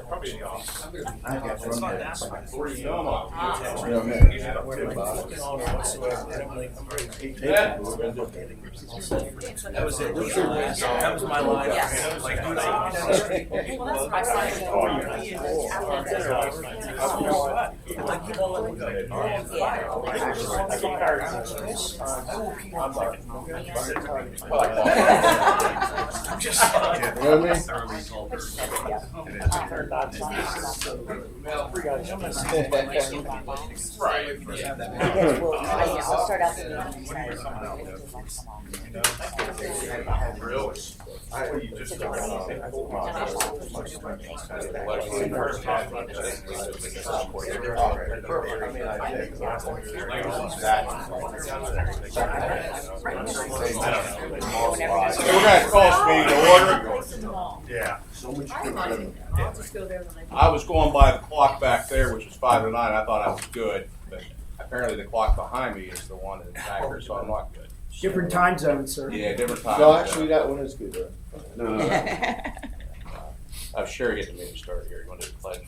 Probably in the office. I got It's not that from much. That was it. That was my line. Yes. Like, Well, that's my I'm just I'll start out the We're gonna call speed to order. Yeah. I was going by the clock back there, which was 5 to 9. I thought I was good, but apparently the clock behind me is the one that's accurate, so I'm not good. Different time zones, sir. Yeah, different time. No, actually, that one is good, though. I'm sure you get the meeting started here. You want to do the pledge?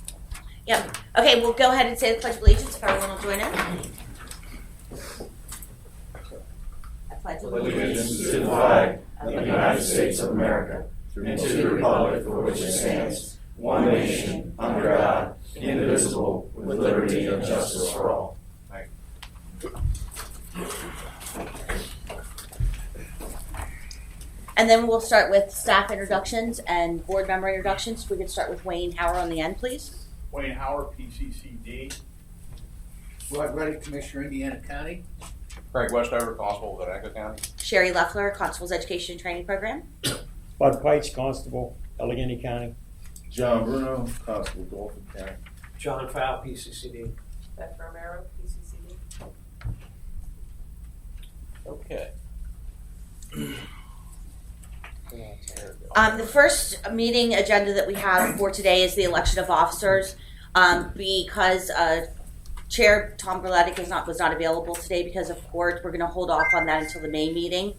Yep. Okay, we'll go ahead and say the Pledge of Allegiance if everyone will join in. I pledge Allegiance to the flag of the United States of America and to the republic for which it stands, one nation, under God, indivisible, with liberty and justice for all. And then we'll start with staff introductions and board member introductions. We could start with Wayne Hauer on the end, please. Wayne Howard, PCCD. Rod Reddy, Commissioner, Indiana County. Craig Westover, Constable of Venango County. Sherry Leffler, Constable's Education and Training Program. Bud Pites, Constable, Allegheny County. John Bruno, Constable, Dauphin County. John Fowl, PCCD. Beth Romero, PCCD. Okay. The first meeting agenda that we have for today is the election of officers. Because Chair Tom Berletic was not available today because of court, we're going to hold off on that until the May meeting.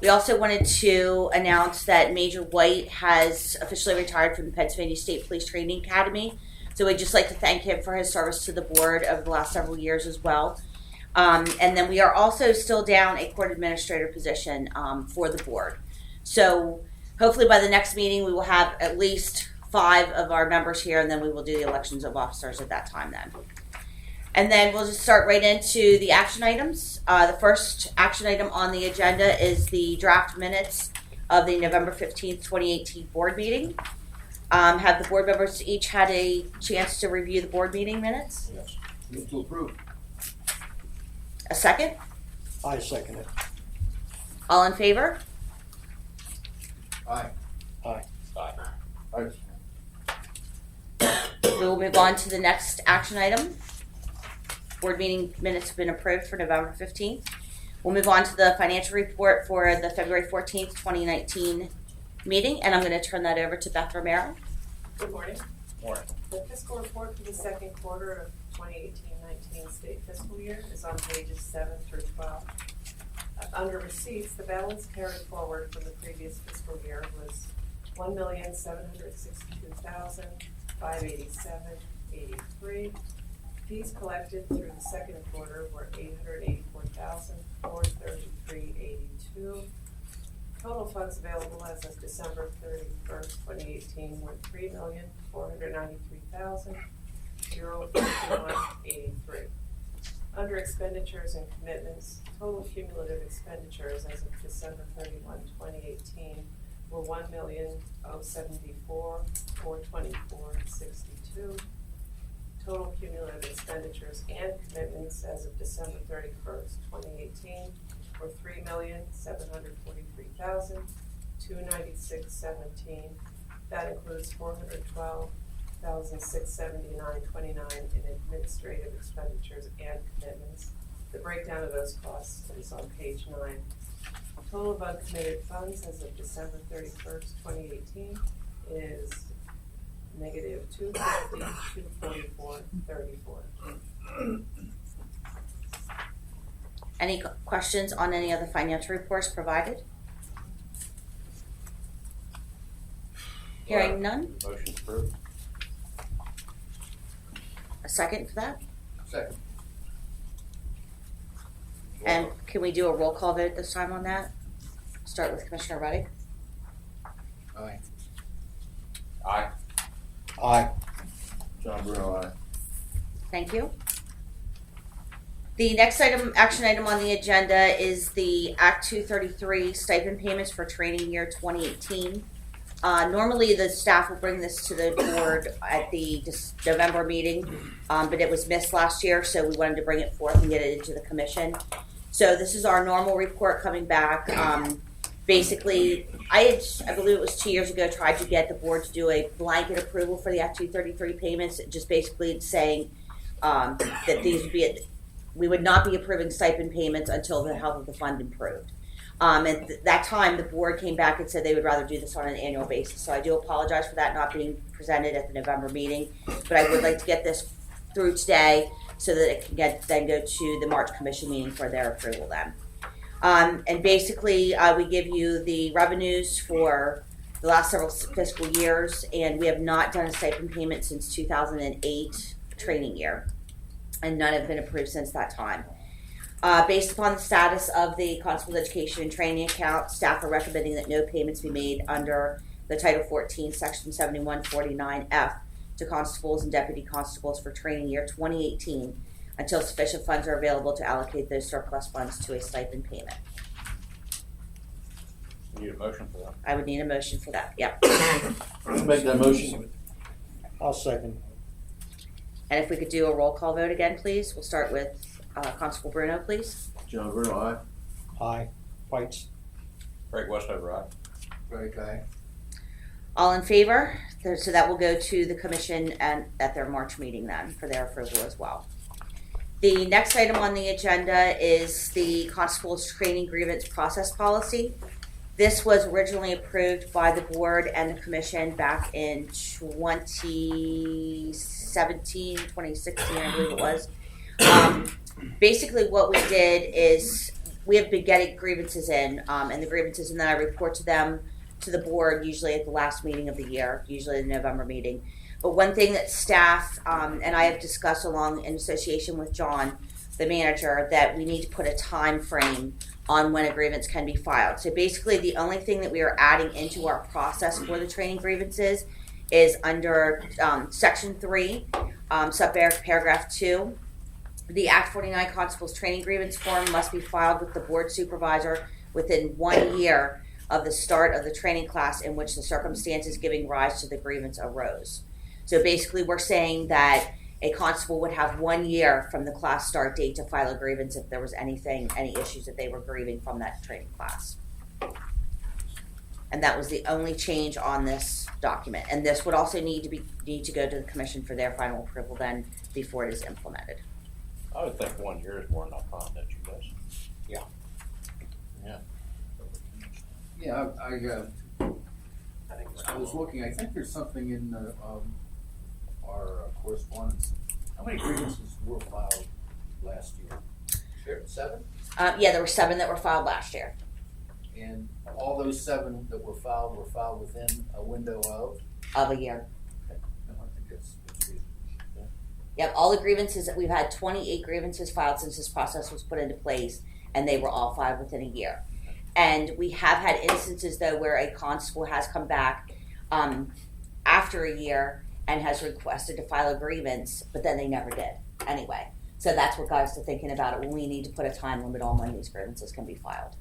We also wanted to announce that Major White has officially retired from the Pennsylvania State Police Training Academy. So we'd just like to thank him for his service to the board over the last several years as well. And then we are also still down a court administrator position for the board. So hopefully by the next meeting, we will have at least 5 of our members here, and then we will do the elections of officers at that time then. And then we'll just start right into the action items. The first action item on the agenda is the draft minutes of the November 15th, 2018 board meeting. Have the board members each had a chance to review the board meeting minutes? Yes. Move to approve. A second? I second it. All in favor? Aye. We will move on to the next action item. Board meeting minutes have been approved for November 15th. We'll move on to the financial report for the February 14th, 2019 meeting, and I'm going to turn that over to Beth Romero. Good morning. Morning. The fiscal report for the second quarter of 2018-19 state fiscal year is on pages 7 through 12. Under receipts, the balance carried forward from the previous fiscal year was $1,762,587.83. Fees collected through the second quarter were $884,433.82. Total funds available as of December 31st, 2018 were $3,493,051.83. Under expenditures and commitments, total cumulative expenditures as of December 31, 2018 were $1,074,424.62. Total cumulative expenditures and commitments as of December 31st, 2018 were $3,743,296.17. That includes $412,679.29 in administrative expenditures and commitments. The breakdown of those costs is on page 9. Total of uncommitted funds as of December 31st, 2018 is negative $250,244.34. Any questions on any of the financial reports provided? Hearing none, Motion approved. a second for that? Second. And can we do a roll call vote this time on that? Start with Commissioner Reddick. Aye. Aye. Aye. John Bruno, aye. Thank you. The next action item on the agenda is the Act 233 stipend payments for training year 2018. Normally, the staff will bring this to the board at the November meeting, but it was missed last year, so we wanted to bring it forth and get it into the commission. So this is our normal report coming back. Basically, I believe it was 2 years ago, tried to get the board to do a blanket approval for the Act 233 payments, just basically saying that these would be, we would not be approving stipend payments until the health of the fund improved. At that time, the board came back and said they would rather do this on an annual basis. So I do apologize for that not being presented at the November meeting, but I would like to get this through today so that it can then go to the March Commission meeting for their approval then. And basically, we give you the revenues for the last several fiscal years, and we have not done a stipend payment since 2008 training year, and none have been approved since that time. Based upon the status of the Constable's Education and Training account, staff are recommending that no payments be made under the Title 14, Section 7149F to constables and deputy constables for training year 2018 until sufficient funds are available to allocate those surplus funds to a stipend payment. You need a motion for that. I would need a motion for that, yep. Make that motion. I'll second. And if we could do a roll call vote again, please. We'll start with Constable Bruno, please. John Bruno, aye. Aye. Whites. Craig Westover, aye. Craig, aye. All in favor? So that will go to the commission and at their March meeting then for their approval as well. The next item on the agenda is the Constable's Training Grievance Process Policy. This was originally approved by the board and the commission back in 2017, 2016, I believe it was. Basically what we did is we have been getting grievances in, and the grievances, and then I report to them, to the board, usually at the last meeting of the year, usually the November meeting. But one thing that staff and I have discussed along in association with John, the manager, that we need to put a time frame on when a grievance can be filed. So basically the only thing that we are adding into our process for the training grievances is under Section 3, subparagraph 2. The Act 49 Constable's Training Grievance Form must be filed with the board supervisor within 1 year of the start of the training class in which the circumstances giving rise to the grievance arose. So basically we're saying that a constable would have 1 year from the class start date to file a grievance if there was any issues that they were grieving from that training class. And that was the only change on this document. And this would also need to go to the commission for their final approval then before it is implemented. I would think 1 year is more than enough time, don't you guys? Yeah, I was looking, I think there's something in our correspondence. How many grievances were filed last year? 7? Yeah, there were 7 that were filed last year. And all those 7 that were filed within a window Of a year. no, I think that's reasonable. Yep, all the grievances that we've had 28 grievances filed since this process was put into place, and they were all filed within a year. And we have had instances though where a constable has come back after a year and has requested to file a grievance, but then they never did anyway. So that's what got us to thinking about it when we need to put a time limit on when these grievances can be filed.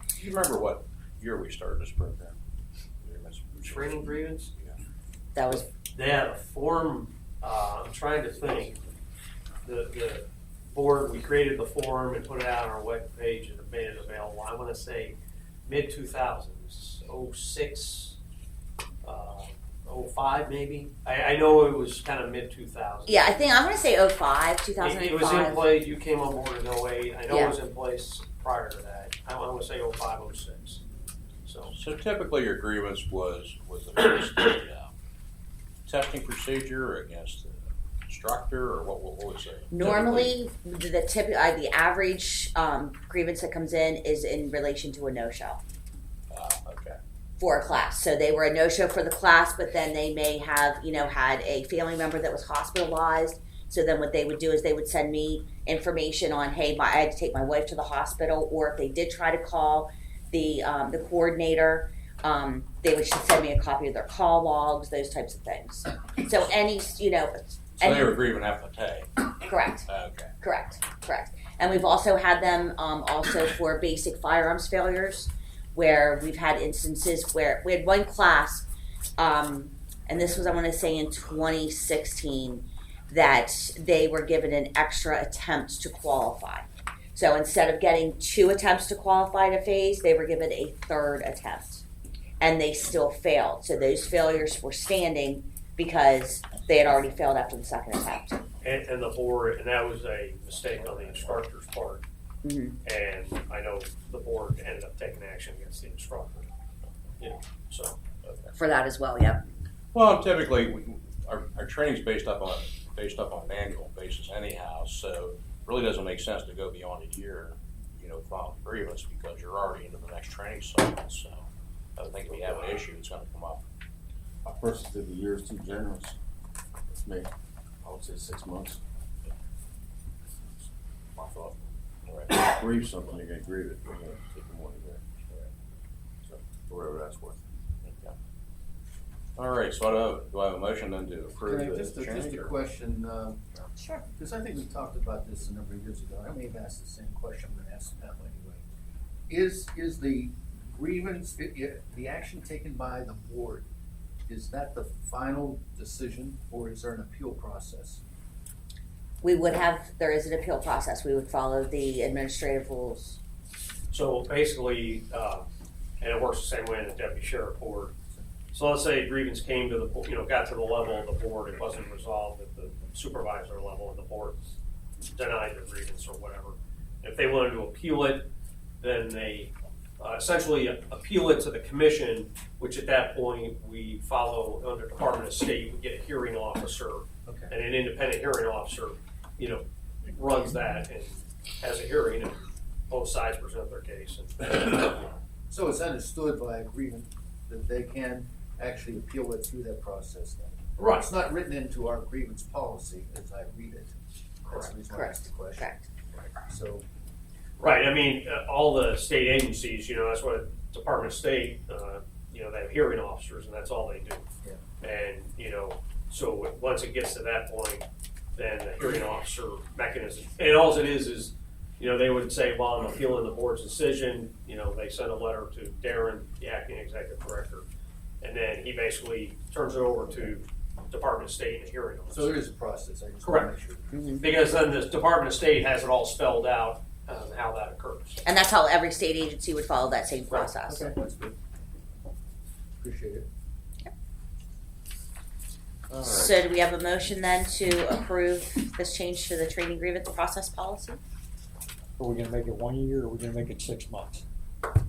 Do you remember what year we started this program? Training grievance? That was They had a form, I'm trying to think. The board, we created the form and put it out on our webpage and made it available. I want to say mid-2000s, 06, 05 maybe. I know it was kind of mid-2000s. yeah, I think I'm going to say 05, 2005. It was in place, you came on board in 08. I know Yeah. it was in place prior to that. I want to say 05, 06. So typically your grievance was against the testing procedure or against the instructor, or what was it? Normally, the average grievance that comes in is in relation to a no-show. Okay. for a class. So they were a no-show for the class, but then they may have, had a family member that was hospitalized. So then what they would do is they would send me information on, hey, I had to take my wife to the hospital, or if they did try to call the coordinator, they would send me a copy of their call logs, those types of things. So So they were grieving half the day. Correct. Okay. Correct. And we've also had them also for basic firearms failures, where we've had instances where we had one class, and this was, I want to say, in 2016, that they were given an extra attempt to qualify. So instead of getting 2 attempts to qualify to phase, they were given a 3rd attempt, and they still failed. So those failures were standing because they had already failed after the 2nd attempt. And the board, and that was a mistake on the instructor's part. Mm-hmm. And I know the board ended up taking action against the instructor. So. Okay. For that as well, yep. Well, typically, our training's based up on an annual basis anyhow, so it really doesn't make sense to go beyond a year, filing a grievance, because you're already into the next training cycle. So I think if you have an issue, it's going to come up. I personally think the year is too generous. It's me. I would say 6 months. My thought. All right. Grieve something, you're gonna grieve it. You're gonna take the money there. So, whatever that's worth. Okay. All right, so do I have a motion then to approve Can I the just change? a or- question, Sure. because I think we talked about this a number of years ago. I may have asked the same question, I'm gonna ask it that way anyway. Is the grievance, the action taken by the board, is that the final decision, or is there an appeal process? There is an appeal process. We would follow the administrative rules. So basically, and it works the same way in the deputy sheriff board. So let's say a grievance came to got to the level of the board, it wasn't resolved at the supervisor level, and the board denied the grievance or whatever. If they wanted to appeal it, then they essentially appeal it to the commission, which at that point we follow under Department of State. We get a hearing officer, Okay. and an independent hearing officer, runs that and has a hearing, and both sides present their case. So it's understood by agreement that they can actually appeal it through that process then? Right. It's not written into our grievance policy as I read it. That's the reason I asked the question. Correct. So, Right, I mean, all the state agencies, that's what Department of State, they have hearing officers, and that's all they do. Yeah. And, so once it gets to that point, then the hearing officer mechanism, and all it is, they would say, well, I'm appealing the board's decision, they send a letter to Darren, the acting executive director, and then he basically turns it over to Department of State and the hearing officer. so there is a process, I just want to make sure. Because then the Department of State has it all spelled out, how that occurs. And that's how every state agency would follow that same process. Okay, that's good. Appreciate it. All right. So do we have a motion then to approve this change to the training grievance process policy? Are we gonna make it 1 year, or are we gonna make it 6 months?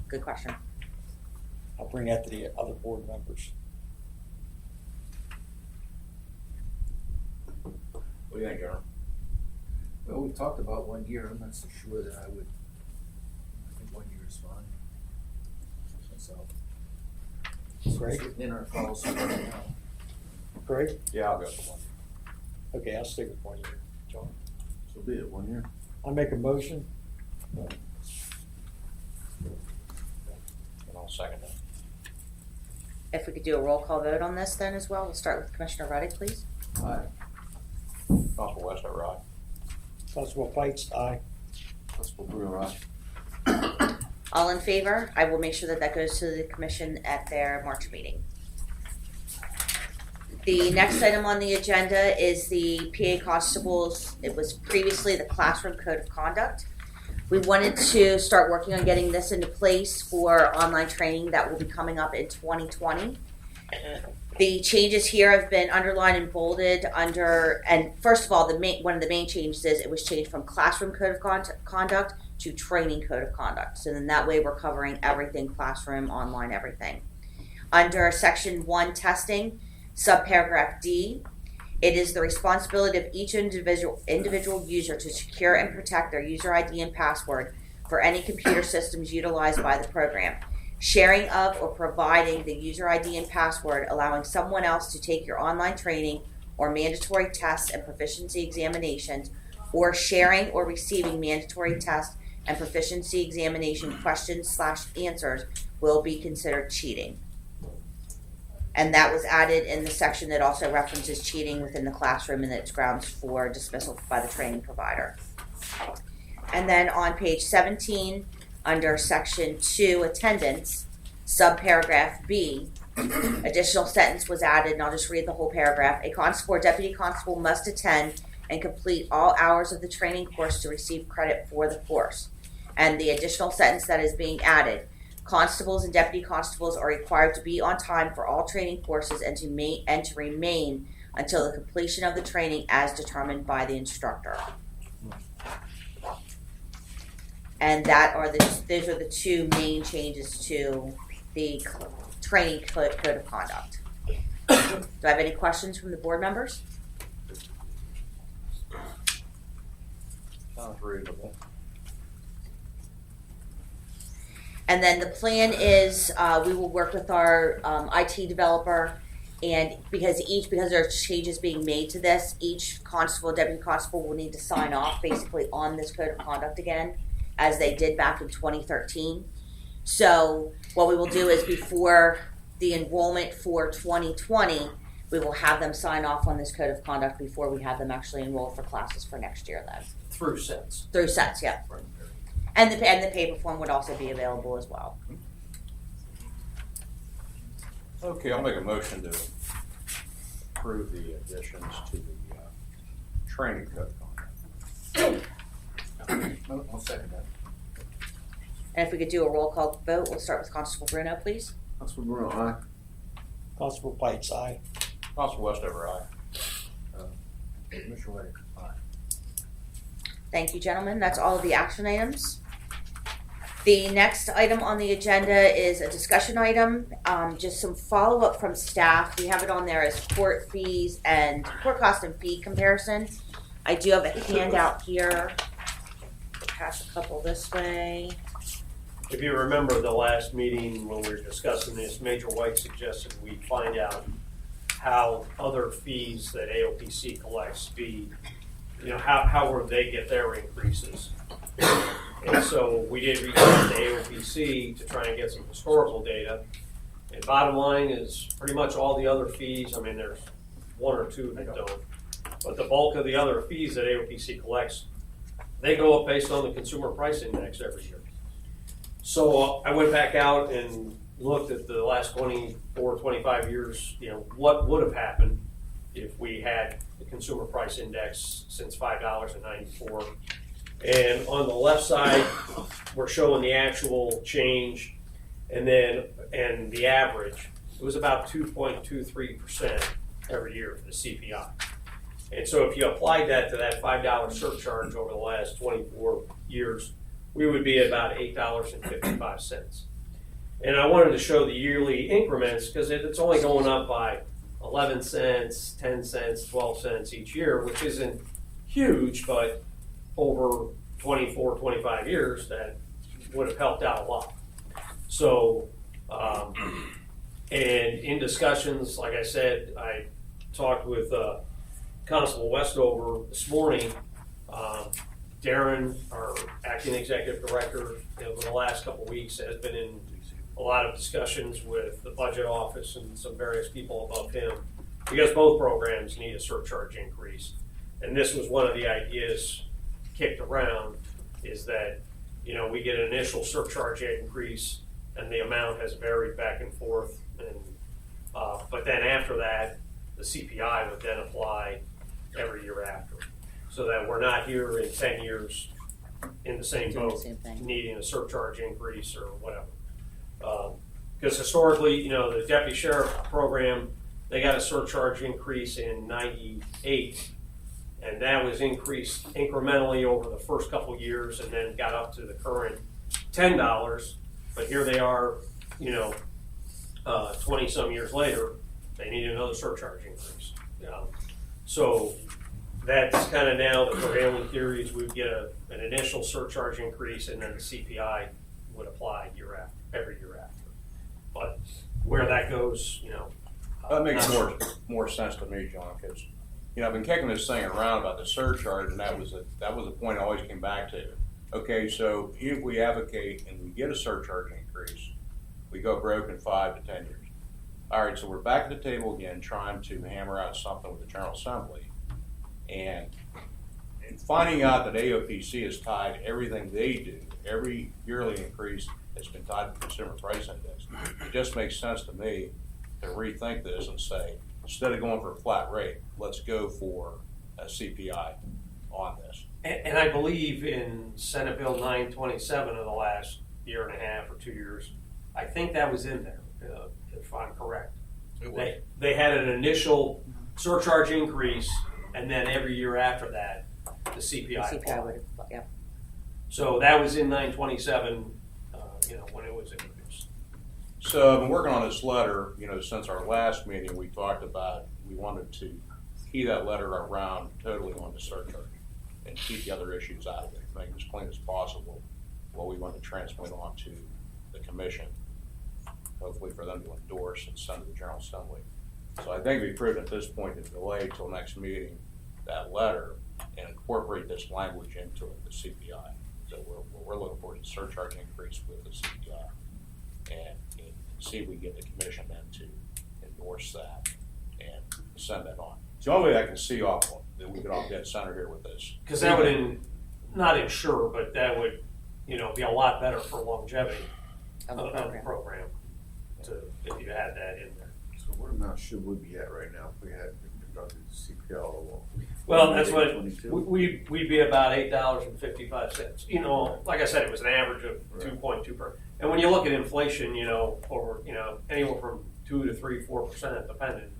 Good question. I'll bring that to the other board members. What do you think, Aaron? Well, we talked about 1 year, I'm not so sure that I think 1 year is fine. So, Craig? it's in our policy right now. Craig? Yeah, I'll go for 1 year. Okay, I'll stick with 1 year. John? So be it, 1 year. I'll make a motion. And I'll second that. If we could do a roll call vote on this then as well, we'll start with Commissioner Reddick, please. Aye. Constable West, right? Constable Fights, aye. Constable Brewer, aye. All in favor? I will make sure that goes to the commission at their March meeting. The next item on the agenda is the PA constables. It was previously the classroom code of conduct. We wanted to start working on getting this into place for online training that will be coming up in 2020. The changes here have been underlined and bolded and first of all, one of the main changes is it was changed from classroom code of conduct to training code of conduct. So then that way we're covering everything, classroom, online, everything. Under section 1 testing, subparagraph D, it is the responsibility of each individual user to secure and protect their user ID and password for any computer systems utilized by the program. sharing of or providing the user ID and password, allowing someone else to take your online training or mandatory tests and proficiency examinations, or sharing or receiving mandatory tests and proficiency examination questions/answers will be considered cheating. And that was added in the section that also references cheating within the classroom and its grounds for dismissal by the training provider. And then on page 17, under section 2, attendance, subparagraph B, additional sentence was added, and I'll just read the whole paragraph. A constable or deputy constable must attend and complete all hours of the training course to receive credit for the course. And the additional sentence that is being added, constables and deputy constables are required to be on time for all training courses and to remain until the completion of the training as determined by the instructor. And those are the two main changes to the training code of conduct. Do I have any questions from the board members? Sounds reasonable. And then the plan is we will work with our IT developer, and because there are changes being made to this, each constable, deputy constable will need to sign off basically on this code of conduct again, as they did back in 2013. So what we will do is before the enrollment for 2020, we will have them sign off on this code of conduct before we have them actually enroll for classes for next year then. Through sets. Through sets, yeah. And the paper form would also be available as well. Okay, I'll make a motion to approve the additions to the training code of conduct. I'll second that. And if we could do a roll call vote, we'll start with Constable Bruno, please. Councilman Bruno, aye. Constable Pikes, aye. Constable Westover, aye. Commissioner White, aye. Thank you, gentlemen. That's all of the action items. The next item on the agenda is a discussion item, just some follow-up from staff. We have it on there as court fees and court cost and fee comparison. I do have a handout here. Pass a couple this way. If you remember the last meeting when we were discussing this, Major White suggested we find out how other fees that AOPC collects how where they get their increases. And so we did reach out to AOPC to try and get some historical data. And bottom line is pretty much all the other fees, I mean, there's one or two that don't, but the bulk of the other fees that AOPC collects, they go up based on the consumer price index every year. So I went back out and looked at the last 24, 25 years, what would have happened if we had the consumer price index since $5.94. And on the left side, we're showing the actual change, and the average. It was about 2.23% every year for the CPI. And so if you applied that to that $5 surcharge over the last 24 years, we would be at about $8.55. And I wanted to show the yearly increments because it's only going up by 11 cents, 10 cents, 12 cents each year, which isn't huge, but over 24, 25 years, that would have helped out a lot. So, and in discussions, like I said, I talked with Constable Westover this morning. Darren, our acting executive director, over the last couple of weeks has been in a lot of discussions with the budget office and some various people above him, because both programs need a surcharge increase. And this was one of the ideas kicked around, is that we get an initial surcharge increase and the amount has varied back and forth, and but then after that the CPI would then apply every year after, so that we're not here in 10 years in the same boat needing a surcharge increase or whatever. Because historically, the deputy sheriff program, they got a surcharge increase in '98, and that was increased incrementally over the first couple years, and then got up to the current $10. But here they are, 20 some years later, they need another surcharge increase. So that's kind of now the prevailing theory is we would get an initial surcharge increase, and then the CPI would apply every year after. But where that goes, That makes not more sense to me, John, because, I've been kicking this thing around about the surcharge, and that was a point I always came back to. Okay, so if we advocate and we get a surcharge increase, we go broke in 5 to 10 years. All right, so we're back at the table again, trying to hammer out something with the General Assembly, and finding out that AOPC has tied everything they do, every yearly increase has been tied to the Consumer Price Index. It just makes sense to me to rethink this and say, instead of going for a flat rate, let's go for a CPI on this. And I believe in Senate Bill 927 of the last year and a half or 2 years, I think that was in there, if I'm correct. They had an initial surcharge increase, and then every year after that, the CPI. CPI would have, yeah. So that was in 927, when it was introduced. So I've been working on this letter, since our last meeting, we talked about, we wanted to key that letter around totally on the surcharge and keep the other issues out of it, make it as clean as possible, what we want to transmit on to the commission, hopefully for them to endorse and send to the General Assembly. So I think it'd be prudent at this point to delay till next meeting that letter and incorporate this language into it, the CPI. So we're looking for the surcharge increase with the CPI and see if we get the commission then to endorse that and send that on. It's the only way I can see off that we could all get center here with this. Because that would not ensure, but that would, be a lot better for longevity Of of the the program if you had that in there. So what amount should we be at right now if we had conducted CPL along? Well, that's what, we'd be about $8.55. Like I said, it was an average of 2.2 per. And when you look at inflation, over, anywhere from 2 to 3, 4% depending,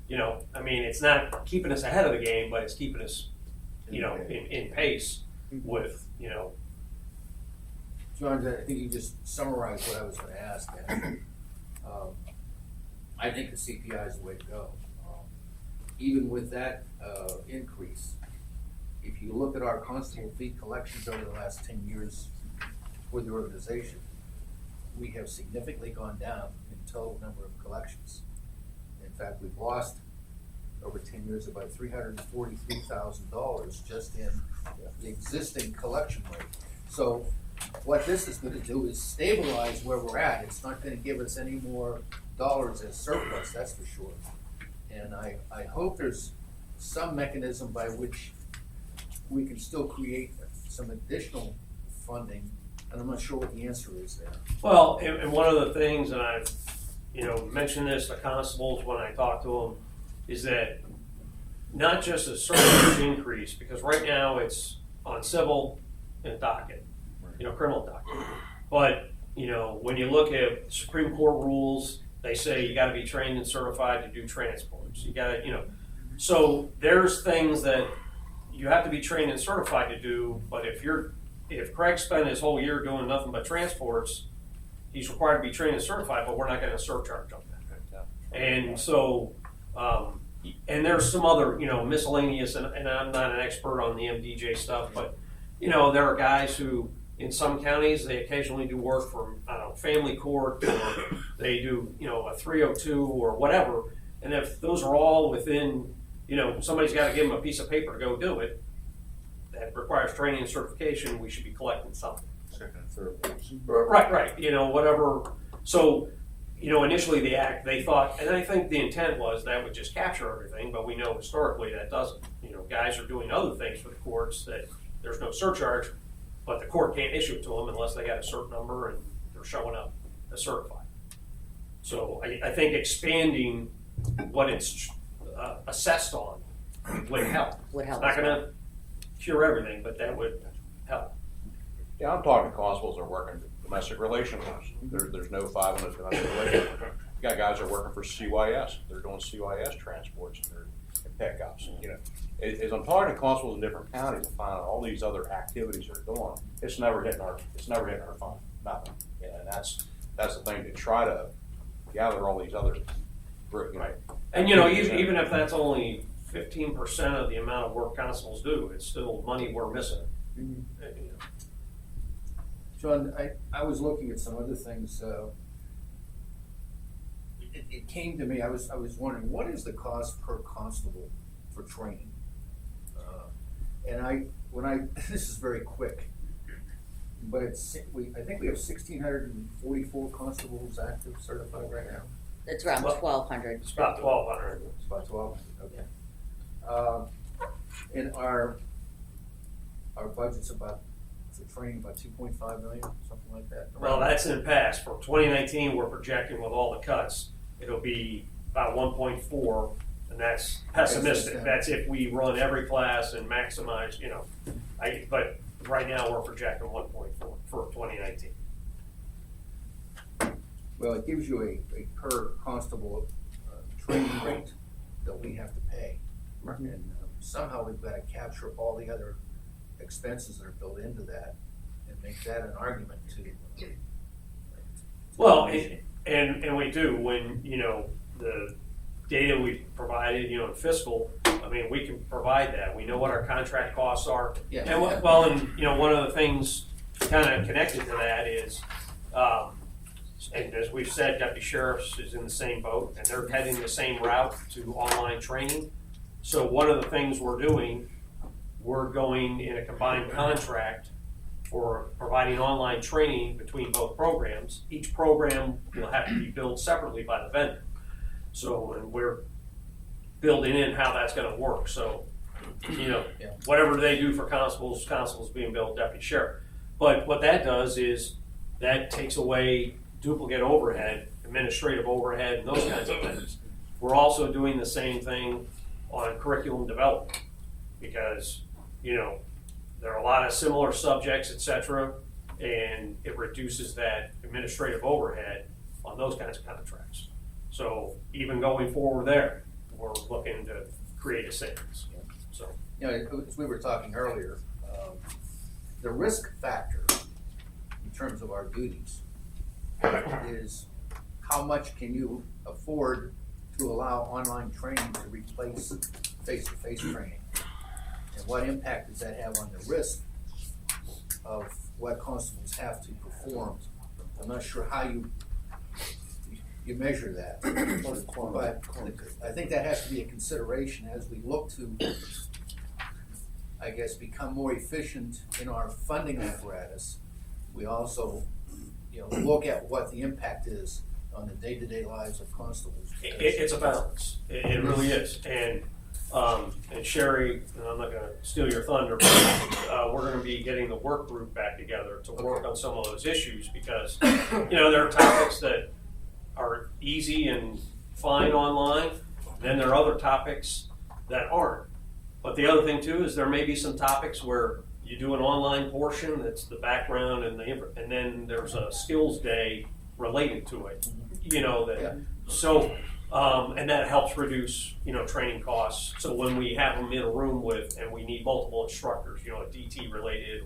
it's not keeping us ahead of the game, but it's keeping us, in pace with, John, I think you just summarized what I was gonna ask, and, I think the CPI is the way to go. Even with that, increase, if you look at our constable fee collections over the last 10 years for the organization, we have significantly gone down in total number of collections. In fact, we've lost over 10 years about $343,000 just in the existing collection rate. So what this is gonna do is stabilize where we're at. It's not gonna give us any more dollars as surplus, that's for sure. And I hope there's some mechanism by which we can still create some additional funding, and I'm not sure what the answer is there. well, and one of the things, and I've, mentioned this to constables when I talk to them, is that not just a surcharge increase, because right now it's on civil and docket, criminal docket. But, when you look at Supreme Court rules, they say you gotta be trained and certified to do transports. You gotta, so there's things that you have to be trained and certified to do, but if Craig spent his whole year doing nothing but transports, he's required to be trained and certified, but we're not gonna surcharge on that. And so, and there's some other, miscellaneous, and I'm not an expert on the MDJ stuff, but, there are guys who, in some counties, they occasionally do work from, family court, or they do, a 302 or whatever. And if those are all within, somebody's got to give them a piece of paper to go do it, that requires training and certification, we should be collecting something. Second and third ones. Right, whatever. So, initially the act, they thought, and I think the intent was that would just capture everything, but we know historically that doesn't. Guys are doing other things for the courts that there's no surcharge, but the court can't issue it to them unless they got a certain number and they're showing up as certified. So I think expanding what it's assessed on would help. It's not gonna cure everything, but that would help. Yeah, I'm talking to constables that are working domestic relations. There's no 5 on the domestic relations. You got guys that are working for CYS. They're doing CYS transports and pickups. As I'm talking to constables in different counties and finding all these other activities they're doing, it's never hitting our fund, nothing. And that's the thing, to try to gather all these other, Right. And even if that's only 15% of the amount of work constables do, it's still money we're missing. John, I was looking at some other things. it came to me, I was wondering, what is the cost per constable for training? And this is very quick, but I think we have 1,644 constables active certified right now. It's around Well, 1,200. It's about 1,200. It's about 1,200, okay. And our budget's about, for training, about 2.5 million, something like that. Well, that's in the past. For 2019, we're projecting with all the cuts, it'll be about 1.4, and that's pessimistic. That's if we run every class and maximize, but right now we're projecting 1.4 for 2019. Well, it gives you a per constable training rate that we have to pay. And somehow we've got to capture all the other expenses that are built into that and make that an argument to. Well, and we do, when, the data we provided, in fiscal, I mean, we can provide that. We know what our contract costs are. Yeah. And one of the things kind of connected to that is, and as we've said, Deputy Sheriffs is in the same boat, and they're heading the same route to online training. So one of the things we're doing, we're going in a combined contract for providing online training between both programs. Each program will have to be billed separately by the vendor. So, and we're building in how that's going to work. So, whatever they do for constables being billed deputy sheriff. But what that does is that takes away duplicate overhead, administrative overhead, and those kinds of things. We're also doing the same thing on curriculum development because, there are a lot of similar subjects, et cetera, and it reduces that administrative overhead on those kinds of contracts. So even going forward there, we're looking to create a savings. So, As we were talking earlier, the risk factor in terms of our duties is how much can you afford to allow online training to replace face-to-face training? And what impact does that have on the risk of what constables have to perform? I'm not sure how you measure that, but I think that has to be a consideration as we look to, I guess, become more efficient in our funding apparatus. We also, look at what the impact is on the day-to-day lives of constables. it's a balance. It really is. And Sherry, and I'm not going to steal your thunder, but we're going to be getting the work group back together to work on some of those issues because, there are topics that are easy and fine online. Then there are other topics that aren't. But the other thing too is there may be some topics where you do an online portion that's the background and then there's a skills day related to it. And that helps reduce training costs. So when we have them in a room and we need multiple instructors, DT related,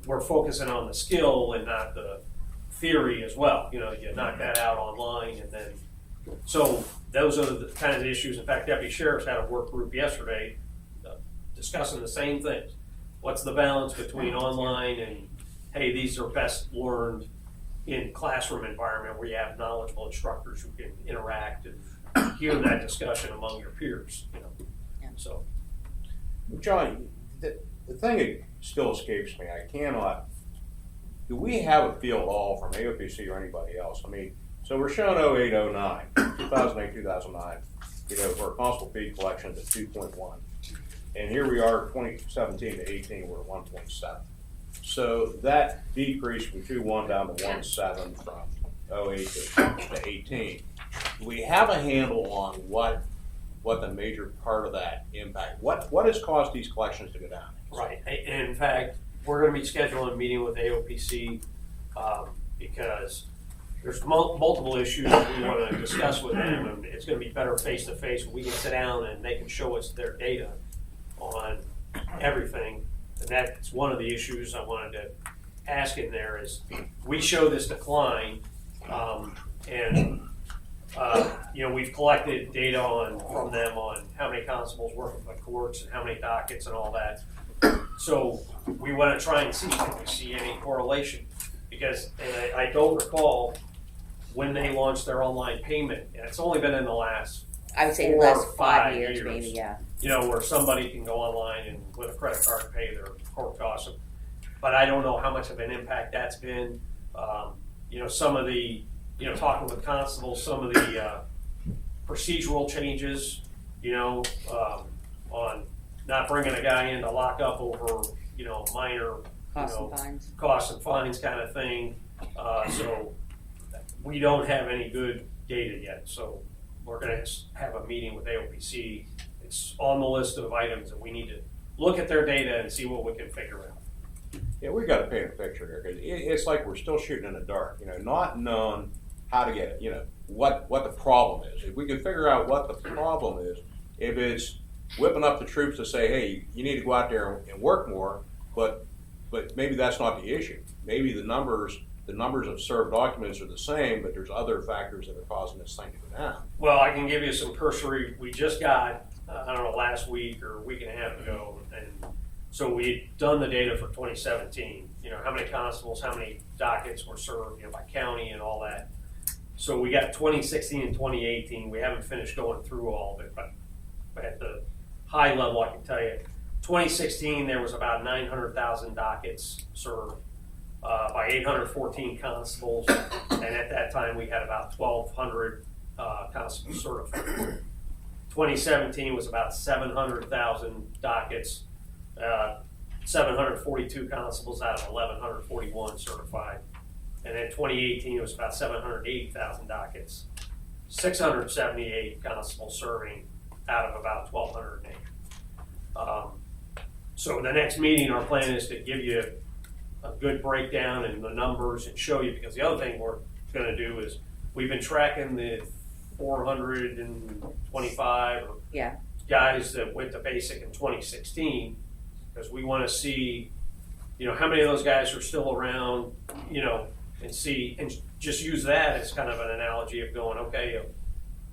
we're focusing on the skill and not the theory as well. You knock that out online and then. So those are the kinds of issues. In fact, Deputy Sheriffs had a work group yesterday discussing the same things. What's the balance between online and, hey, these are best learned in classroom environment where you have knowledgeable instructors who can interact and hear that discussion among your peers. So. John, the thing that still escapes me, do we have a feel at all from AOPC or anybody else? I mean, so we're showing 08, 09, 2008, 2009, for constable fee collections at 2.1. And here we are, 2017 to 18, we're at 1.7. So that decrease from 2.1 down to 1.7 from 08 to 18. Do we have a handle on what the major part of that impact, what has caused these collections to go down? Right, and in fact, we're going to be scheduling a meeting with AOPC because there's multiple issues that we want to discuss with them, and it's going to be better face to face. We can sit down and they can show us their data on everything, and that's one of the issues I wanted to ask in there is we show this decline, and we've collected data from them on how many constables working by courts and how many dockets and all that. So we want to try and see if we see any correlation because, and I don't recall when they launched their online payment, and it's only been in the last, I would say the 4 or last 5 5 years, years. maybe, yeah. where somebody can go online and with a credit card pay their court costs. But I don't know how much of an impact that's been. Some of the, talking with constables, some of the procedural changes, on not bringing a guy in to lock up over, minor, Costs and fines. costs and fines kind of thing. So we don't have any good data yet. So we're going to have a meeting with AOPC. It's on the list of items that we need to look at their data and see what we can figure out. Yeah, we got to paint a picture here because it's like we're still shooting in the dark. Not knowing how to get it. What the problem is. If we can figure out what the problem is, if it's whipping up the troops to say, hey, you need to go out there and work more, but maybe that's not the issue. Maybe the numbers of served documents are the same, but there's other factors that are causing this thing to go down. Well, I can give you some cursory. We just got, last week or a week and a half ago, and so we'd done the data for 2017. How many constables, how many dockets were served, by county and all that. So we got 2016 and 2018. We haven't finished going through all of it, but at the high level, I can tell you, 2016 there was about 900,000 dockets served by 814 constables, and at that time we had about 1,200 constables certified. 2017 was about 700,000 dockets, 742 constables out of 1,141 certified. And then 2018 it was about 780,000 dockets, 678 constables serving out of about 1,208. So the next meeting, our plan is to give you a good breakdown and the numbers and show you, because the other thing we're going to do is we've been tracking the 425 guys that went to basic in 2016, because we want to see, how many of those guys are still around, and see, and just use that as kind of an analogy of going, okay,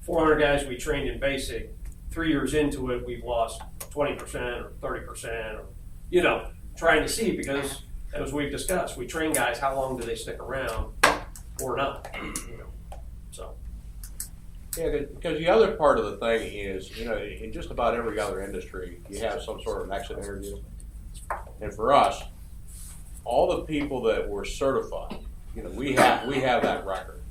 400 guys we trained in basic, 3 years into it, we've lost 20% or 30%, or, trying to see, because as we've discussed, we train guys, how long do they stick around or not, so. Yeah, because the other part of the thing is, in just about every other industry, you have some sort of an exit interview. And for us, all the people that were certified, we have that record.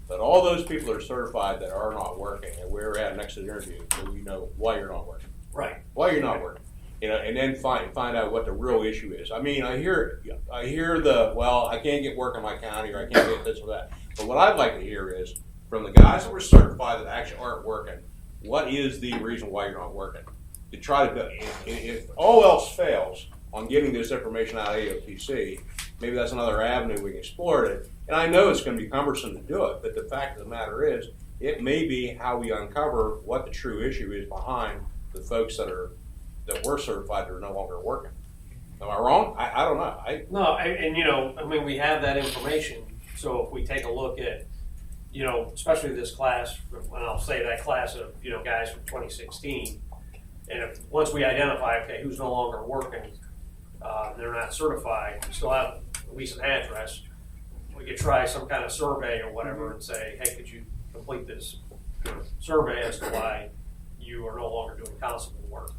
But all those people that are certified that are not working, and we're at an exit interview, so we know why you're not working. Right. Why you're not working. And then find out what the real issue is. I mean, I hear the, well, I can't get work in my county, or I can't get this or that. But what I'd like to hear is, from the guys that were certified that actually aren't working, what is the reason why you're not working? To try to, if all else fails on getting this information out of AOPC, maybe that's another avenue we can explore it. And I know it's going to be cumbersome to do it, but the fact of the matter is, it may be how we uncover what the true issue is behind the folks that were certified that are no longer working. Am I wrong? I don't know. No, and we have that information. So if we take a look at, especially this class, and I'll say that class of, guys from 2016, and once we identify, okay, who's no longer working, they're not certified, we still have at least an address, we could try some kind of survey or whatever and say, hey, could you complete this survey as to why you are no longer doing constable work.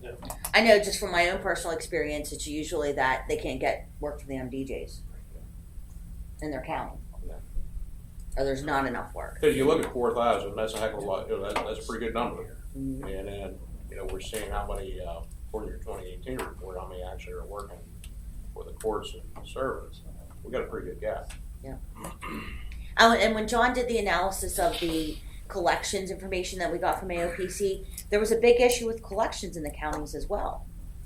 Yeah. I know just from my own personal experience, it's usually that they can't get work from the MDJs in their county. Yeah. Or there's not enough work. Because you look at 4,000, that's a heck of a lot. That's a pretty good number. Mm-hmm. And then, we're seeing how many, according to your 2018 report, how many actually are working for the courts and service. We got a pretty good gap. Yeah. And when John did the analysis of the collections information that we got from AOPC, there was a big issue with collections in the counties as well.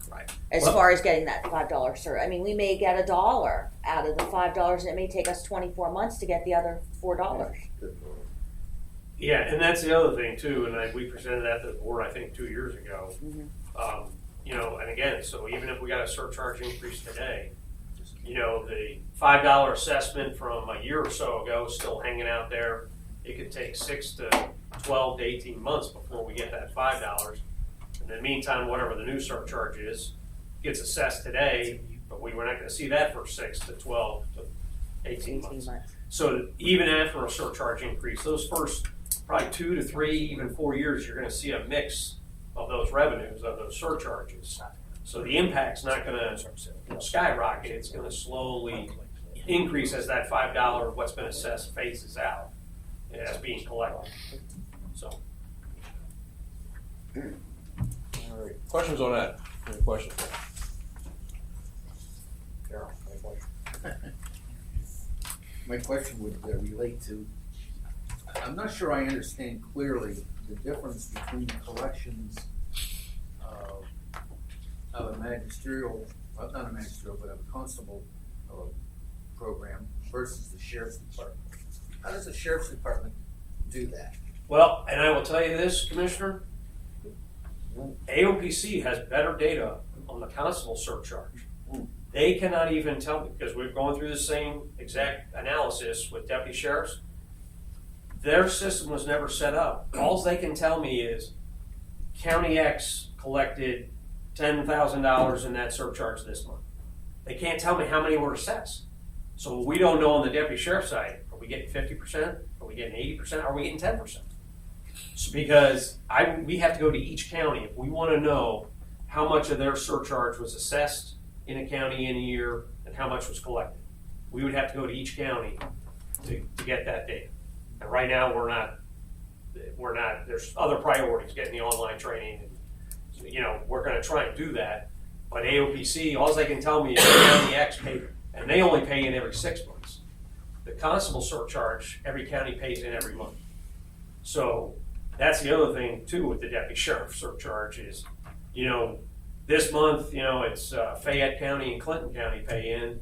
Right. As far as getting that $5 cert. I mean, we may get $1 out of the $5, and it may take us 24 months to get the other $4. Yeah, and that's the other thing too, and we presented that to the board, I think, 2 years ago. Mm-hmm. And again, so even if we got a surcharge increase today, the $5 assessment from a year or so ago is still hanging out there. It could take 6 to 12 to 18 months before we get that $5. In the meantime, whatever the new surcharge is gets assessed today, but we're not going to see that for 6 to 12 to 18 months. So even after a surcharge increase, those first probably 2 to 3, even 4 years, you're gonna see a mix of those revenues, of those surcharges. So the impact's not gonna skyrocket, it's gonna slowly increase as that $5 what's been assessed phases out as being collected. So. All right, questions on that? Any questions? Carol, any questions? My question would relate to, I'm not sure I understand clearly the difference between collections of a magisterial, well, not a magisterial, but of a constable program versus the sheriff's department. How does the sheriff's department do that? Well, and I will tell you this, Commissioner, AOPC has better data on the constable surcharge. They cannot even tell me, because we're going through the same exact analysis with deputy sheriffs. Their system was never set up. All they can tell me is County X collected $10,000 in that surcharge this month. They can't tell me how many were assessed. So we don't know on the deputy sheriff side, are we getting 50%? Are we getting 80%? Are we getting 10%? So because we have to go to each county if we want to know how much of their surcharge was assessed in a county in a year and how much was collected. We would have to go to each county to get that data. And right now we're not, there's other priorities, getting the online training and, we're gonna try and do that. But AOPC, all they can tell me is County X paid, and they only pay in every 6 months. The constable surcharge, every county pays in every month. So that's the other thing too with the deputy sheriff surcharge is, this month, it's Fayette County and Clinton County pay in.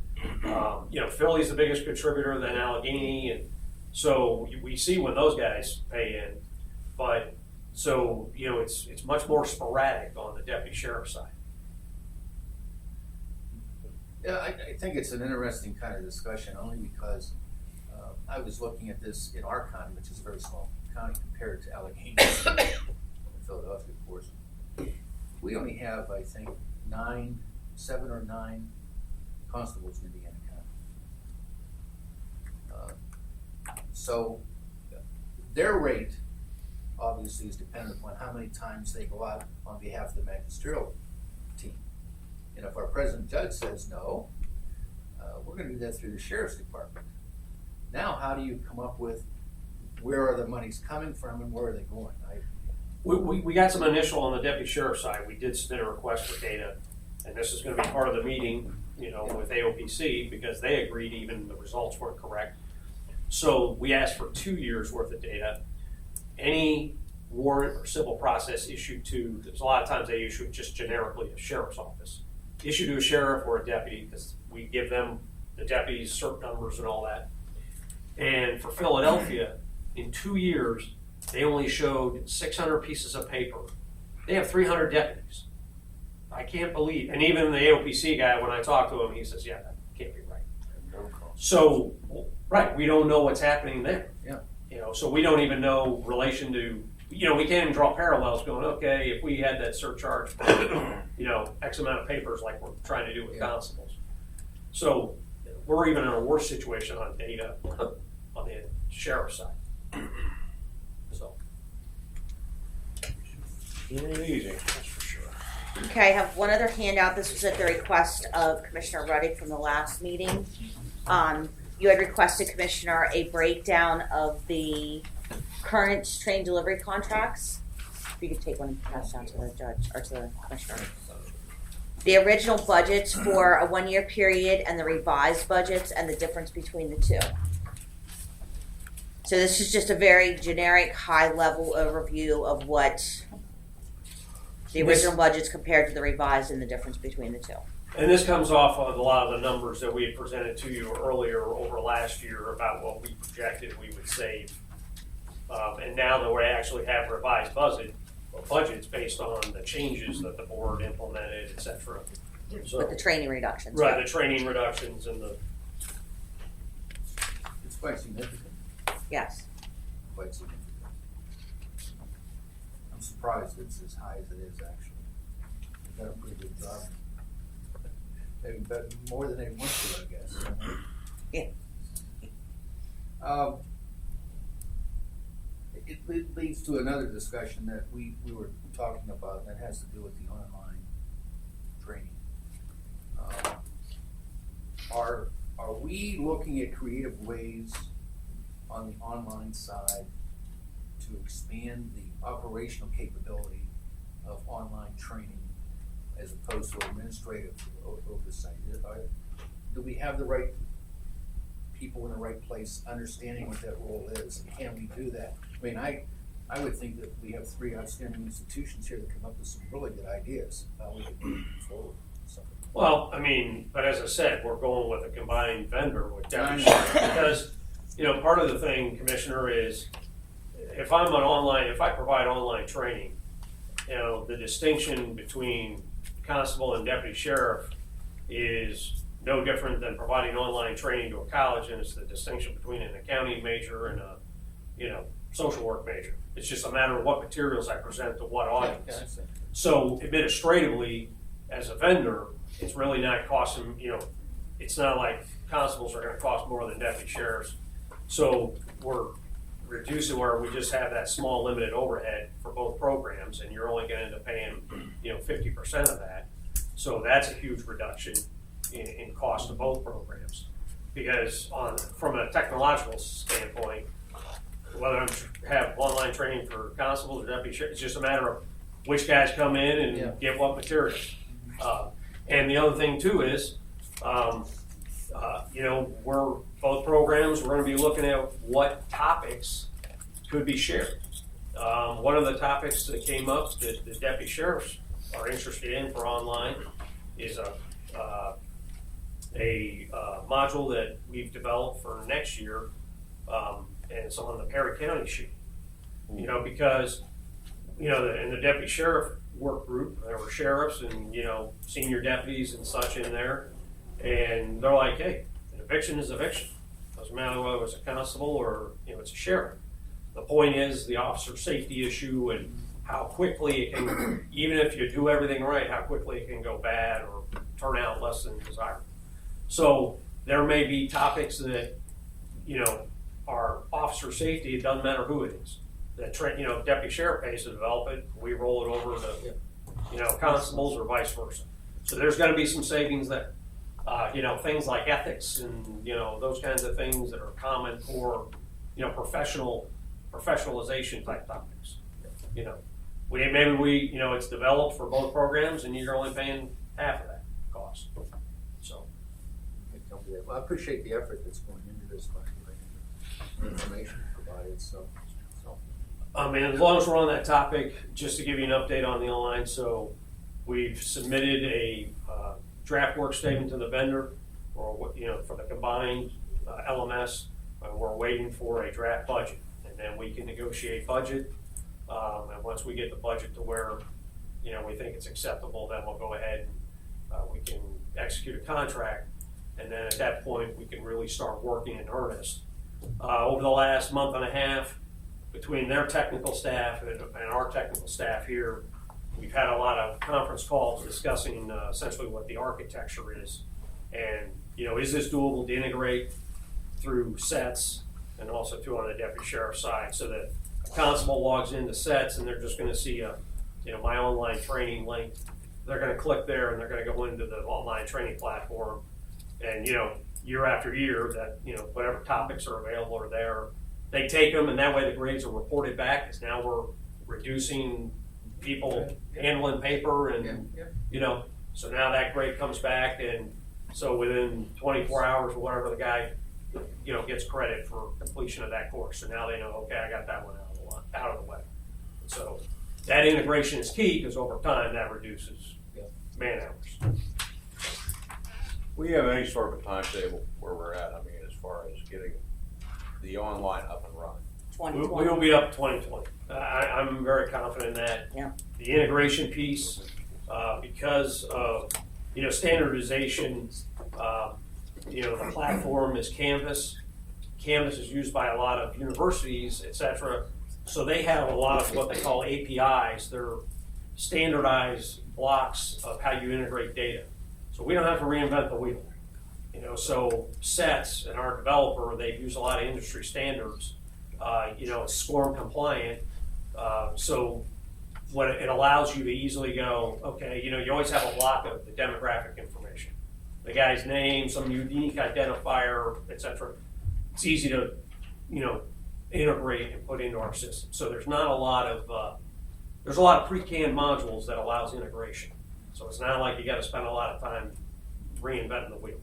Philly's the biggest contributor, then Allegheny, and so we see when those guys pay in. But so it's much more sporadic on the deputy sheriff side. Yeah, I think it's an interesting kind of discussion only because I was looking at this in our county, which is a very small county compared to Allegheny and Philadelphia, of course. We only have, I think, 7 or 9 constables in Indiana County. So their rate obviously is dependent upon how many times they go out on behalf of the magisterial team. And if our president judge says no, we're going to do that through the sheriff's department. Now, how do you come up with where are the monies coming from and where are they going? We got some initial on the deputy sheriff side. We did submit a request for data, and this is going to be part of the meeting, with AOPC because they agreed even the results weren't correct. So we asked for 2 years worth of data. Any warrant or civil process issued to, there's a lot of times they issue just generically a sheriff's office. Issue to a sheriff or a deputy because we give them the deputies cert numbers and all that. And for Philadelphia, in 2 years, they only showed 600 pieces of paper. They have 300 deputies. I can't believe, and even the AOPC guy, when I talked to him, he says, yeah, that can't be right. So, right, we don't know what's happening there. Yeah. So we don't even know relation to, we can't even draw parallels going, okay, if we had that surcharge for, X amount of papers like we're trying to do with constables. So we're even in a worse situation on data on the sheriff's side. So. Easy, that's for sure. Okay, I have one other handout. This was at the request of Commissioner Ruddick from the last meeting. You had requested, Commissioner, a breakdown of the current train delivery contracts. If you could take one and pass down to the judge or to the commissioner. The original budgets for a 1 year period and the revised budgets and the difference between the two. So this is just a very generic, high-level overview of what the original budgets compared to the revised and the difference between the two. And this comes off of a lot of the numbers that we had presented to you earlier over last year about what we projected we would save. And now that we actually have revised budgets based on the changes that the board implemented, et cetera. So, With the training reductions. right, the training reductions and the, It's quite significant. Yes. Quite significant. I'm surprised it's as high as it is, actually. They've done a pretty good job. Maybe more than they want to, I guess. Yeah. It leads to another discussion that we were talking about, and that has to do with the online training. Are we looking at creative ways on the online side to expand the operational capability of online training as opposed to administrative oversight? Do we have the right people in the right place, understanding what that role is, and can we do that? I mean, I would think that we have 3 outstanding institutions here that come up with some really good ideas how we can move forward. So. Well, I mean, but as I said, we're going with a combined vendor with I Deputy know. Sheriff because, you know, part of the thing, Commissioner, is if I provide online training, you know, the distinction between constable and deputy sheriff is no different than providing online training to a college, and it's the distinction between an accounting major and a, you know, social work major. It's just a matter of what materials I present to what audience. Yeah, I see. So administratively, as a vendor, it's really not costing, you know, it's not like constables are gonna cost more than deputy sheriffs. So we're reducing where we just have that small limited overhead for both programs, and you're only gonna end up paying, you know, 50% of that. So that's a huge reduction in cost of both programs. Because from a technological standpoint, whether I have online training for constables or deputy sheriff, it's just a matter of which guys come in and Yeah. get what materials. And the other thing too is, you know, both programs, we're gonna be looking at what topics could be shared. One of the topics that came up that the deputy sheriffs are interested in for online is a module that we've developed for next year, and it's on the Perry County sheet. You know, because, you know, in the deputy sheriff work group, there were sheriffs and, you know, senior deputies and such in there, and they're like, hey, an eviction is eviction. Doesn't matter whether it's a constable or, you know, it's a sheriff. The point is the officer safety issue and how quickly it can, even if you do everything right, how quickly it can go bad or turn out less than desirable. So there may be topics that, you know, are officer safety, it doesn't matter who it is. You know, deputy sheriff pays to develop it, we roll it over to, you know, constables or vice versa. So there's gonna be some savings there. You know, things like ethics and, you know, those kinds of things that are common for, you know, professionalization type topics. You know, you know, it's developed for both programs and you're only paying half of that cost. So. Well, I appreciate the effort that's going into this, by the information provided, so. And as long as we're on that topic, just to give you an update on the online, so we've submitted a draft work statement to the vendor, or, you know, for the combined LMS, and we're waiting for a draft budget, and then we can negotiate budget. And once we get the budget to where, you know, we think it's acceptable, then we'll go ahead and we can execute a contract, and then at that point we can really start working in earnest. Over the last month and a half, between their technical staff and our technical staff here, we've had a lot of conference calls discussing essentially what the architecture is. And, you know, is this doable to integrate through sets and also too on the deputy sheriff side, so that a constable logs into sets and they're just gonna see you know, my online training link. They're gonna click there and they're gonna go into the online training platform. And, you know, year after year that, you know, whatever topics are available are there. They take them, and that way the grades are reported back, because now we're reducing people handling paper and, you know, so now that grade comes back, and so within 24 hours or whatever, the guy, you know, gets credit for completion of that course. So now they know, okay, I got that one out of the way. So that integration is key, because over time that reduces man hours. We have any sort of a timetable where we're at, I mean, as far as getting the online up and running? 2020. We will be up 2020. I'm very confident in that. Yeah. The integration piece, because of, you know, standardization, you know, the platform is Canvas. Canvas is used by a lot of universities, et cetera. So they have a lot of what they call APIs. They're standardized blocks of how you integrate data. So we don't have to reinvent the wheel. You know, so sets and our developer, they use a lot of industry standards, you know, it's SCORM compliant. So what it allows you to easily go, okay, you know, you always have a block of the demographic information, the guy's name, some unique identifier, etc. It's easy to, you know, integrate and put into our system. So there's not a lot of there's a lot of pre-canned modules that allows integration. So it's not like you got to spend a lot of time reinventing the wheel.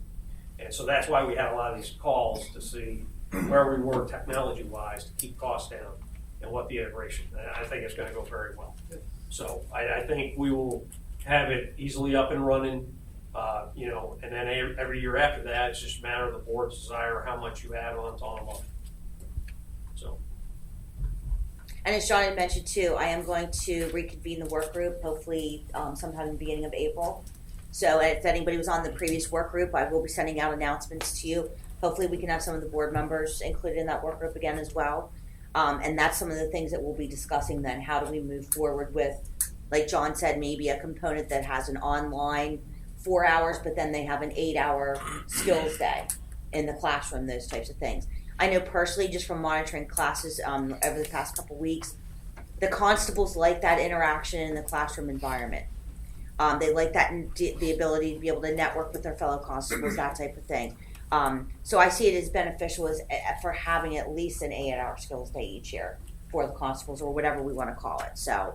And so that's why we had a lot of these calls to see where we were technology-wise to keep costs down and what the integration. I think it's going to go very well. So I think we will have it easily up and running, you know, and then every year after that, it's just a matter of the board's desire, how much you add on to online. So. And as John had mentioned too, I am going to reconvene the work group, hopefully sometime in the beginning of April. So if anybody was on the previous work group, I will be sending out announcements to you. Hopefully we can have some of the board members included in that work group again as well. And that's some of the things that we'll be discussing then. How do we move forward with, like John said, maybe a component that has an online 4 hours, but then they have an 8-hour skills day in the classroom, those types of things. I know personally, just from monitoring classes over the past couple weeks, the constables like that interaction in the classroom environment. They like that, the ability to be able to network with their fellow constables, that type of thing. So I see it as beneficial for having at least an 8-hour skills day each year for the constables, or whatever we want to call it. So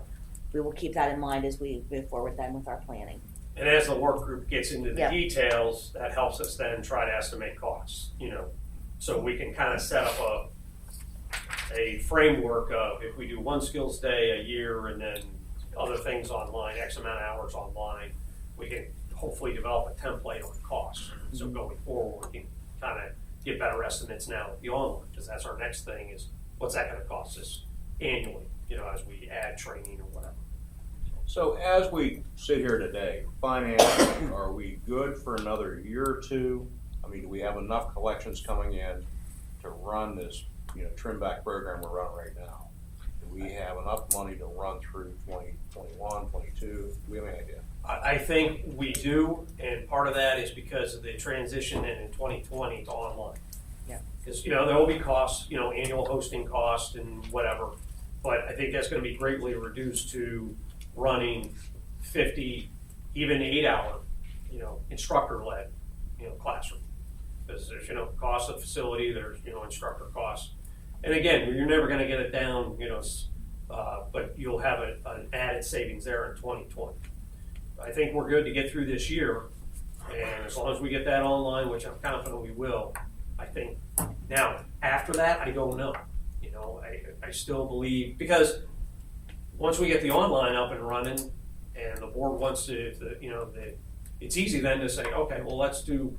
we will keep that in mind as we move forward then with our planning. And as the work group gets into the details, that helps us then try to estimate costs, you know, so we can kind of set up a framework of if we do one skills day a year and then other things online, X amount of hours online, we can hopefully develop a template on costs. So going forward, we can kind of get better estimates now with the online, because that's our next thing is what's that going to cost us annually, you know, as we add training or whatever. So as we sit here today, financially, are we good for another year or two? I mean, do we have enough collections coming in to run this, you know, trim back program we're running right now? Do we have enough money to run through 2021, 22? Do we have any idea? I think we do, and part of that is because of the transition in 2020 to online. Yeah. Because, you know, there will be costs, you know, annual hosting costs and whatever, but I think that's going to be greatly reduced to running 50, even 8-hour, you know, instructor-led, you know, classroom. Because there's, you know, cost of facility, there's, you know, instructor costs. And again, you're never going to get it down, you know, but you'll have an added savings there in 2020. I think we're good to get through this year, and as long as we get that online, which I'm confident we will, I think. Now, after that, I don't know. You know, I still believe, because once we get the online up and running, and the board wants to, you know, it's easy then to say, okay, well, let's do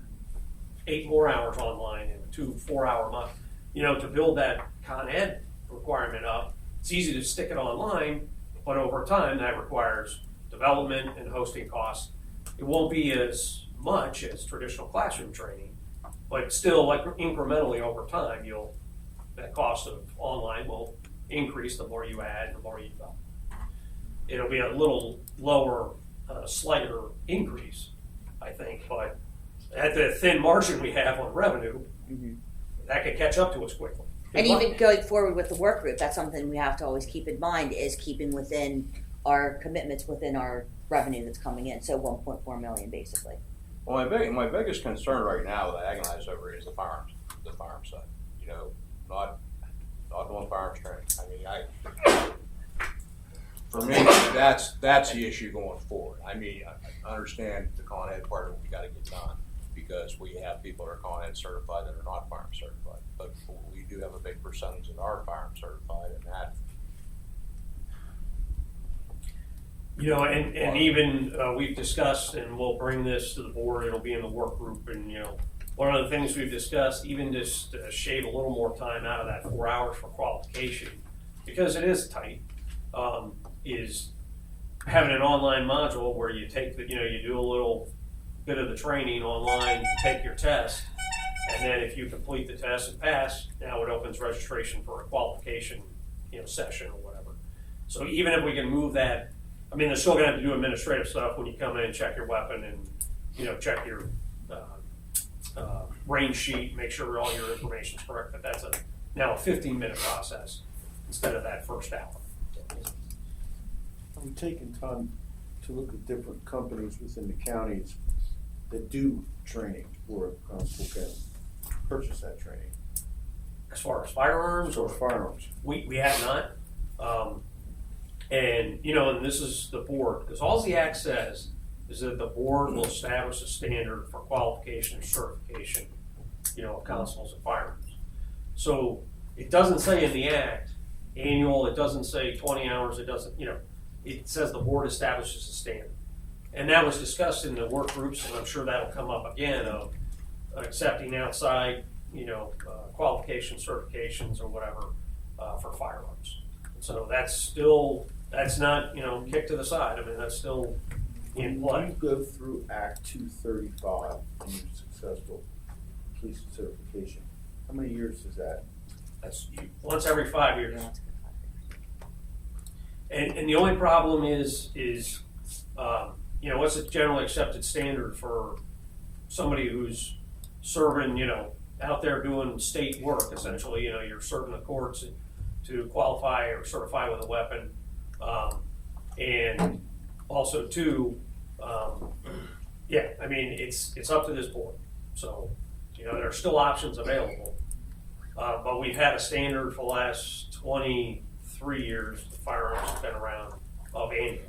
8 more hours online and 2 4-hour months. You know, to build that Con Ed requirement up, it's easy to stick it online, but over time that requires development and hosting costs. It won't be as much as traditional classroom training, but still, like incrementally over time, that cost of online will increase the more you add, the more you develop. It'll be a little lower, slighter increase, I think, but at the thin margin we have on revenue, that could catch up to us quickly. And even going forward with the work group, that's something we have to always keep in mind, is keeping within our commitments within our revenue that's coming in. So 1.4 million basically. Well, my biggest concern right now that I agonize over is the firearms side. You know, not doing firearms training. I mean, for me, that's the issue going forward. I mean, I understand the Con Ed part of it we got to get done, because we have people that are Con Ed certified that are not firearm certified. But we do have a big percentage that are firearm certified, and that. You know, and even we've discussed, and we'll bring this to the board, it'll be in the work group, and, you know, one of the things we've discussed, even just to shave a little more time out of that 4 hours for qualification, because it is tight, is having an online module where you take you do a little bit of the training online, take your test, and then if you complete the test and pass, now it opens registration for a qualification, you know, session or whatever. So even if we can move that, I mean, they're still going to have to do administrative stuff when you come in and check your weapon and, you know, check your range sheet, make sure all your information's correct, but that's now a 15-minute process instead of that first hour. Have we taken time to look at different companies within the counties that do training or constable can purchase that training? As far as firearms Or or firearms? we have not. And, you know, and this is the board, because all the act says is that the board will establish a standard for qualification and certification, you know, of constables and firearms. So it doesn't say in the act annual, it doesn't say 20 hours, it doesn't, you know, it says the board establishes a standard. And that was discussed in the work groups, and I'm sure that'll come up again of accepting outside, you know, qualification certifications or whatever for firearms. So that's not, you know, kicked to the side. I mean, that's still in When play. you go through Act 235 and you're successful police certification, how many years is that? That's once every 5 years. And the only problem is you know, what's a generally accepted standard for somebody who's serving, you know, out there doing state work, essentially, you know, you're serving the courts to qualify or certify with a weapon. And also too, yeah, I mean, it's up to this board. So, you know, there are still options available. But we've had a standard for the last 23 years, the firearms have been around, of annual.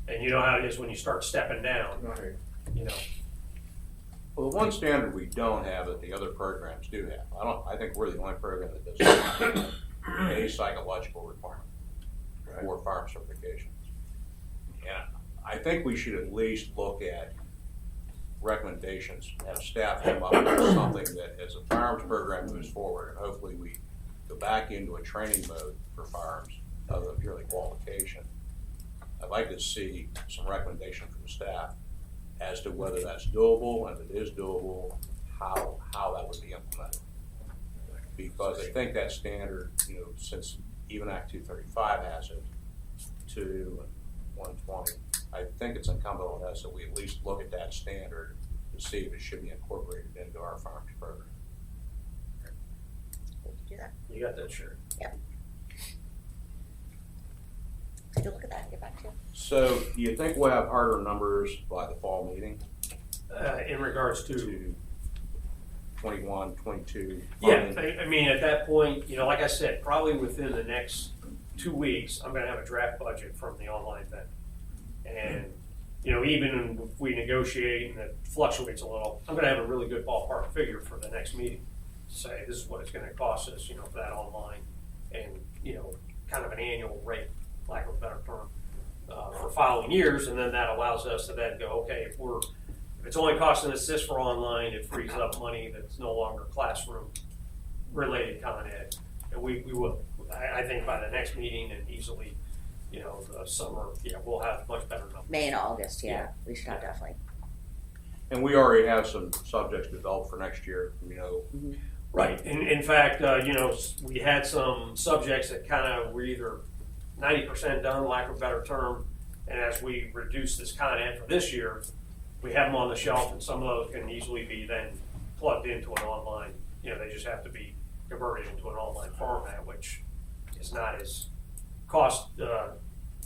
And you know how it is when you start stepping down, you know. Well, the one standard we don't have that the other programs do have, I think we're the only program that does not have a psychological requirement for firearm certification. And I think we should at least look at recommendations, have staff come up with something that as a firearms program moves forward, and hopefully we go back into a training mode for firearms other than purely qualification. I'd like to see some recommendation from the staff as to whether that's doable, and if it is doable, how that would be implemented. Because I think that standard, you know, since even Act 235 has it, 2 and 120, I think it's incumbent on us that we at least look at that standard to see if it should be incorporated into our firearms program. Do that. You got that, sure. Take a look at that and get back to you. So do you think we'll have harder numbers by the fall meeting In regards to, to 21, 22? yeah, I mean, at that point, you know, like I said, probably within the next 2 weeks, I'm gonna have a draft budget from the online vendor. And, you know, even if we negotiate and it fluctuates a little, I'm gonna have a really good ballpark figure for the next meeting. Say, this is what it's gonna cost us, you know, for that online, and, you know, kind of an annual rate, lack of a better term, for following years, and then that allows us to then go, okay, if it's only costing us this for online, it frees up money that's no longer classroom related Con Ed, and we will. I think by the next meeting and easily, you know, the summer, yeah, we'll have much better numbers. May and August, yeah, we should have definitely. And we already have some subjects developed for next year, you know. Right. In fact, you know, we had some subjects that kind of were either 90% done, lack of a better term, and as we reduce this content for this year, we have them on the shelf, and some of those can easily be then plugged into an online, you know, they just have to be converted into an online format, which is not as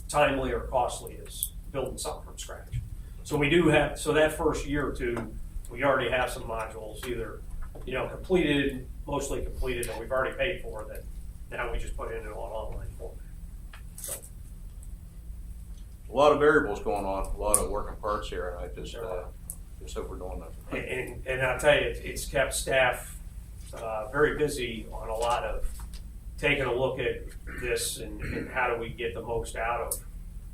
timely or costly as building something from scratch. So we do have, so that first year or two, we already have some modules either, you know, completed, mostly completed, that we've already paid for, that now we just put into an online format. So, A lot of variables going on, a lot of working parts here, and I just hope we're doing that. and I'll tell you, it's kept staff very busy on a lot of taking a look at this and how do we get the most out of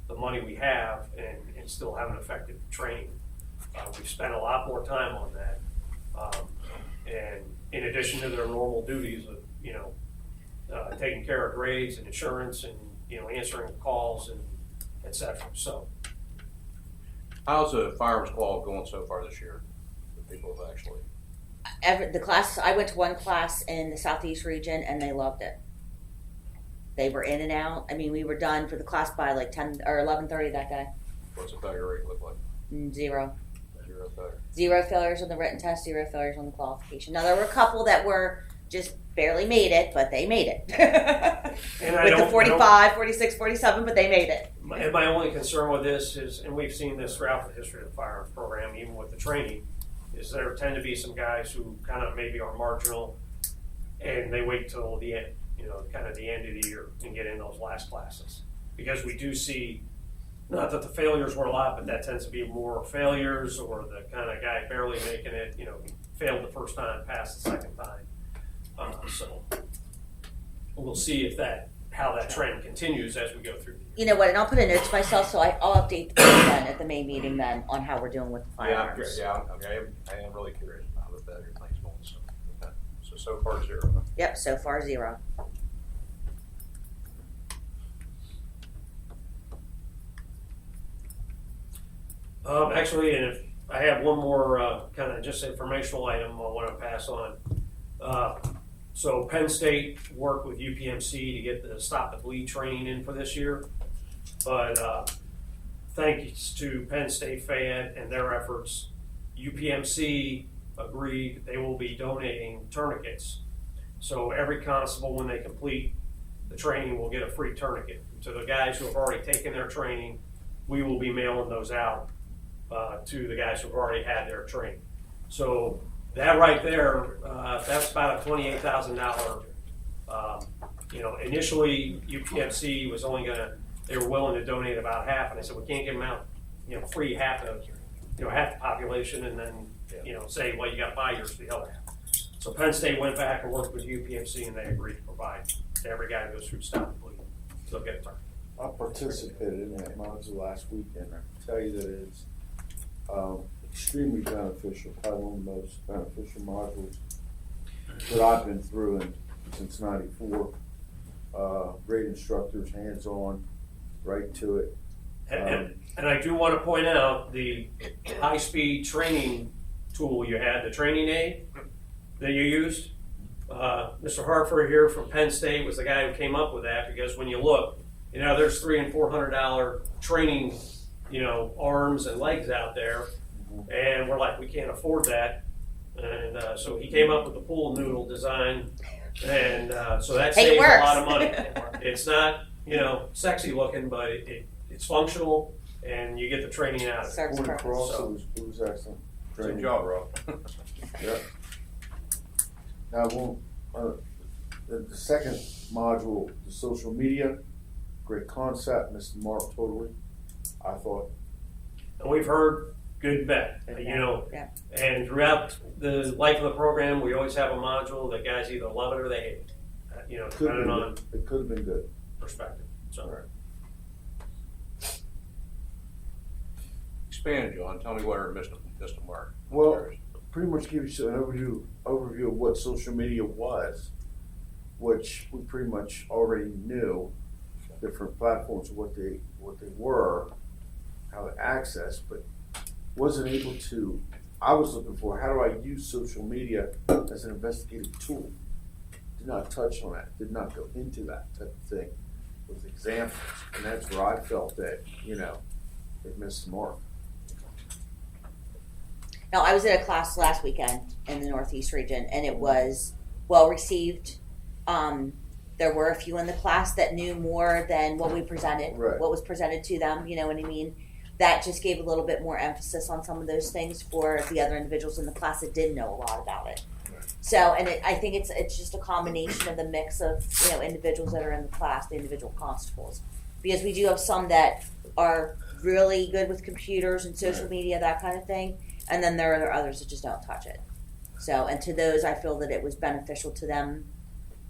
the money we have and still have an effective training. We've spent a lot more time on that. And in addition to their normal duties of, you know, taking care of grades and insurance and, you know, answering calls and et cetera. So, How's the firearms qual going so far this year? The people have actually. The class, I went to one class in the Southeast region and they loved it. They were in and out. I mean, we were done for the class by like 10 or 11:30 that day. What's the failure rate look like? 0. 0 failure. 0 failures on the written test, 0 failures on the qualification. Now there were a couple that were just barely made it, but they made it. And I With the don't- 45, 46, 47, but they made it. And my only concern with this is, and we've seen this throughout the history of the firearms program, even with the training, is there tend to be some guys who kind of maybe are marginal and they wait till the end, kind of the end of the year and get in those last classes. Because we do see, not that the failures were a lot, but that tends to be more failures or the kind of guy barely making it, he failed the first time, passed the second time. So we'll see how that trend continues as we go through the year. You know what, and I'll put a note to myself, so I'll update the board then at the May meeting then on how we're doing with the firearms. I am really curious about what that everything's going, so, okay. So far 0. Yep, so far 0. Actually, and if I have one more kind of just informational item I want to pass on. So Penn State worked with UPMC to get the Stop the Bleed training in for this year. But thanks to Penn State Fayette and their efforts, UPMC agreed they will be donating tourniquets. So every constable, when they complete the training, will get a free tourniquet. To the guys who have already taken their training, we will be mailing those out to the guys who've already had their training. So that right there, that's about a $28,000. Initially UPMC was they were willing to donate about half, and I said we can't give them out, free half the population, and then say, well, you got to buy yours for the other half. So Penn State went back and worked with UPMC, and they agreed to provide to every guy who goes through Stop the Bleed. They'll get a tourniquet. I participated in that module last weekend. I can tell you that it's extremely beneficial, probably one of the most beneficial modules that I've been through since '94. Great instructors, hands-on, right to it. And I do want to point out the high-speed training tool you had, the training aid that you used. Mr. Hartford here from Penn State was the guy who came up with that, because when you look, there's $300 and $400 training, arms and legs out there, and we're like, we can't afford that. And so he came up with the pool noodle design, and so that Hey, saves it works. a lot of money. It's not, sexy looking, but it's functional, and you get the training out of it. Serves Going purpose. across, So- it was excellent. Good job, Rob. Yeah. Now, the second module, the social media, great concept, Mr. Mark totally. I thought, And we've heard good and bad, Yeah. and throughout the life of the program, we always have a module that guys either love it or they hate it, depending on it could have been good. perspective. So. All right. Expand, John. Tell me what I missed Mark. Well, pretty much gives you an overview of what social media was, which we pretty much already knew, different platforms, what they were, how to access, but wasn't able to. I was looking for, how do I use social media as an investigative tool? Did not touch on that, did not go into that type of thing with examples, and that's where I felt that, it missed the mark. Now, I was at a class last weekend in the Northeast region, and it was well received. There were a few in the class that knew more than what we presented, Right. what was presented to them, you know what I mean? That just gave a little bit more emphasis on some of those things for the other individuals in the class that didn't know a lot about it. Right. So, and I think it's just a combination of the mix of, individuals that are in the class, the individual constables. Because we do have some that are really good with computers and social Right. media, that kind of thing. And then there are others that just don't touch it. So, and to those, I feel that it was beneficial to them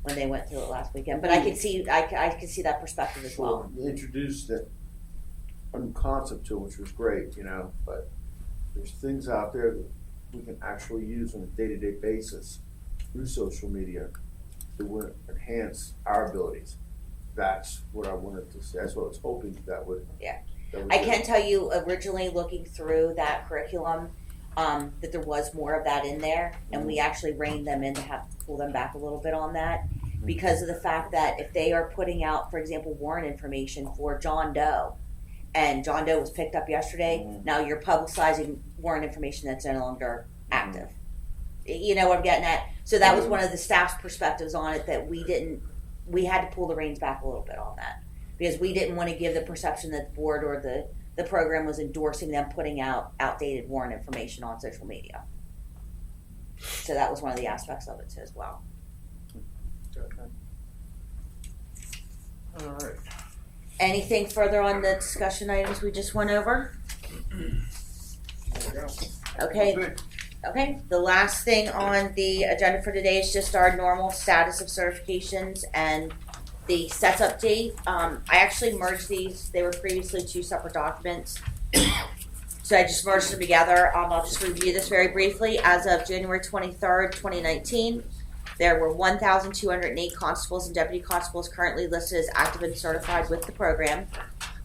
when they went through it last weekend. But I could see that perspective as well. They introduced a new concept to it, which was great, but there's things out there that we can actually use on a day-to-day basis through social media that would enhance our abilities. That's what I wanted to say. That's what I was hoping that would. Yeah. that would I do. can tell you, originally looking through that curriculum, that there was more of that in there, and we actually reined them in to have to pull them back a little bit on that, because of the fact that if they are putting out, for example, warrant information for John Doe, and John Doe was picked up yesterday. Mhm. Now you're publicizing warrant information that's no longer active. You know what I'm getting at? So that was one of the staff's perspectives on it, that we had to pull the reins back a little bit on that, because we didn't want to give the perception that the board or the program was endorsing them putting out outdated warrant information on social media. So that was one of the aspects of it too as well. All right. Anything further on the discussion items we just went over? Okay. Good. Okay, the last thing on the agenda for today is just our normal status of certifications and the sets update. I actually merged these. They were previously two separate documents. So I just merged them together. I'll just review this very briefly. As of January 23rd, 2019, there were 1,208 constables and deputy constables currently listed as active and certified with the program.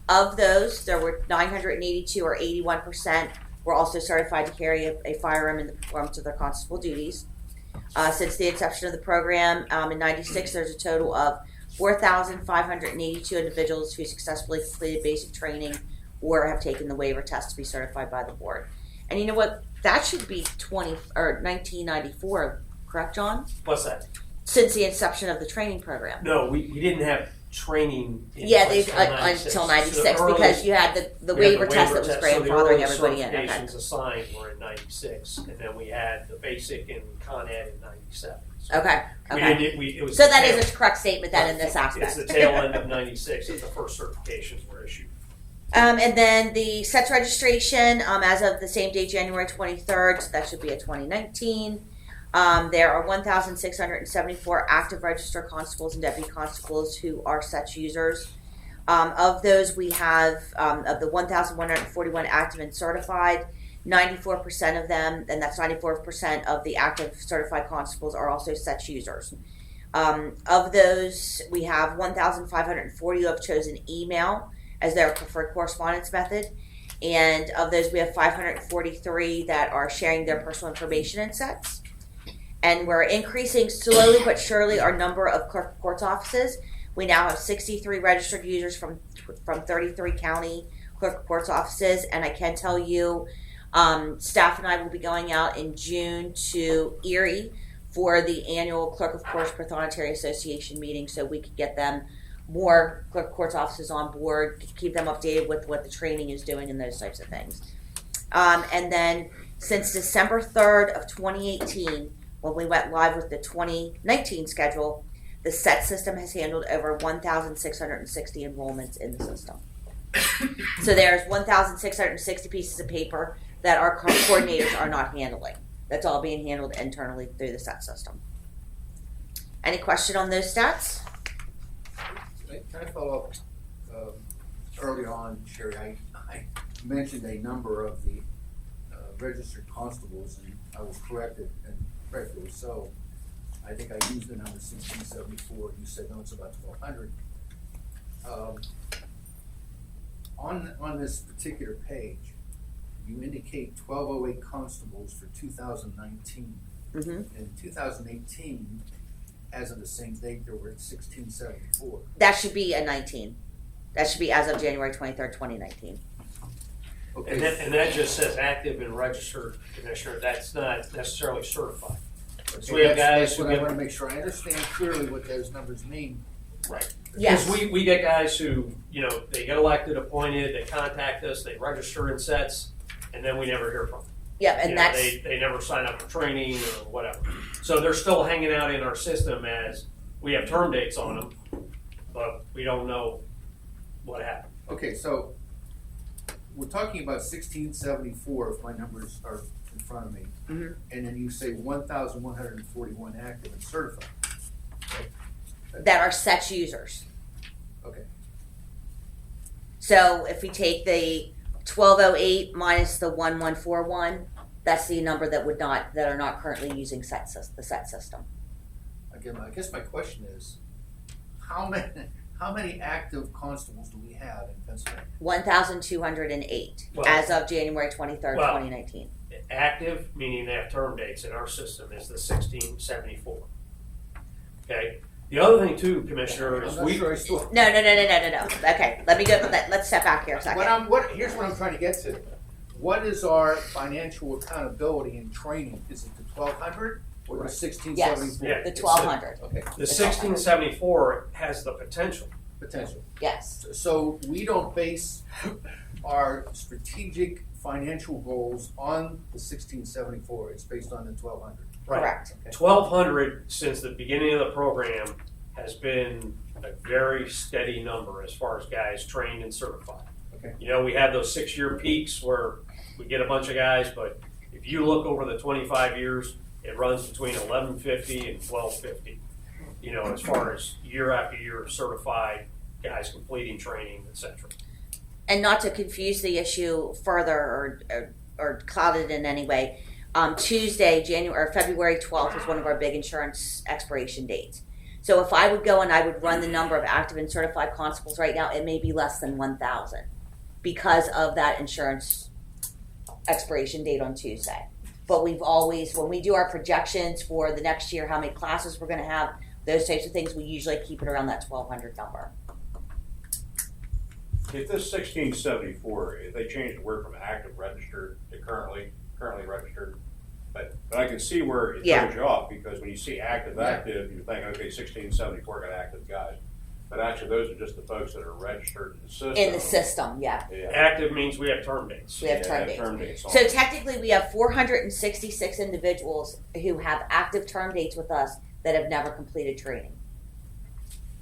Of those, there were 982 or 81% were also certified to carry a firearm in the performance of their constable duties. Since the inception of the program in '96, there's a total of 4,582 individuals who successfully completed basic training or have taken the waiver test to be certified by the board. And you know what? That should be 1994, correct, John? What's that? Since the inception of the training program. No, we didn't have training in Yeah, place they until '96 because you had the waiver test that was grandfathering everybody in. Okay. Certifications assigned were in '96, and then we had the basic and Con Ed in '97. Okay. We Okay. didn't, it was So the that tail- is a correct statement then in this aspect. It's the tail end of '96 that the first certifications were issued. And then the sets registration, as of the same day, January 23rd, so that should be a 2019. There are 1,674 active registered constables and deputy constables who are sets users. Of those, we have, of the 1,141 active and certified, 94% of them, and that's 94% of the active certified constables, are also sets users. Of those, we have 1,540 who have chosen email as their preferred correspondence method. And of those, we have 543 that are sharing their personal information in sets. And we're increasing slowly but surely our number of clerk of courts offices. We now have 63 registered users from 33 county clerk of courts offices. And I can tell you, staff and I will be going out in June to Erie for the annual Clerk of Courts Prothonotary Association meeting, so we could get them more clerk of courts offices on board, keep them updated with what the training is doing and those types of things. And then since December 3rd of 2018, when we went live with the 2019 schedule, the SET system has handled over 1,660 enrollments in the system. So there's 1,660 pieces of paper that our coordinators are not handling. That's all being handled internally through the SET system. Any question on those stats? Can I follow up? Early on, Sherry, I mentioned a number of the registered constables, and I was corrected, and correctly so. I think I used the number 1674. You said no, it's about 1,200. On this particular page, you indicate 1,208 constables for 2019. Mm-hmm. In 2018, as of the same date, there were 1,674. That should be a 19. That should be as of January 23rd, 2019. Okay. And that just says active and registered commissioner. That's not necessarily certified. Okay, So we have guys that's who what I get, want to make sure I understand clearly what those numbers mean. right. Yes. Because we get guys who, they get elected, appointed, they contact us, they register in sets, and then we never hear from them. Yep, and that's They never sign up for training or whatever. So they're still hanging out in our system as we have term dates on them, but we don't know what happened. Okay, so we're talking about 1674 if my numbers are in front of me. Mhm. And then you say 1,141 active and certified. that are SET users. Okay. So if we take the 1,208 minus the 1,141, that's the number that are not currently using the SET system. Again, I guess my question is, how many active constables do we have in Pennsylvania? 1,208 Well- as of January 23rd, Well- 2019. Active, meaning they have term dates in our system, is the 1674. Okay? The other thing too, Commissioner, is I'm not sure I still. No. Okay, let me go, let's step back here a second. Here's what I'm trying to get to. What is our financial accountability in training? Is it the 1,200 or the 1,674? Yeah. The 1,200, Okay, the 1674 has the potential. potential. yes. So we don't base our strategic financial goals on the 1674. It's based on the 1,200. Correct. Okay. 1,200 since the beginning of the program has been a very steady number as far as guys trained and certified. Okay. You know, we have those 6-year peaks where we get a bunch of guys, but if you look over the 25 years, it runs between 1,150 and 1,250. You know, as far as year after year certified guys completing training, etc. And not to confuse the issue further or cloud it in any way, Tuesday, February 12th is one of our big insurance expiration dates. So if I would go and I would run the number of active and certified constables right now, it may be less than 1,000 because of that insurance expiration date on Tuesday. But we've always, when we do our projections for the next year, how many classes we're going to have, those types of things, we usually keep it around that 1,200 number. If this 1674, if they changed the word from active registered to currently registered, but I can see where it Yeah. throws you off, because when you see active, you're thinking, okay, 1674 got active guys. But actually, those are just the folks that are registered in the system. In the system, yeah. Yeah. Active means we have term dates. We have Yeah, term they have dates. on So it. technically, we have 466 individuals who have active term dates with us that have never completed training.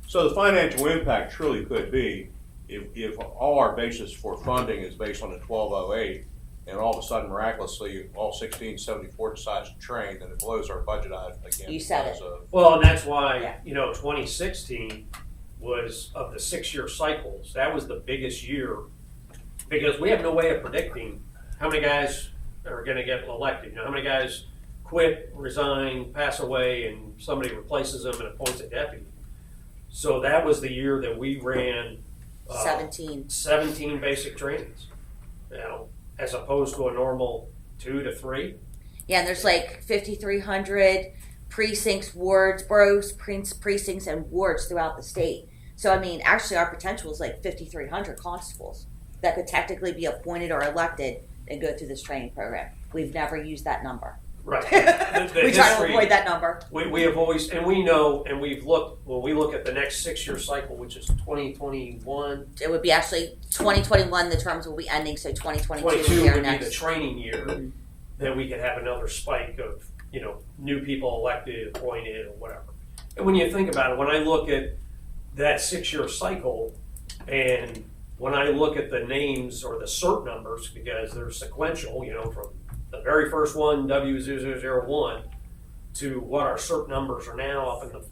So the financial impact truly could be, if all our basis for funding is based on the 1208, and all of a sudden miraculously all 1674 decides to train, then it blows our budget out again. You said because it. of- Well, and that's why, Yeah. you know, 2016 was, of the 6-year cycles, that was the biggest year, because we have no way of predicting how many guys are going to get elected. You know, how many guys quit, resign, pass away, and somebody replaces them and appoints a deputy. So that was the year that we ran 17 basic trainings, you know, as opposed to a normal 2 to 3. Yeah, and there's like 5,300 precincts, wards, boroughs, precincts, and wards throughout the state. So, I mean, actually, our potential is like 5,300 constables that could technically be appointed or elected and go through this training program. We've never used that number. Right. We try to avoid that number. We have always, and we know, and we've looked, when we look at the next 6-year cycle, which is 2021, It would be actually 2021, the terms will be ending, so 2022 will 22 be our would be the next. training year, then we could have another spike of, you know, new people elected, appointed, or whatever. And when you think about it, when I look at that 6-year cycle, and when I look at the names or the cert numbers, because they're sequential, you know, from the very first one, W0001, to what our cert numbers are now up in the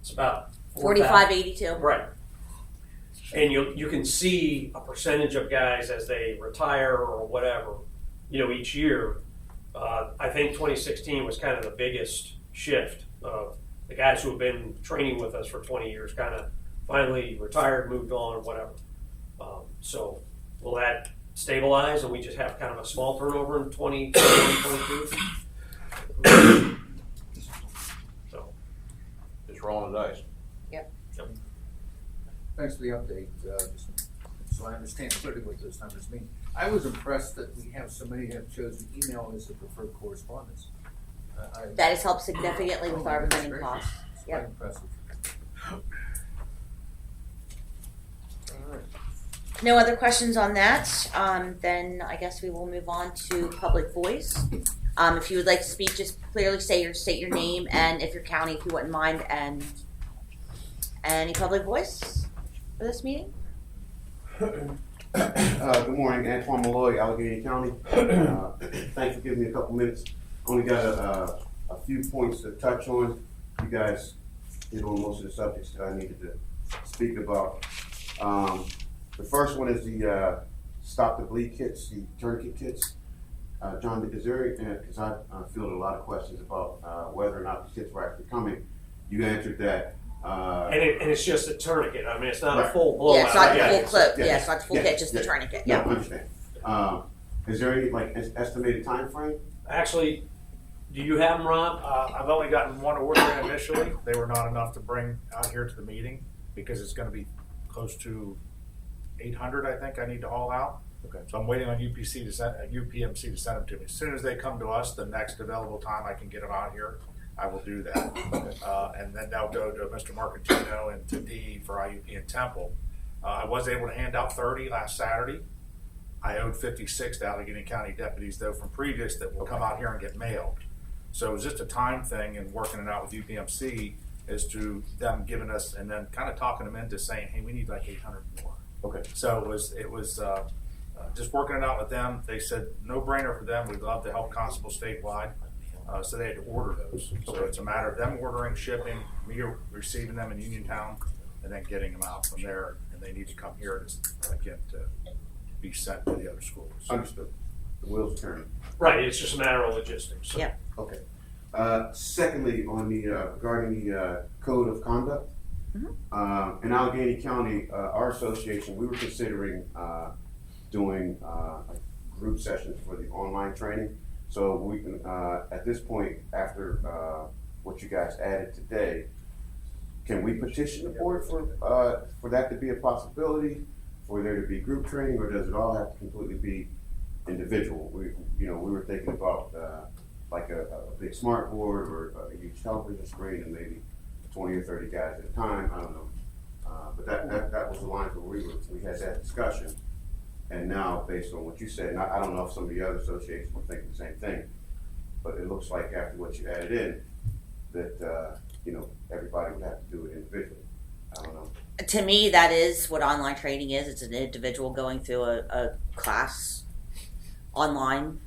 it's about 4582. Right. And you can see a percentage of guys as they retire or whatever, you know, each year. I think 2016 was kind of the biggest shift of the guys who have been training with us for 20 years kind of finally retired, moved on, or whatever. So will that stabilize and we just have kind of a small turnover in 2021, 22? So. Just rolling the dice. Thanks for the update, so I understand clearly what those numbers mean. I was impressed that we have so many have chosen email as the preferred correspondence. That has helped significantly with our remaining costs. It's quite impressive. No other questions on that? Then I guess we will move on to public voice. If you would like to speak, just clearly state your name and if your county, if you wouldn't mind, and any public voice for this meeting? Good morning, Antoine Malloy, Allegheny County. Thanks for giving me a couple minutes. Only got a few points to touch on. You guys hit on most of the subjects that I needed to speak about. The first one is the Stop the Bleed kits, the tourniquet kits. John, is there, because I fielded a lot of questions about whether or not the kits were actually coming. You answered that. And it's just a tourniquet. I mean, it's not a Right. full blowout. Yeah, it's not the yeah, full yeah, clip. yeah, Yeah, it's not the full yeah, kit, just the yeah. tourniquet. No, I Yeah. understand. Is there any estimated time frame? Actually, Do you have them, Rob? I've only gotten one order in initially. They were not enough to bring out here to the meeting because it's gonna be close to 800, I think I need to haul out. Okay. So I'm waiting on UPMC to send them to me. As soon as they come to us, the next available time I can get them out here, I will do that. And then they'll go to Mr. Marcantino and to Dee for IUP and Temple. I was able to hand out 30 last Saturday. I owed 56 to Allegheny County deputies though from previous that will come out here and get mailed. So it was just a time thing and working it out with UPMC as to them giving us and then kind of talking them into saying, hey, we need like 800 more. Okay. So it was just working it out with them. They said no brainer for them. We'd love to help Constable statewide. So they had to order those. So it's a matter of them ordering, shipping, me receiving them in Uniontown, and then getting them out from there. And they need to come here to get be sent to the other schools. Understood. The wheels turning. Right, it's just a matter of logistics. So. Yeah. Okay. Secondly, on the regarding the code of conduct, in Allegheny County, our association, we were considering doing group sessions for the online training. So we can, at this point, after what you guys added today, can we petition the board for that to be a possibility, for there to be group training, or does it all have to completely be individual? We were thinking about like a big smart board or a huge television screen and maybe 20 or 30 guys at a time. I don't know, but that was the line where we had that discussion. And now, based on what you said, and I don't know if some of the other associations were thinking the same thing, but it looks like after what you added in, that everybody would have to do it individually. I don't know. To me, that is what online training is. It's an individual going through a class online.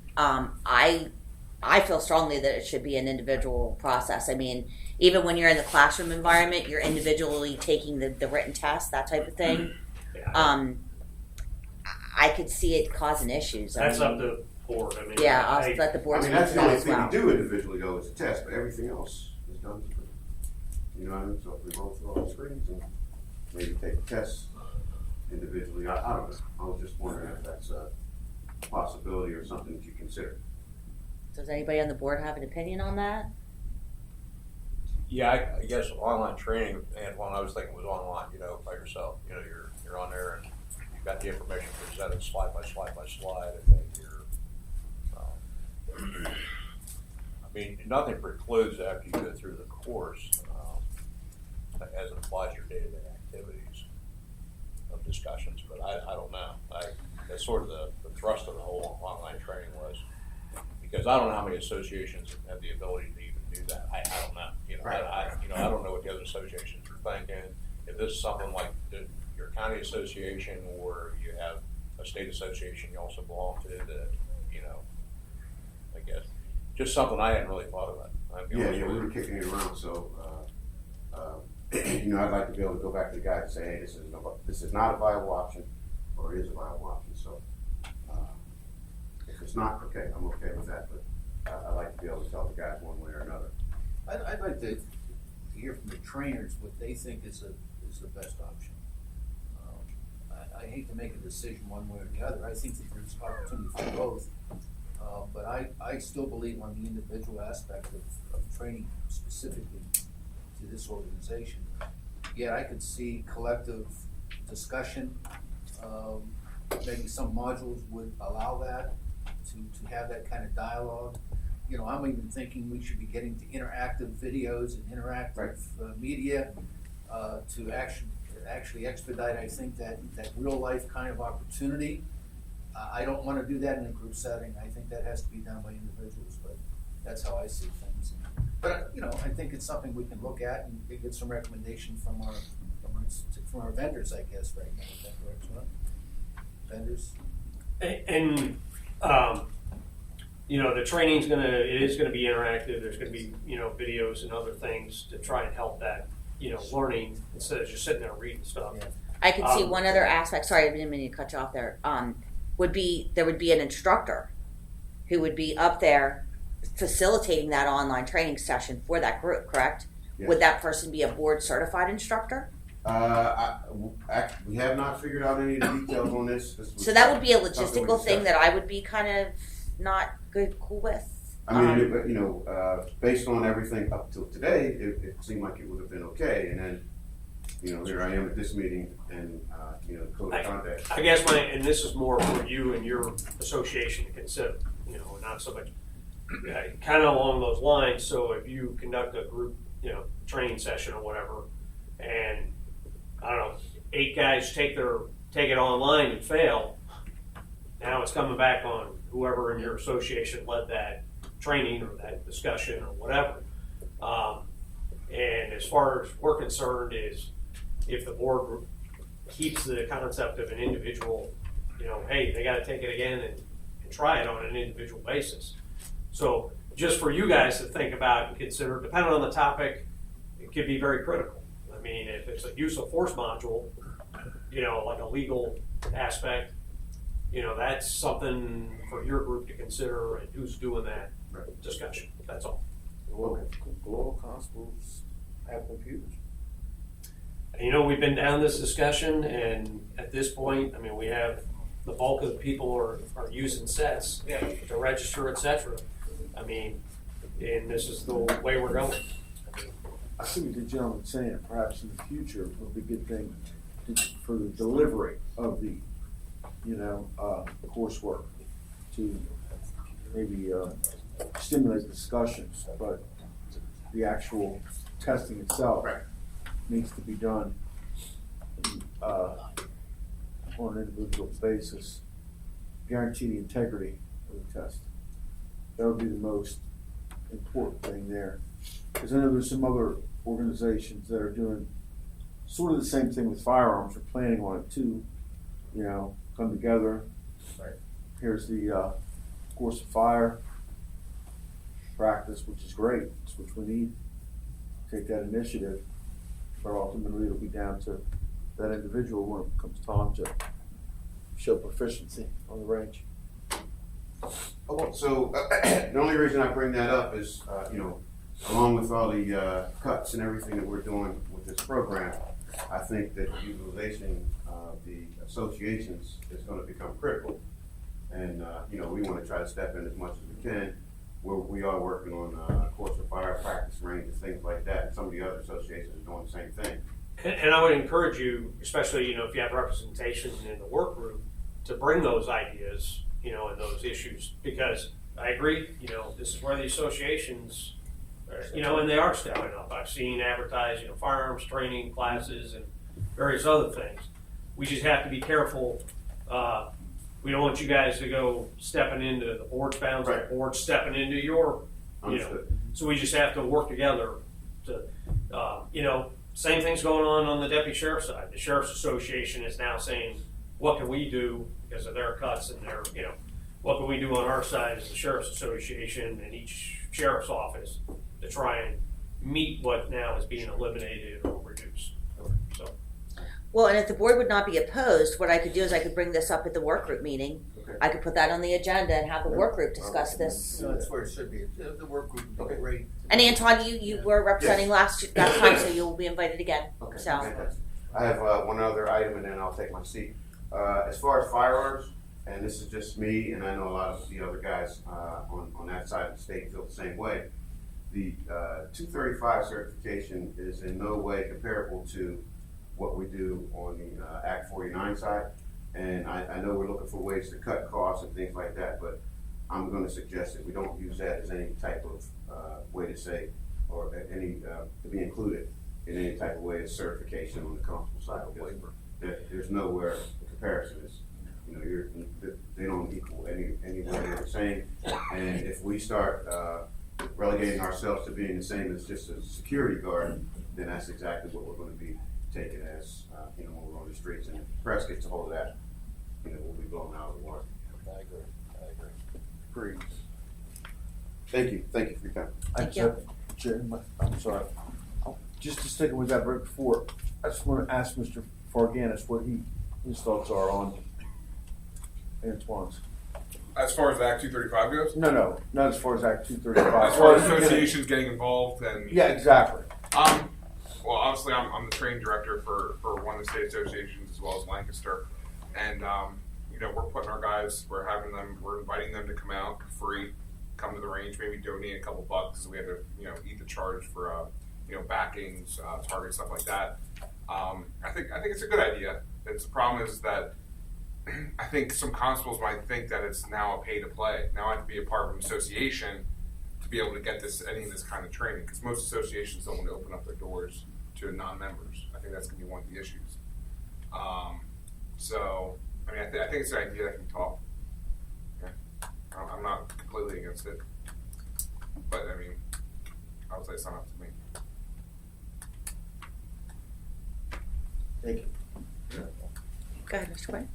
I feel strongly that it should be an individual process. I mean, even when you're in the classroom environment, you're individually taking the written test, that type of thing. I could see it causing issues. That's up to the board. I mean, yeah, I'll let the board. That's the only thing well. we do individually though is a test, but everything else is done. You know what I mean? So if we roll through all the screens and maybe take tests individually, I don't know. I was just wondering if that's a possibility or something that you consider. Does anybody on the board have an opinion on that? Yeah, I guess online training, and one I was thinking was online, by yourself. You're on there and you've got the information presented slide by slide by slide. I think I mean, nothing precludes after you go through the course, as it applies to your day-to-day activities of discussions, but I don't know. That's sort of the thrust of the whole online training was, because I don't know how many associations have the ability to even do that. I don't know. I don't know what the other associations are thinking. If this is something like your county association, or you have a state association you also belong to, that I guess just something I hadn't really thought about. We were kicking it around, so I'd like to be able to go back to the guys and say, hey, this is not a viable option, or it is a viable option. So if it's not, okay, I'm okay with that. But I like to be able to tell the guys one way or another. I'd like to hear from the trainers what they think is the best option. I hate to make a decision one way or the other. I think that there's opportunity for both. But I still believe on the individual aspect of training specifically to this organization. Yet I could see collective discussion. Maybe some modules would allow that, to have that kind of dialogue. I'm even thinking we should be getting to interactive videos and interactive media to actually expedite, I think, that real life kind of opportunity. I don't want to do that in a group setting. I think that has to be done by individuals, but that's how I see things. But I think it's something we can look at and get some recommendation from our vendors, I guess, right now. Is that correct, John? Vendors? And the training's it is gonna be interactive. There's gonna be videos and other things to try and help that learning instead of just sitting there reading stuff. Yeah. I could see one other aspect. Sorry, I didn't mean to cut you off there. There would be an instructor who would be up there facilitating that online training session for that group, correct? Yes. Would that person be a board certified instructor? We have not figured out any of the details on this. So that would be a logistical thing that I would be kind of not cool with. I mean, based on everything up till today, it seemed like it would have been okay, and then, here I am at this meeting, and, the code of conduct. I guess and this is more for you and your association to consider, not so much, kind of along those lines. So if you conduct a group, training session or whatever, and I don't know, 8 guys take it online and fail, now it's coming back on whoever in your association led that training or that discussion or whatever. And as far as we're concerned is if the board keeps the concept of an individual, hey, they got to take it again and try it on an individual basis. So just for you guys to think about and consider, depending on the topic, it could be very critical. I mean, if it's a use of force module, like a legal aspect, that's something for your group to consider and who's doing that discussion. That's all. Law constables have computers. We've been down this discussion, and at this point, I mean, we have the bulk of the people are using sets to register, etc. I mean, and this is the way we're going. I see what the gentleman's saying. Perhaps in the future it would be a good thing for the delivery of the, coursework to maybe stimulate discussions, but the actual testing itself needs to be done on an individual basis. Guarantee the integrity of the test. That would be the most important thing there. Because I know there's some other organizations that are doing sort of the same thing with firearms, or planning on it too. Come together. Here's the course of fire practice, which is great. It's which we need. Take that initiative, but ultimately it'll be down to that individual when it comes time to show proficiency on the range. So the only reason I bring that up is, along with all the cuts and everything that we're doing with this program, I think that the utilization of the associations is going to become critical. And, we want to try to step in as much as we can. We are working on a course of fire practice range and things like that. And some of the other associations are doing the same thing. And I would encourage you, especially, if you have representation in the work group, to bring those ideas, and those issues, because I agree, this is where the associations, and they are stepping up. I've seen advertised, firearms training classes and various other things. We just have to be careful. We don't want you guys to go stepping into the board's bounds, or the board stepping into your, so we just have to work together to, same thing's going on the deputy sheriff's side. The sheriff's association is now saying, what can we do because of their cuts and their, what can we do on our side as the sheriff's association and each sheriff's office to try and meet what now is being eliminated or reduced. So. Well, and if the board would not be opposed, what I could do is I could bring this up at the work group meeting. Okay. I could put that on the agenda and have the work group discuss this. That's where it should be. The work group would be great. And Anton, you were representing last time, so you'll be invited again. Okay. So. Fantastic. I have one other item, and then I'll take my seat. As far as firearms, and this is just me, and I know a lot of the other guys on that side of the state feel the same way. The 235 certification is in no way comparable to what we do on the Act 49 side. And I know we're looking for ways to cut costs and things like that, but I'm going to suggest that we don't use that as any type of way to say, or any to be included in any type of way of certification on the constable side. There's nowhere the comparison is. They don't equal anywhere near the same. And if we start relegating ourselves to being the same as just a security guard, then that's exactly what we're going to be taken as, when we're on the streets. And if the press gets a hold of that, we'll be blown out of the water. I agree. Agreed. Thank you for your time. Thank you. Jim, I'm sorry. Just to stick with that right before, I just want to ask Mr. Farganis what his thoughts are on Antoine's. As far as Act 235 goes? No, not as far as Act 235. As far as associations getting involved and... Yeah, exactly. Well, obviously, I'm the training director for one of the state associations as well as Lancaster. And, we're putting our guys, we're inviting them to come out free come to the range, maybe donate a couple bucks, so we have to, eat the charge for, backings, target, stuff like that. I think it's a good idea. The problem is that I think some constables might think that it's now a pay to play. Now I have to be a part of an association to be able to get any of this kind of training, because most associations don't want to open up their doors to non-members. I think that's going to be one of the issues. So, I mean, I think it's an idea that can talk. Yeah. I'm not completely against it, but I mean, I would say it's not up to me. Thank you. Go ahead, Mr. Quinn.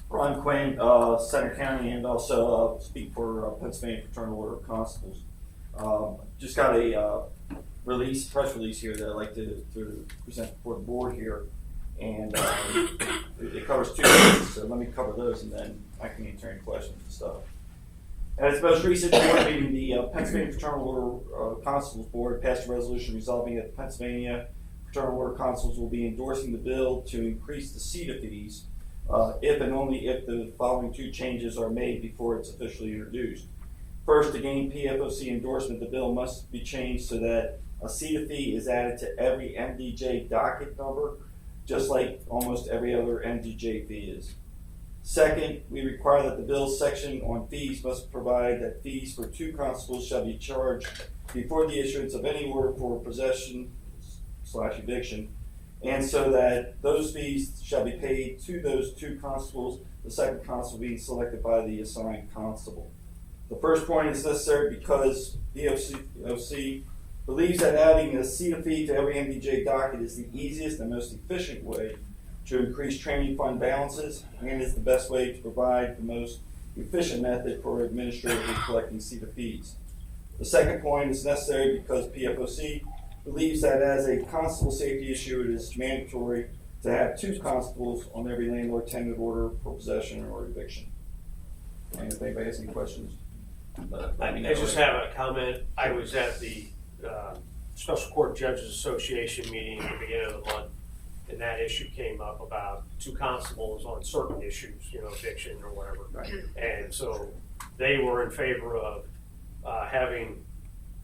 Ron Quinn, Center County, and also speak for Pennsylvania Fraternal Order of Constables. Just got a press release here that I'd like to present before the board here, and it covers 2 things. So let me cover those, and then I can answer any questions and stuff. At its most recent board meeting, the Pennsylvania Fraternal Order Constables Board passed a resolution resolving that the Pennsylvania Fraternal Order Constables will be endorsing the bill to increase the CETA fees if and only if the following 2 changes are made before it's officially introduced. First, to gain PFOC endorsement, the bill must be changed so that a CETA fee is added to every MDJ docket number, just like almost every other MDJ fee is. Second, we require that the bill's section on fees must provide that fees for 2 constables shall be charged before the issuance of any order for possession/eviction, and so that those fees shall be paid to those 2 constables, the second constable being selected by the assigned constable. The first point is necessary because PFOC believes that adding a CETA fee to every MDJ docket is the easiest and most efficient way to increase training fund balances, and is the best way to provide the most efficient method for administratively collecting CETA fees. The second point is necessary because PFOC believes that as a constable safety issue, it is mandatory to have 2 constables on every landlord tenant order for possession or eviction. And if anybody has any questions, I just have a comment. I was at the Special Court Judges Association meeting at the beginning of the month, and that issue came up about 2 constables on certain issues, eviction or whatever. Right. And so they were in favor of having,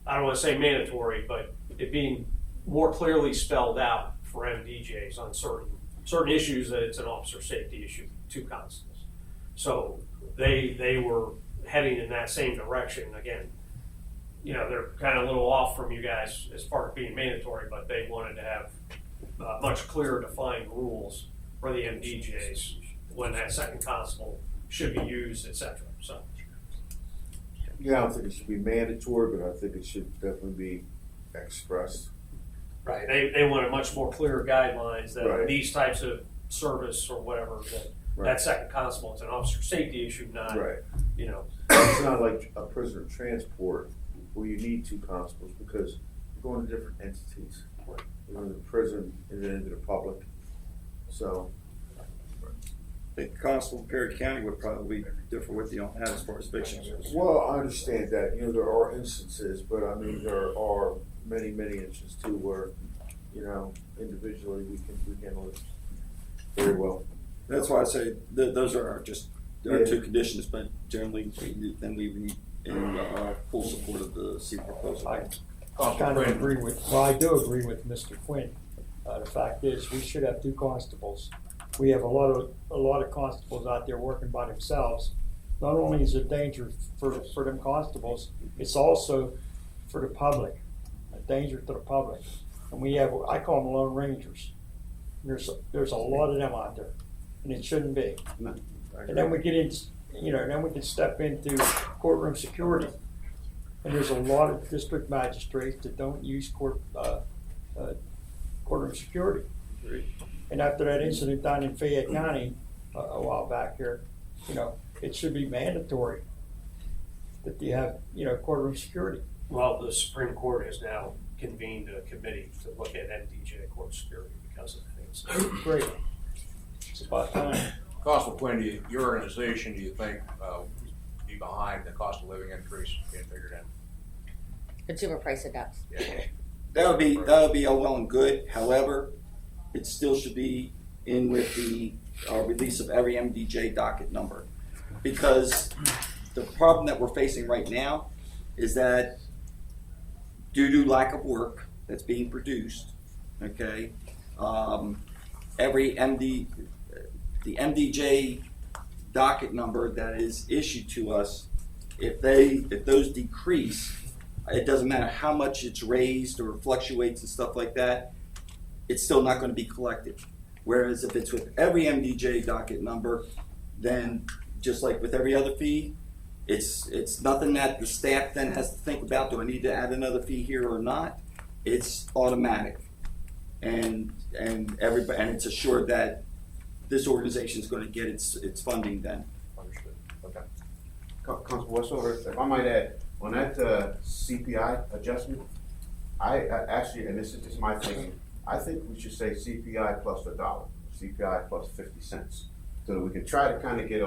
I don't want to say mandatory, but it being more clearly spelled out for MDJs on certain issues that it's an officer safety issue, 2 constables. So they were heading in that same direction. Again, they're kind of a little off from you guys as far as being mandatory, but they wanted to have much clearer defined rules for the MDJs when that second constable should be used, etc. So, Yeah, I don't think it should be mandatory, but I think it should definitely be expressed. right, they wanted much more clear guidelines that Right. these types of service or whatever that second constable is an officer safety issue, not Right. It's not like a prisoner transport where you need 2 constables because you're going to different entities. You're going to the prison and then into the public. So, I think constable in Perry County would probably differ with you on that as far as evictions. well, I understand that. There are instances, but I mean, there are many instances too where, individually we can handle it very well. That's why I say those are our 2 conditions, but generally then we need in full support of the CETA proposal. I kind of agree with, I do agree with Mr. Quinn. The fact is, we should have 2 constables. We have a lot of constables out there working by themselves. Not only is it a danger for them constables, it's also for the public, a danger to the public. And we have, I call them lone rangers. There's a lot of them out there, and it shouldn't be. And then we get in, then we can step into courtroom security. And there's a lot of district magistrates that don't use courtroom security. And after that incident down in Fayette County a while back here, it should be mandatory that you have, courtroom security. well, the Supreme Court has now convened a committee to look at MDJ court security because of things. Great. It's about time. Constable Quinn, your organization, do you think be behind the cost of living increase being figured in? Consumer Price Index. Yeah. That would be all well and good. However, it still should be in with the release of every MDJ docket number, because the problem that we're facing right now is that due to lack of work that's being produced, okay, every the MDJ docket number that is issued to us, if those decrease, it doesn't matter how much it's raised or fluctuates and stuff like that, it's still not going to be collected. Whereas if it's with every MDJ docket number, then just like with every other fee, it's nothing that the staff then has to think about. Do I need to add another fee here or not? It's automatic, and everybody, and it's assured that this organization is going to get its funding then. Understood. Okay. Constable Wessover, if I might add, on that CPI adjustment, I actually, and this is just my thinking, I think we should say CPI plus $1, CPI plus 50 cents, so that we can try to kind of get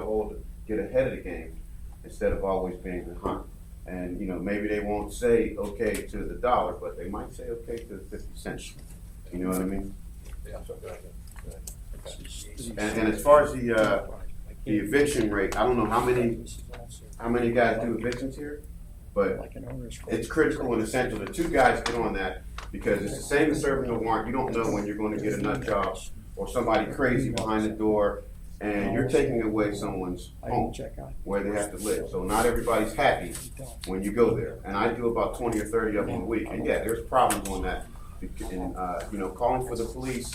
ahead of the game instead of always being behind. And maybe they won't say okay to the dollar, but they might say okay to the 50 cents. You know what I mean? Yeah, so good idea. And as far as the eviction rate, I don't know how many guys do evictions here, but it's critical and essential that 2 guys get on that, because it's the same as serving a warrant. You don't know when you're going to get a nut job or somebody crazy behind the door, and you're taking away someone's home where they have to live. So not everybody's happy when you go there. And I do about 20 or 30 of them a week. And yeah, there's problems on that. And calling for the police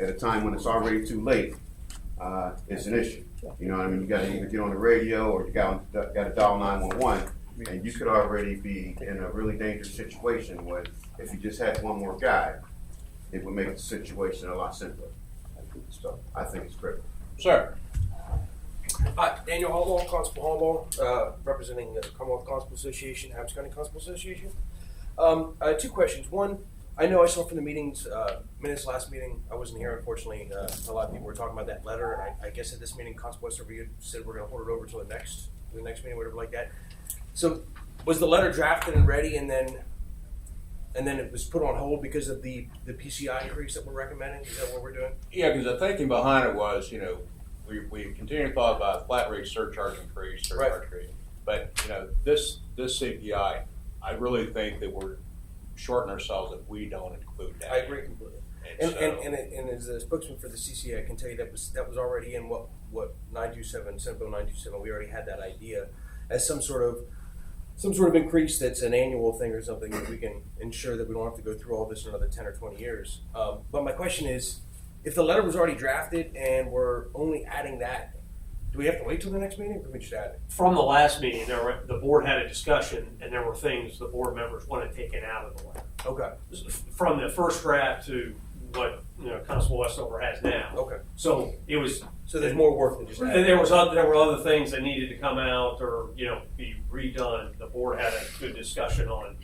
at a time when it's already too late, it's an issue. You know what I mean? You got to either get on the radio or you got to dial 911, and you could already be in a really dangerous situation where if you just had one more guy, it would make the situation a lot simpler. So I think it's critical. Sir. Hi, Daniel Hallball, Constable Hallball, representing the Commonwealth Constable Association, Adams County Constable Association. 2 questions. One, I know I saw from the minutes last meeting, I wasn't here unfortunately, a lot of people were talking about that letter, and I guess at this meeting, Constable Westerby said we're going to hold it over to the next meeting, whatever like that. So was the letter drafted and ready, and then it was put on hold because of the PCI increase that we're recommending? Is that what we're doing? Yeah, because the thinking behind it was, we continue to thought about flat rate surcharge increase, rate. But, this CPI, I really think that we're shorting ourselves if we don't include that. I agree completely. And as a spokesman for the CCA, I can tell you that was already in what 927, Senate Bill 927, we already had that idea as some sort of increase that's an annual thing or something that we can ensure that we don't have to go through all this in another 10 or 20 years. But my question is, if the letter was already drafted and we're only adding that, do we have to wait till the next meeting, or can we just add it? From the last meeting, the board had a discussion, and there were things the board members wanted taken out of the letter. Okay. From the first draft to what Constable Westover has now. Okay. So it was. So there's more work than just that. There were other things that needed to come out or be redone. The board had a good discussion on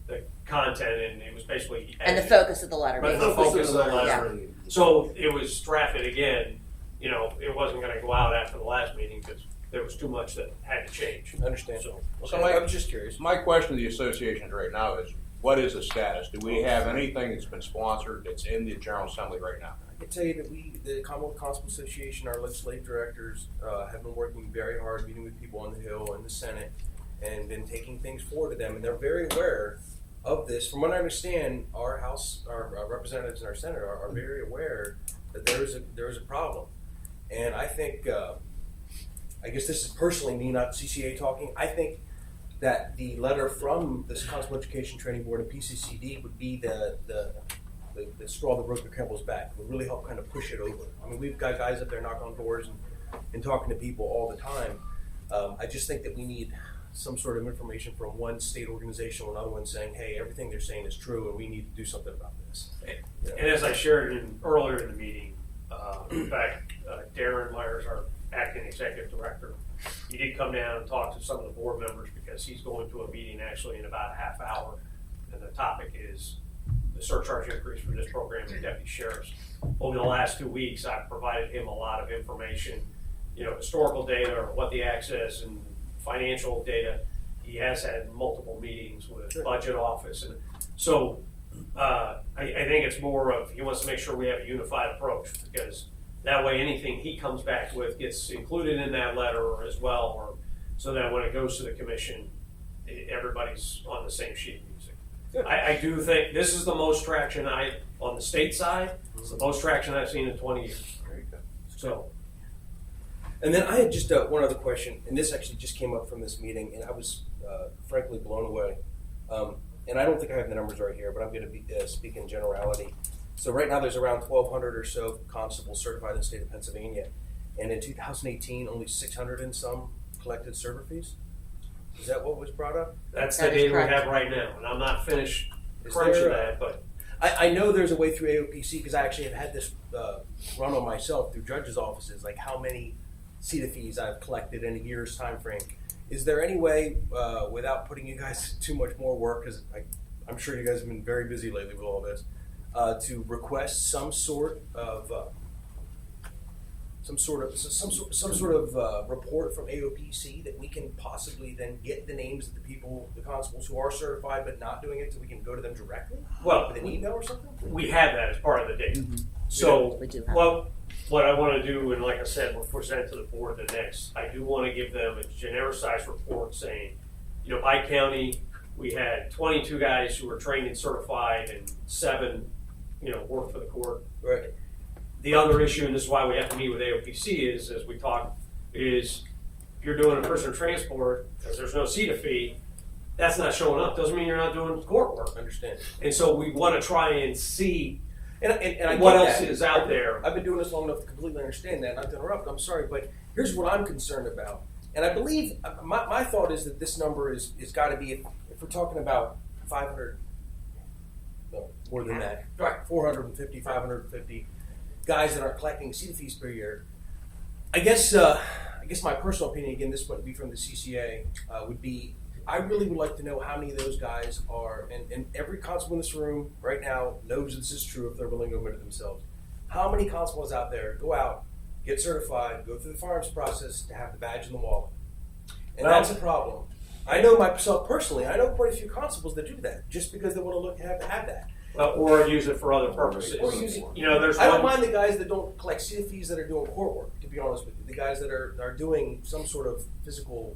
the content, and it was basically And the focus of the letter. But the focus of the letter. Yeah. So it was drafted again. It wasn't going to go out after the last meeting because there was too much that had to change. I understand. So I'm just curious. My question to the association right now is, what is the status? Do we have anything that's been sponsored that's in the General Assembly right now? I can tell you that the Commonwealth Constable Association, our legislative directors, have been working very hard, meeting with people on the Hill and the Senate, and been taking things forward to them, and they're very aware of this. From what I understand, our House, our representatives and our Senate are very aware that there is a problem. And I think, I guess this is personally me, not CCA talking, I think that the letter from this Constable Education Training Board and PCCD would be the straw that broke the camel's back. It would really help kind of push it over. I mean, we've got guys up there knocking on doors and talking to people all the time. I just think that we need some sort of information from one state organization or another one saying, hey, everything they're saying is true and we need to do something about this. And as I shared earlier in the meeting, in fact, Darren Myers, our acting executive director, he did come down and talk to some of the board members because he's going to a meeting actually in about a half hour, and the topic is the surcharge increase for this program with deputy sheriffs. Over the last 2 weeks, I've provided him a lot of information, historical data or what the access and financial data. He has had multiple meetings with budget office, and so I think it's more of he wants to make sure we have a unified approach, because that way anything he comes back with gets included in that letter as well, or so that when it goes to the commission, everybody's on the same sheet of music. I do think this is the most traction on the state side, it's the most traction I've seen in 20 years. Very good. So, And then I had just one other question, and this actually just came up from this meeting, and I was frankly blown away. And I don't think I have the numbers right here, but I'm going to be speak in generality. So right now there's around 1,200 or so constables certified in the state of Pennsylvania, and in 2018 only 600 and some collected server fees. Is that what was brought up? that's That the is data we correct. have right now, and I'm not finished Is crunching there, that, but I know there's a way through AOPC because I actually have had this run on myself through judges' offices, like how many CETA fees I've collected in a year's time frame. Is there any way, without putting you guys too much more work, because I'm sure you guys have been very busy lately with all this, to request some sort of report from AOPC that we can possibly then get the names of the people, the constables who are certified but not doing it, so we can go to them directly well, with an email or something? we have that as part of the data. So, We do have. what I want to do, and like I said, we'll present to the board the next, I do want to give them a genericized report saying, by county, we had 22 guys who were trained and certified and 7, worked for the court. Right. The other issue, and this is why we have to meet with AOPC, is, as we talked, is if you're doing a prisoner transport, because there's no CETA fee, that's not showing up, doesn't mean you're not doing court work. Understand. And so we want to try and see And I what get else that. is out there. I've been doing this long enough to completely understand that. Not to interrupt, I'm sorry, but here's what I'm concerned about. And I believe, my thought is that this number is got to be, if we're talking about 500, no, more than that, right, 450, 550 guys that are collecting CETA fees per year. I guess my personal opinion, again, this would be from the CCA, would be, I really would like to know how many of those guys are, and every constable in this room right now knows this is true if they're willing to admit it themselves. How many constables out there go out, get certified, go through the firearms process to have the badge in the wallet? And that's a problem. I know myself personally, I know quite a few constables that do that just because they want to have that. Or use it for other purposes. Or use it. There's I don't one. mind the guys that don't collect CETA fees that are doing court work, to be honest with you. The guys that are doing some sort of physical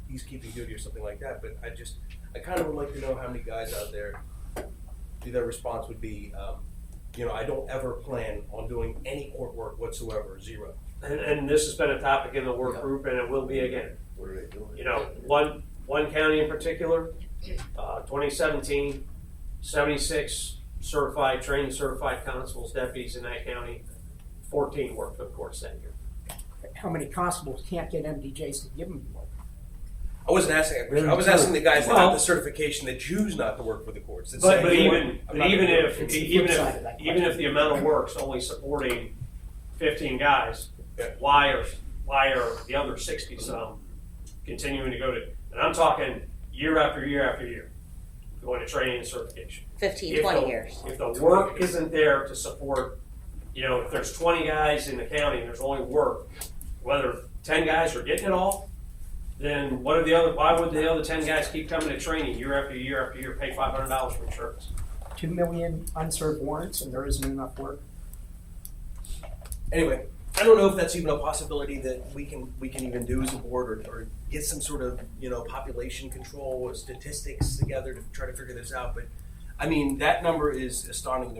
peacekeeping duty or something like that. But I kind of would like to know how many guys out there, their response would be, I don't ever plan on doing any court work whatsoever, 0. And this has been a topic in the work group, and it will be again. What are they doing? One county in particular, 2017, 76 trained certified constables, deputies in that county, 14 worked for the courts that year. How many constables can't get MDJs to give them work? I wasn't asking that question. I was asking the guys that got the certification that choose not to work for the courts. That But say, even It's the flip side of that if the amount of work's only supporting 15 guys, Yeah. why are the other 60 some continuing to go to? And I'm talking year after year after year, going to training and certification. 15, 20 years. If the work isn't there to support, if there's 20 guys in the county and there's only work, whether 10 guys are getting it all, then why would the other 10 guys keep coming to training year after year after year, pay $500 for insurance? 2 million unserved warrants and there isn't enough work. Anyway, I don't know if that's even a possibility that we can even do as a board or get some sort of population control or statistics together to try to figure this out. But I mean, that number is astonishing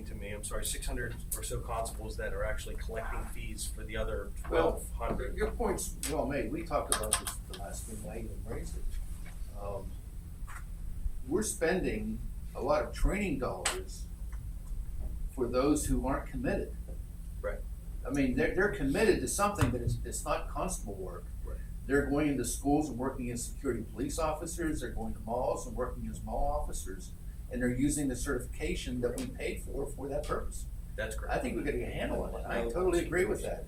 to me. I'm sorry, 600 or so constables that are actually collecting fees for the other 1,200. Your point's well made. We talked about this at the last meeting. I even raised it. We're spending a lot of training dollars for those who aren't committed. Right. I mean, they're committed to something that it's not constable work. Right. They're going into schools and working as security police officers. They're going to malls and working as mall officers, and they're using the certification that we paid for that purpose. That's correct. I think we're getting a handle on it. I totally agree with that,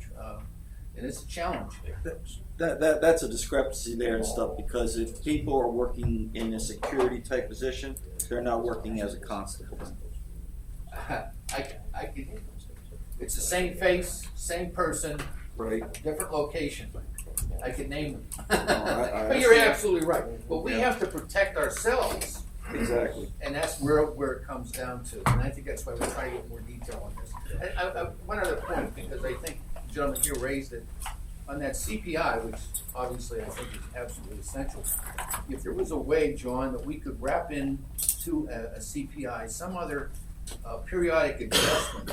and it's a challenge. That's a discrepancy there and stuff, because if people are working in a security type position, they're not working as a constable. It's the same face, same person, Right. different location. I could name them. I But you're absolutely right. But we have to protect ourselves, Exactly. and that's where it comes down to. And I think that's why we're trying to get more detail on this. One other point, because I think the gentleman here raised it. on that CPI, which obviously I think is absolutely essential, if there was a way, John, that we could wrap in to a CPI, some other periodic adjustment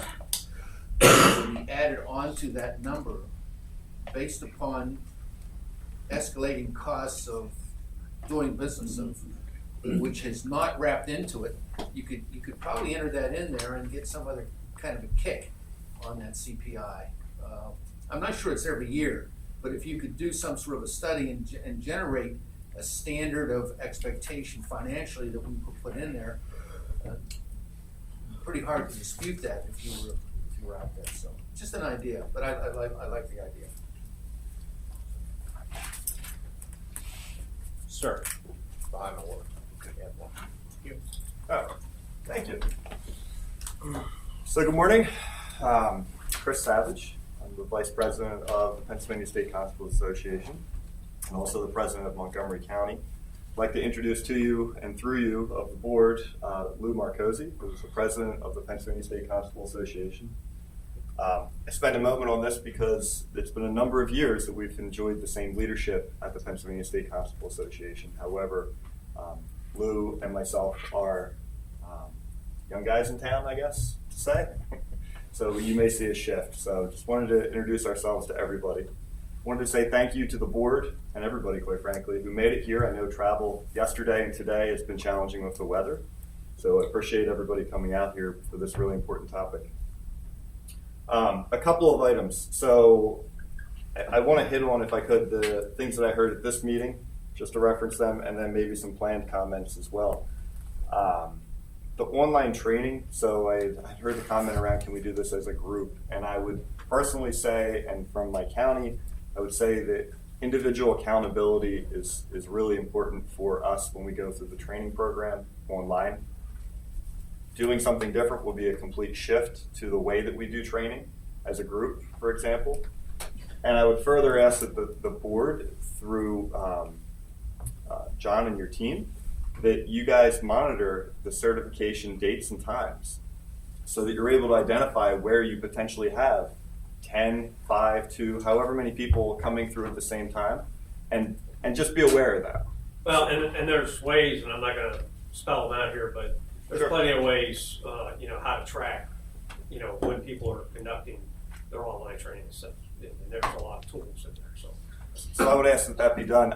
that would be added onto that number based upon escalating costs of doing business, of which is not wrapped into it, you could probably enter that in there and get some other kind of a kick on that CPI. I'm not sure it's every year, but if you could do some sort of a study and generate a standard of expectation financially that we could put in there, pretty hard to dispute that if you were out there. So just an idea, but I like the idea. Sir, behind the wall. Oh, thank you. So good morning. Chris Savage. I'm the Vice President of the Pennsylvania State Constables Association and also the President of Montgomery County. I'd like to introduce to you and through you of the board, Lou Marcosi, who's the President of the Pennsylvania State Constable Association. I spend a moment on this because it's been a number of years that we've enjoyed the same leadership at the Pennsylvania State Constable Association. However, Lou and myself are young guys in town, I guess, to say. So you may see a shift. So just wanted to introduce ourselves to everybody. Wanted to say thank you to the board and everybody, quite frankly, who made it here. I know travel yesterday and today has been challenging with the weather. So I appreciate everybody coming out here for this really important topic. A couple of items. So I want to hit on, if I could, the things that I heard at this meeting, just to reference them, and then maybe some planned comments as well. The online training, so I heard the comment around, can we do this as a group? And I would personally say, and from my county, I would say that individual accountability is really important for us when we go through the training program online. Doing something different will be a complete shift to the way that we do training as a group, for example. And I would further ask that the board, through John and your team, that you guys monitor the certification dates and times so that you're able to identify where you potentially have 10, 5, 2, however many people coming through at the same time, and just be aware of that. Well, and there's ways, and I'm not going to spell them out here, but there's plenty of ways, how to track, when people are conducting their online training and stuff. And there's a lot of tools in there. So I would ask that be done.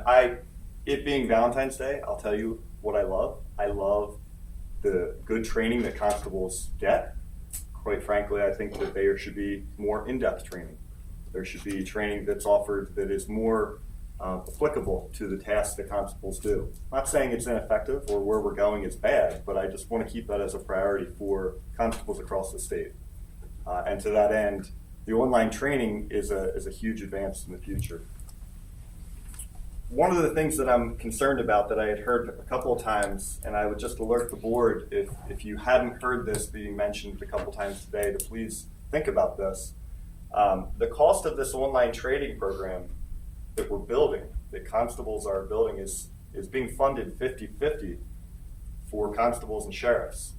It being Valentine's Day, I'll tell you what I love. I love the good training that constables get. Quite frankly, I think that there should be more in-depth training. There should be training that's offered that is more applicable to the tasks that constables do. I'm not saying it's ineffective or where we're going is bad, but I just want to keep that as a priority for constables across the state. And to that end, the online training is a huge advance in the future. One of the things that I'm concerned about that I had heard a couple of times, and I would just alert the board, if you hadn't heard this being mentioned a couple of times today, to please think about this. The cost of this online training program that we're building, that constables are building, is being funded 50-50 for constables and sheriffs.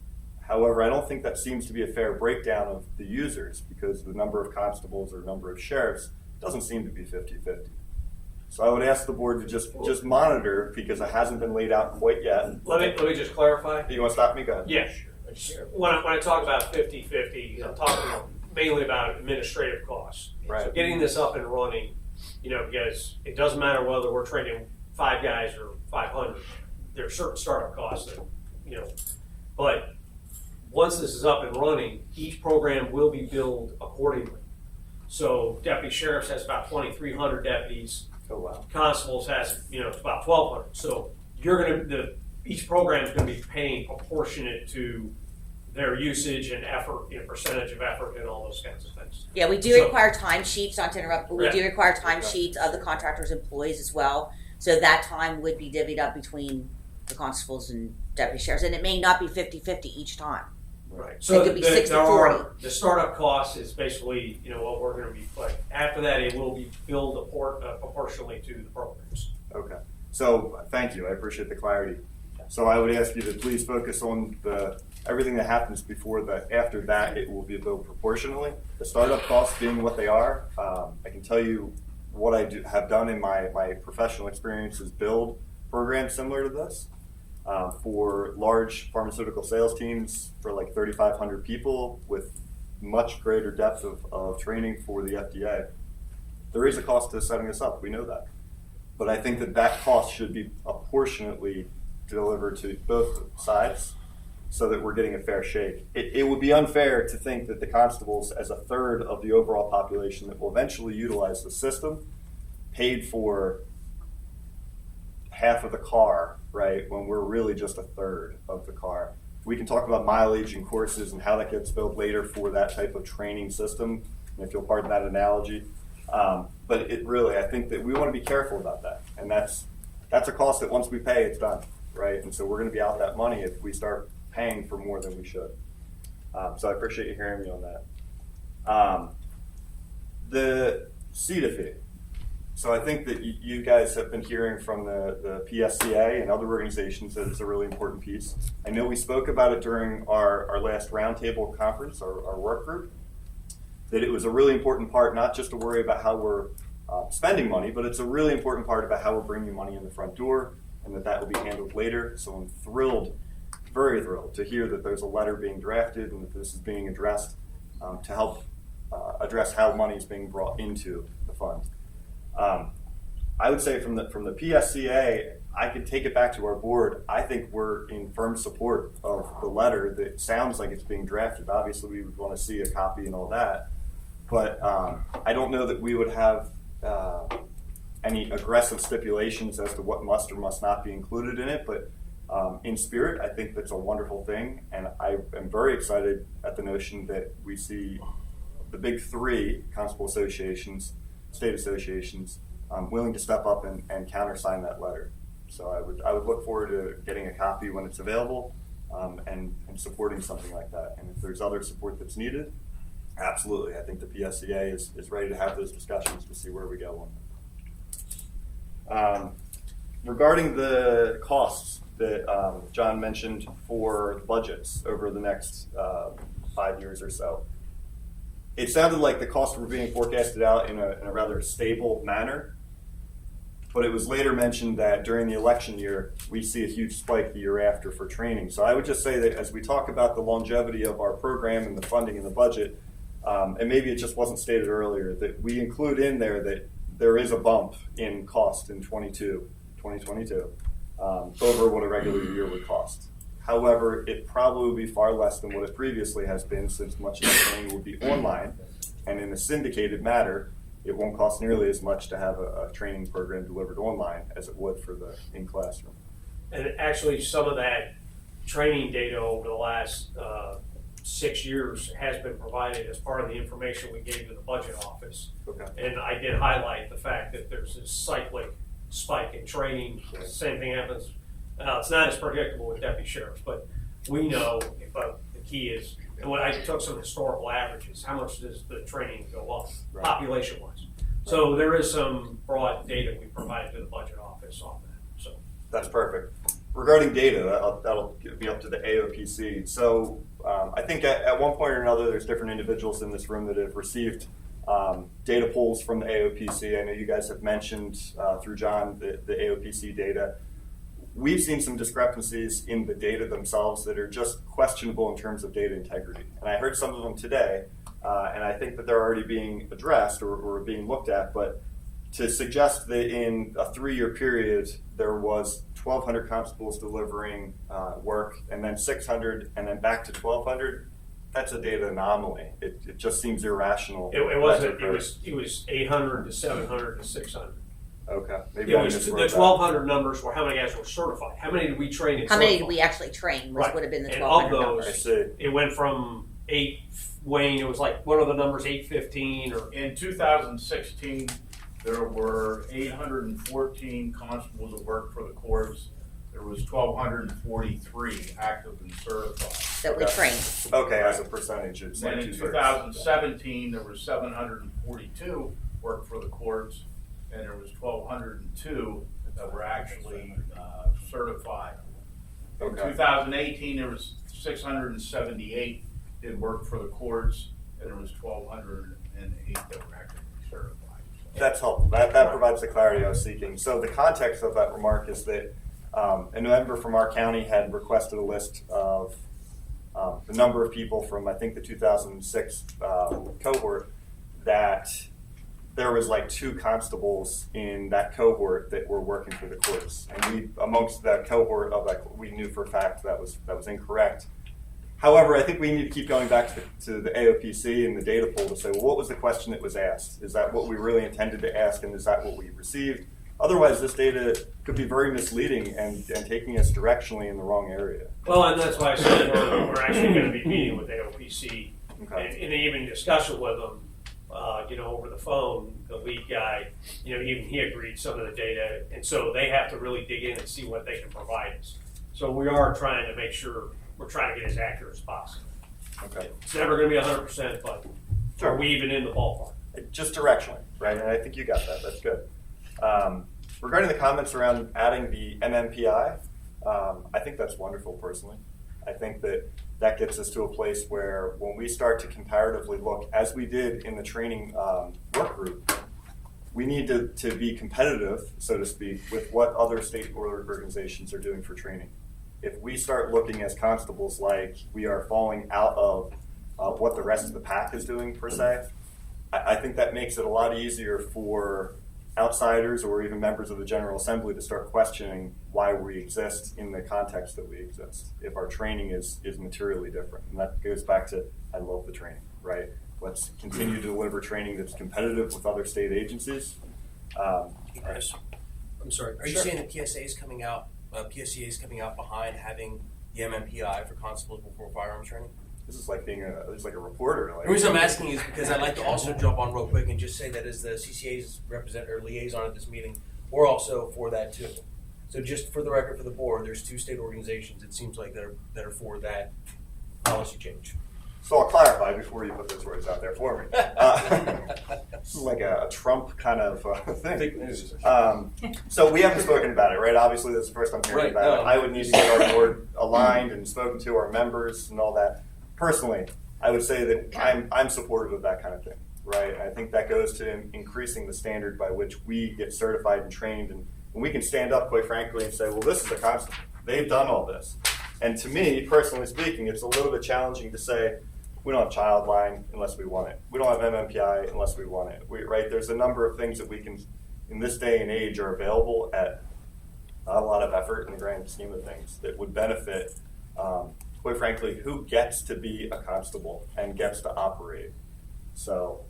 However, I don't think that seems to be a fair breakdown of the users, because the number of constables or number of sheriffs doesn't seem to be 50-50. So I would ask the board to just monitor, because it hasn't been laid out quite yet. Let me just clarify. You want to stop me? Go ahead. Yeah. When I talk about 50-50, I'm talking mainly about administrative costs. Right. So getting this up and running, because it doesn't matter whether we're training 5 guys or 500. There are certain startup costs that, but once this is up and running, each program will be billed accordingly. So deputy sheriffs has about 2,300 deputies. Oh, wow. Constables has, about 1,200. So each program is going to be paying proportionate to their usage and effort, percentage of effort and all those kinds of things. Yeah, we do require timesheets, not to interrupt, but we do require timesheets of the contractor's employees as well. So that time would be divvied up between the constables and deputy sheriffs. And it may not be 50-50 each time. Right. So it could be 60-40. The startup cost is basically, what we're going to be playing. After that, it will be billed proportionally to the programs. Okay. So thank you. I appreciate the clarity. So I would ask you to please focus on everything that happens before that. After that, it will be billed proportionally. The startup costs being what they are, I can tell you what I have done in my professional experience is build programs similar to this for large pharmaceutical sales teams for like 3,500 people with much greater depth of training for the FDA. There is a cost to setting this up, we know that. But I think that cost should be apportionately delivered to both sides so that we're getting a fair shake. It would be unfair to think that the constables, as a third of the overall population that will eventually utilize the system, paid for half of the car, right, when we're really just a third of the car. We can talk about mileage and courses and how that gets billed later for that type of training system, if you'll pardon that analogy. But it really, I think that we want to be careful about that. And that's a cost that once we pay, it's done, right? And so we're going to be out that money if we start paying for more than we should. So I appreciate you hearing me on that. The CETA fee. So I think that you guys have been hearing from the PSCA and other organizations that it's a really important piece. I know we spoke about it during our last roundtable conference, our work group, that it was a really important part, not just to worry about how we're spending money, but it's a really important part about how we're bringing money in the front door and that will be handled later. So I'm thrilled, very thrilled to hear that there's a letter being drafted and that this is being addressed to help address how money is being brought into the fund. I would say from the PSCA, I could take it back to our board. I think we're in firm support of the letter that sounds like it's being drafted. Obviously, we would want to see a copy and all that. But I don't know that we would have any aggressive stipulations as to what must or must not be included in it. But in spirit, I think that's a wonderful thing. And I am very excited at the notion that we see the big three constable associations, state associations, willing to step up and countersign that letter. So I would look forward to getting a copy when it's available and supporting something like that. And if there's other support that's needed, absolutely. I think the PSCA is ready to have those discussions to see where we go on that. Regarding the costs that John mentioned for budgets over the next 5 years or so, it sounded like the costs were being forecasted out in a rather stable manner, but it was later mentioned that during the election year, we see a huge spike the year after for training. So I would just say that as we talk about the longevity of our program and the funding and the budget, and maybe it just wasn't stated earlier, that we include in there that there is a bump in cost in 2022 over what a regular year would cost. However, it probably will be far less than what it previously has been, since much of the training will be online, and in a syndicated matter, it won't cost nearly as much to have a training program delivered online as it would for the in-classroom. And actually, some of that training data over the last 6 years has been provided as part of the information we gave to the budget office. Okay. And I did highlight the fact that there's this cyclic spike in training. Okay. Same thing happens. It's not as predictable with deputy sheriffs, but we know the key is, and when I took some historical averages, how much does the training go up, Right. population-wise? So there is some broad data we provided to the budget office on that. So That's perfect. Regarding data, that'll be up to the AOPC. So I think at one point or another, there's different individuals in this room that have received data pulls from the AOPC. I know you guys have mentioned through John the AOPC data. We've seen some discrepancies in the data themselves that are just questionable in terms of data integrity. And I heard some of them today, and I think that they're already being addressed or being looked at. But to suggest that in a 3-year period, there was 1,200 constables delivering work, and then 600, and then back to 1,200, that's a data anomaly. It just seems irrational. it wasn't. It was 800 to 700 to 600. Okay. Maybe It I was, the miswrote that. 1,200 numbers were how many guys were certified. How many did we train and How many certify? did we actually train? Right. Would have been the And 1,200 of numbers. those, I see. it went from 8, Wayne, it was like, what are the numbers, 815 or? In 2016, there were 814 constables that worked for the courts. There was 1,243 active and certified. That we trained. Okay, as a percentage, it's Then like in 2/3. 2017, there was 742 worked for the courts, and there was 1,202 that were actually certified. In Okay. 2018, there was 678 did work for the courts, and there was 1,208 that were actively certified. That's helpful. That provides the clarity I was seeking. So the context of that remark is that a member from our county had requested a list of the number of people from, I think, the 2006 cohort, that there was like 2 constables in that cohort that were working for the courts. And we, amongst that cohort of that, we knew for a fact that was incorrect. However, I think we need to keep going back to the AOPC and the data pool to say, well, what was the question that was asked? Is that what we really intended to ask, and is that what we received? Otherwise, this data could be very misleading and taking us directionally in the wrong area. Well, and that's why I said we're actually going to be meeting with AOPC Okay. and even discussion with them, over the phone. The lead guy, even he agreed some of the data, and so they have to really dig in and see what they can provide us. So we are trying to make sure we're trying to get as accurate as possible. Okay. It's never going to be 100%, but Sure. are we even in the ballpark? Just directionally, right? And I think you got that. That's good. Regarding the comments around adding the MMPI, I think that's wonderful personally. I think that gets us to a place where when we start to comparatively look, as we did in the training work group, we need to be competitive, so to speak, with what other state organizations are doing for training. If we start looking as constables like we are falling out of what the rest of the pack is doing per se, I think that makes it a lot easier for outsiders or even members of the General Assembly to start questioning why we exist in the context that we exist, if our training is materially different. And that goes back to, I love the training, right? Let's continue to deliver training that's competitive with other state agencies. Hey, Chris, I'm sorry. Are you Sure. saying that PSA is coming out behind having the MMPI for constables before firearms training? This is like being a reporter. The reason I'm asking is because I'd like to also jump on real quick and just say that as the CCA's liaison at this meeting, we're also for that too. So just for the record for the board, there's 2 state organizations, it seems like, that are for that policy change. So I'll clarify before you put those words out there for me. This is like a Trump kind of thing. So we haven't spoken about it, right? Obviously, this is the first I'm hearing about it. I would need to get our board aligned and spoken to our members and all that. Personally, I would say that I'm supportive of that kind of thing, right? I think that goes to increasing the standard by which we get certified and trained, and we can stand up, quite frankly, and say, well, this is a constable. They've done all this. And to me, personally speaking, it's a little bit challenging to say, we don't have child line unless we want it. We don't have MMPI unless we want it. Right? There's a number of things that we can, in this day and age, are available at not a lot of effort in the grand scheme of things that would benefit, quite frankly, who gets to be a constable and gets to operate. So,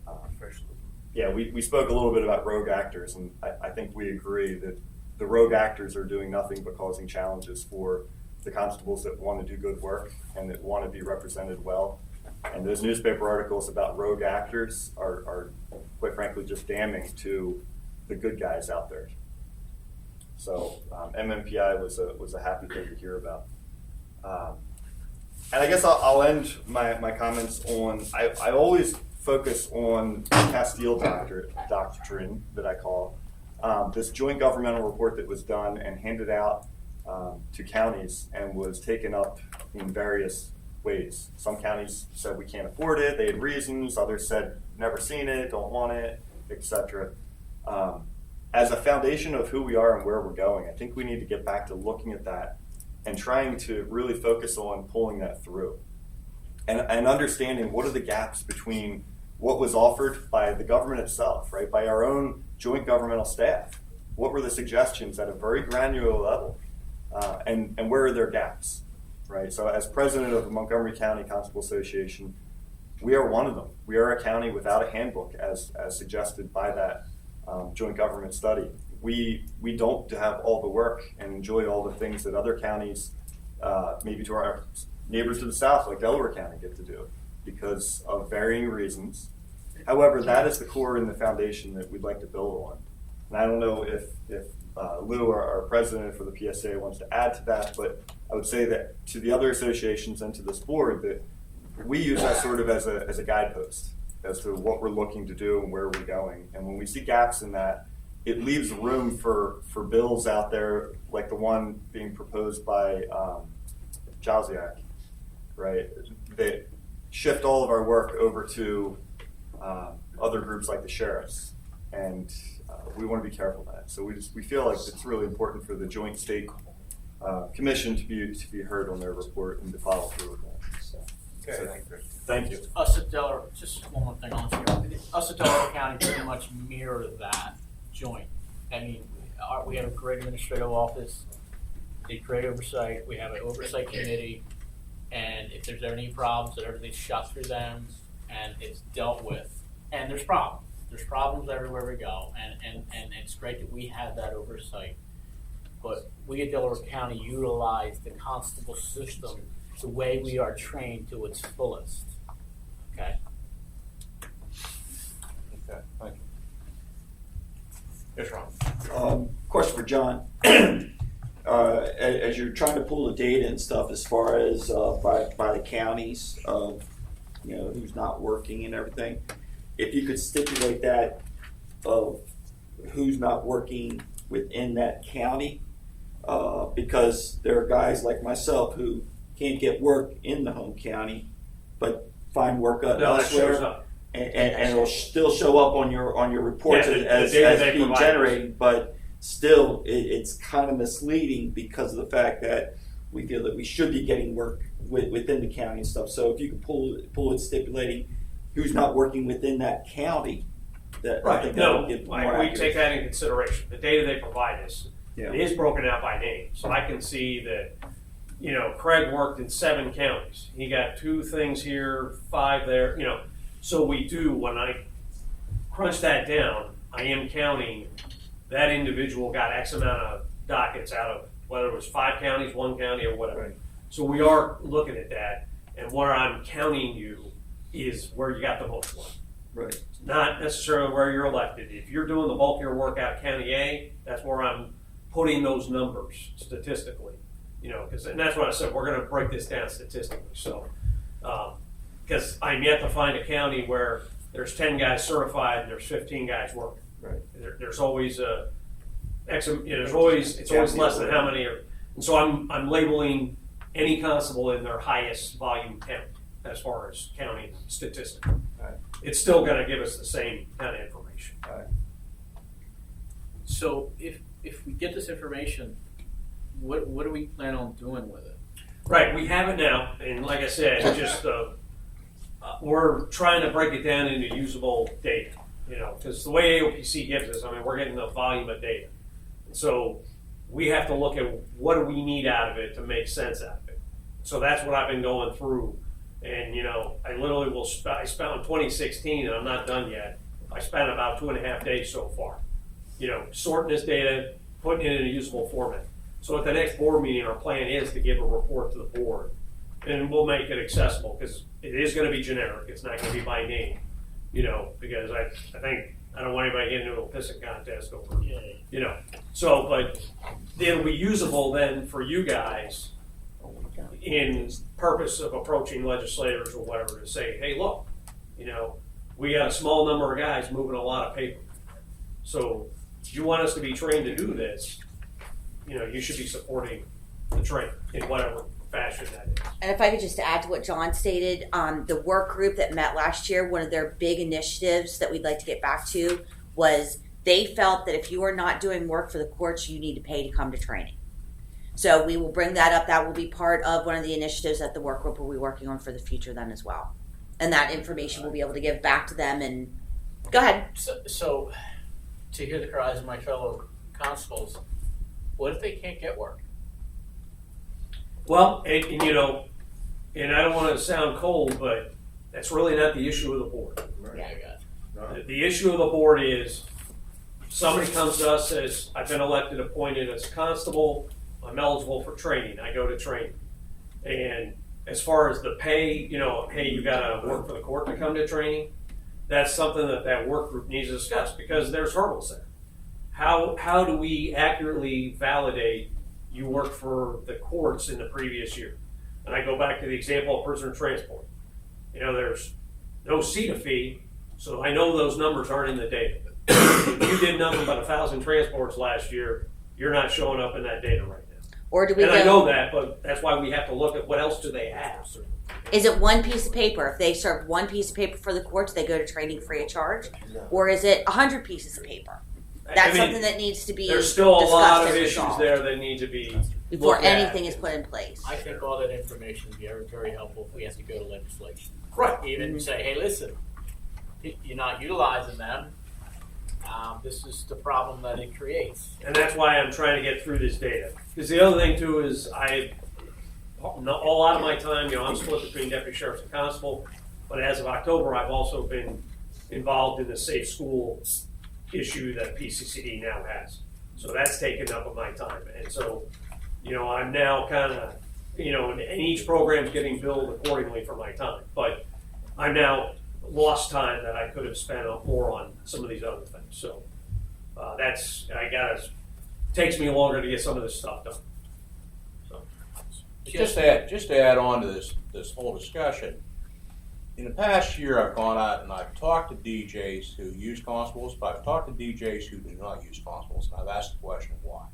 yeah, we spoke a little bit about rogue actors, and I think we agree that the rogue actors are doing nothing but causing challenges for the constables that want to do good work and that want to be represented well. And those newspaper articles about rogue actors are quite frankly just damning to the good guys out there. So MMPI was a happy thing to hear about. And I guess I'll end my comments on, I always focus on Castile doctrine that I call, this joint governmental report that was done and handed out to counties and was taken up in various ways. Some counties said we can't afford it, they had reasons, others said never seen it, don't want it, etc. As a foundation of who we are and where we're going, I think we need to get back to looking at that and trying to really focus on pulling that through and understanding what are the gaps between what was offered by the government itself, right, by our own joint governmental staff. What were the suggestions at a very granular level, and where are their gaps? Right. So as president of the Montgomery County Constable Association, we are one of them. We are a county without a handbook, as suggested by that joint government study. We don't have all the work and enjoy all the things that other counties, maybe to our neighbors to the south, like Delaware County, get to do because of varying reasons. However, that is the core and the foundation that we'd like to build on. And I don't know if Lou, our president for the PSA, wants to add to that, but I would say that to the other associations and to this board that we use that sort of as a guidepost as to what we're looking to do and where we're going. And when we see gaps in that, it leaves room for bills out there like the one being proposed by Josiak, right, that shift all of our work over to other groups like the sheriffs. And we want to be careful of that. So we feel like it's really important for the Joint State Commission to be heard on their report and to follow through with that. So, thank you. Us at Delaware, just one more thing on here. Us at Delaware County pretty much mirror that joint. I mean, we have a great administrative office, they create oversight, we have an oversight committee, and if there's any problems, that everything's shot through them and it's dealt with. And there's problems. There's problems everywhere we go, and it's great that we have that oversight. But we at Delaware County utilize the constable system the way we are trained to its fullest. Okay? Okay, thank you. Yes, Ron. Question for John. As you're trying to pull the data and stuff, as far as by the counties of who's not working and everything, if you could stipulate that of who's not working within that county, because there are guys like myself who can't get work in the home county, but find work elsewhere. And it'll still show up on your reports as being generated, but still it's kind of misleading because of the fact that we feel that we should be getting work within the county and stuff. So if you could pull it stipulating who's not working within that county, I think that would give more accuracy. We take that in consideration. The data they provide us, it is broken out by name, so I can see that. Craig worked in 7 counties. He got 2 things here, 5 there. So we do, when I crunch that down, I am counting that individual got X amount of dockets out of whether it was 5 counties, 1 county, or whatever. Right. So we are looking at that, and where I'm counting you is where you got the most work. Right. Not necessarily where you're elected. If you're doing the bulk of your work out County A, that's where I'm putting those numbers statistically. And that's what I said, we're going to break this down statistically. So, because I'm yet to find a county where there's 10 guys certified and there's 15 guys working. Right. There's always it's always less than how many are. And so I'm labeling any constable in their highest volume count as far as county statistics. Right. It's still going to give us the same kind of information. Right. So if we get this information, what do we plan on doing with it? Right, we have it now, and like I said, just we're trying to break it down into usable data. Because the way AOPC gives us, we're getting the volume of data, and so we have to look at what do we need out of it to make sense out of it. So that's what I've been going through, and I literally I spent on 2016, and I'm not done yet. I spent about 2.5 days so far, sorting this data, putting it in a usable format. So at the next board meeting, our plan is to give a report to the board, and we'll make it accessible because it is going to be generic. It's not going to be by name, because I think I don't want anybody getting into a pissing contest over, So, but it'll be usable then for you guys in purpose of approaching legislators or whatever to say, hey, look, we got a small number of guys moving a lot of paper. So if you want us to be trained to do this, you should be supporting the train in whatever fashion that is. And if I could just add to what John stated, the work group that met last year, one of their big initiatives that we'd like to get back to was they felt that if you are not doing work for the courts, you need to pay to come to training. So we will bring that up. That will be part of one of the initiatives that the work group will be working on for the future then as well. And that information we'll be able to give back to them. And go ahead. So to hear the cries of my fellow constables, what if they can't get work? Well, and I don't want to sound cold, but that's really not the issue of the board. Yeah, I got it. The issue of the board is somebody comes to us, says, I've been elected, appointed as a constable, I'm eligible for training, I go to training. And as far as the pay, hey, you got to work for the court to come to training, that's something that work group needs to discuss because there's hurdles there. How do we accurately validate you work for the courts in the previous year? And I go back to the example of prisoner transport. There's no CETA fee, so I know those numbers aren't in the data. If you did nothing but 1,000 transports last year, you're not showing up in that data right now. Or do we? And I know that, but that's why we have to look at what else do they have. Is it one piece of paper? If they serve one piece of paper for the courts, they go to training free of charge? Or is it 100 pieces of paper? That's something that needs to be There's still a lot discussed of and issues resolved there that need to be before looked at. anything is put in place. I think all that information would be very helpful if we have to go to legislation. Right. Even say, hey, listen, you're not utilizing them. This is the problem that it creates. And that's why I'm trying to get through this data. Because the other thing too is a lot of my time, I'm split between deputy sheriff and constable, but as of October, I've also been involved in the safe school issue that PCCD now has. So that's taken up of my time. And so, I'm now kind of, and each program's getting billed accordingly for my time. But I'm now lost time that I could have spent more on some of these other things. So takes me longer to get some of this stuff done. So. Just to add on to this whole discussion, in the past year I've gone out and I've talked to DJs who use constables, but I've talked to DJs who do not use constables, and I've asked the question why.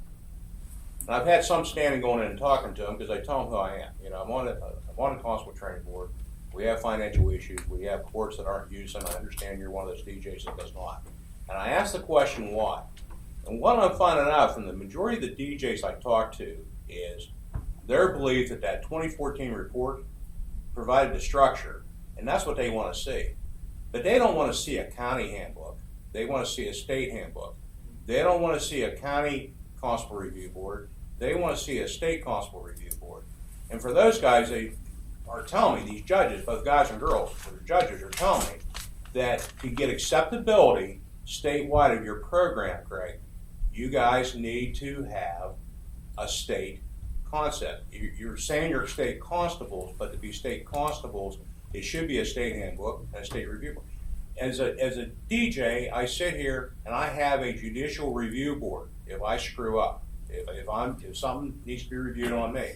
And I've had some standing going in and talking to them because I tell them who I am. I'm on a constable training board. We have financial issues. We have courts that aren't using. I understand you're one of those DJs that does not. And I ask the question why. And what I'm finding out from the majority of the DJs I talk to is their belief that 2014 report provided the structure, and that's what they want to see. But they don't want to see a county handbook. They want to see a state handbook. They don't want to see a county constable review board. They want to see a state constable review board. And for those guys, they are telling me, these judges, both guys and girls, the judges are telling me that to get acceptability statewide of your program, Craig, you guys need to have a state concept. You're saying you're state constables, but to be state constables, it should be a state handbook and a state review board. As a DJ, I sit here and I have a judicial review board. If I screw up, if something needs to be reviewed on me,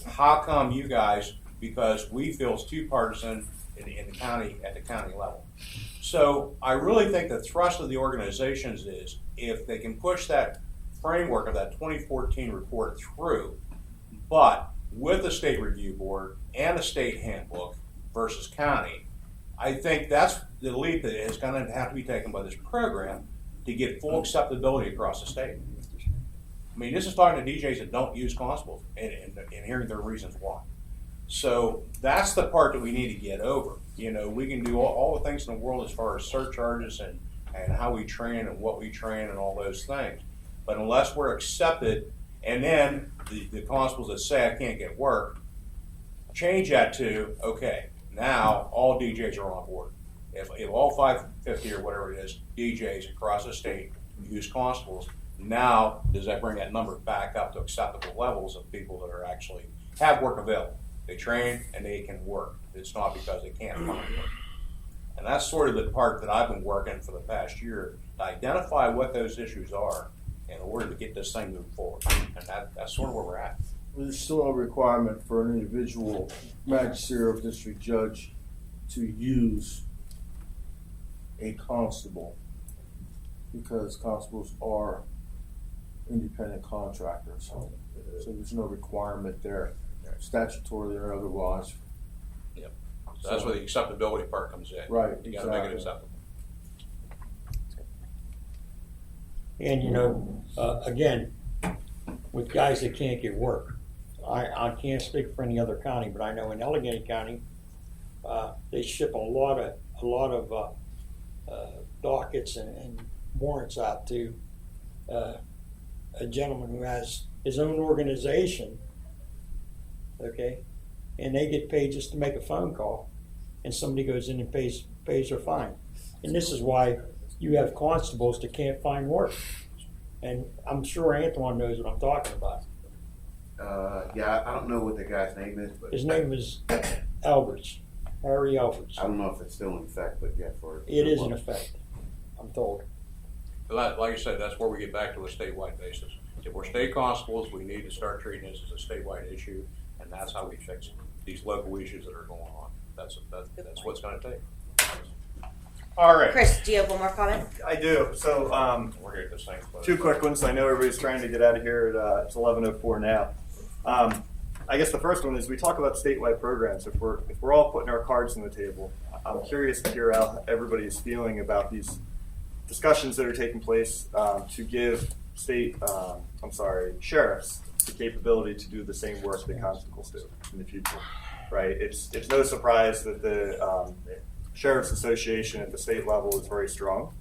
how come you guys? Because we feel it's too partisan in the county at the county level. So I really think the thrust of the organizations is if they can push that framework of that 2014 report through, but with a state review board and a state handbook versus county, I think that's the leap that is going to have to be taken by this program to get full acceptability across the state. I mean, this is talking to DJs that don't use constables and hearing their reasons why. So that's the part that we need to get over. We can do all the things in the world as far as surcharges and how we train and what we train and all those things. But unless we're accepted, and then the constables that say I can't get work, change that to, okay, now all DJs are on board. If all 550 or whatever it is, DJs across the state use constables, now does that bring that number back up to acceptable levels of people that are actually have work available? They train and they can work. It's not because they can't find work. And that's sort of the part that I've been working for the past year to identify what those issues are in order to get this thing moving forward. And that's sort of where we're at. There's still a requirement for an individual magistrate or district judge to use a constable because constables are independent contractors. So there's no requirement there, statutorily or otherwise. Yep. So that's where the acceptability part comes in. Right. You got to make it acceptable. And again, with guys that can't get work, I can't speak for any other county, but I know in Allegheny County, they ship a lot of dockets and warrants out to a gentleman who has his own organization, okay, and they get paid just to make a phone call, and somebody goes in and pays their fine. And this is why you have constables that can't find work. And I'm sure Antoine knows what I'm talking about. Yeah, I don't know what the guy's name is, but His name is Alberts, Harry Alberts. I don't know if it's still in effect, but yeah, It is in effect, I'm told. Like I said, that's where we get back to a statewide basis. If we're state constables, we need to start treating this as a statewide issue, and that's how we fix these local issues that are going on. That's what's going to take. All right. Chris, do you have one more comment? I do. So We're here at the same place. two quick ones. I know everybody's trying to get out of here. It's 11:04 now. I guess the first one is we talk about statewide programs. If we're all putting our cards on the table, I'm curious to hear how everybody is feeling about these discussions that are taking place to give sheriffs the capability to do the same work that constables do in the future. Right? It's no surprise that the Sheriff's Association at the state level is very strong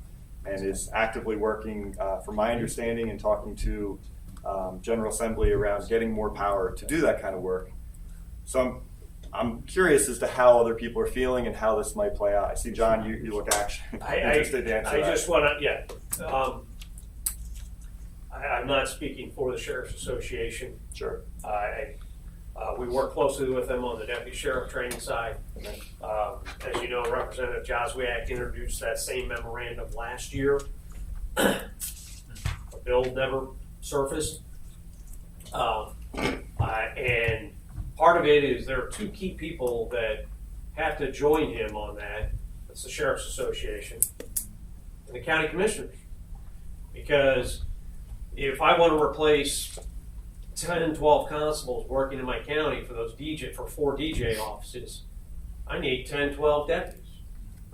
and is actively working, from my understanding, and talking to General Assembly around getting more power to do that kind of work. So I'm curious as to how other people are feeling and how this might play out. I see, John, you look actually interested to answer that. I just want to, I'm not speaking for the Sheriff's Association. Sure. We work closely with them on the deputy sheriff training side. As you know, Representative Joswiak introduced that same memorandum last year. A bill never surfaced. And part of it is there are two key people that have to join him on that. That's the Sheriff's Association and the county commissioners. Because if I want to replace 10, 12 constables working in my county for for 4 DJ offices, I need 10, 12 deputies.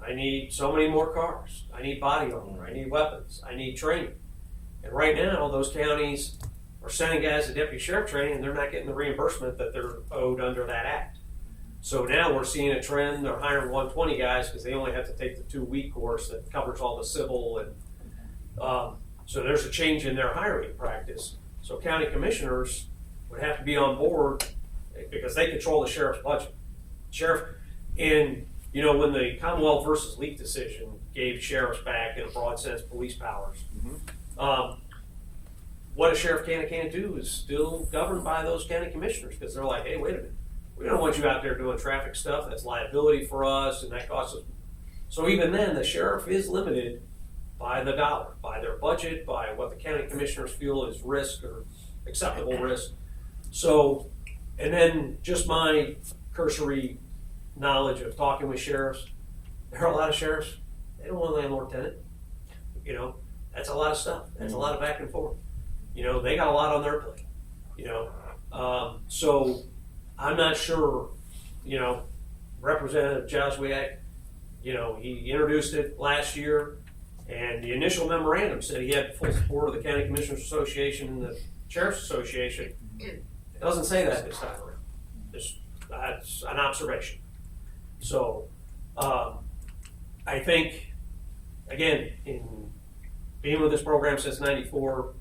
I need so many more cars. I need body armor. I need weapons. I need training. And right now, those counties are sending guys to deputy sheriff training and they're not getting the reimbursement that they're owed under that act. So now we're seeing a trend. They're hiring 120 guys because they only have to take the 2-week course that covers all the civil. And so there's a change in their hiring practice. So county commissioners would have to be on board because they control the sheriff's budget. And you know, when the Commonwealth versus Leak decision gave sheriffs back, in a broad sense, police powers, what a sheriff can and can't do is still governed by those county commissioners because they're like, hey, wait a minute, we don't want you out there doing traffic stuff. That's liability for us, and that costs us. So even then, the sheriff is limited by the dollar, by their budget, by what the county commissioners feel is risk or acceptable risk. So, and then just my cursory knowledge of talking with sheriffs, there are a lot of sheriffs, they don't want a landlord tenant. You know, that's a lot of stuff. That's a lot of back and forth. You know, they got a lot on their plate. You know, so I'm not sure, you know, Representative Joswiak, you know, he introduced it last year. And the initial memorandum said he had full support of the County Commissioners Association and the Sheriff's Association. It doesn't say that this time around. That's an observation. So I think, again, in being with this program since '94,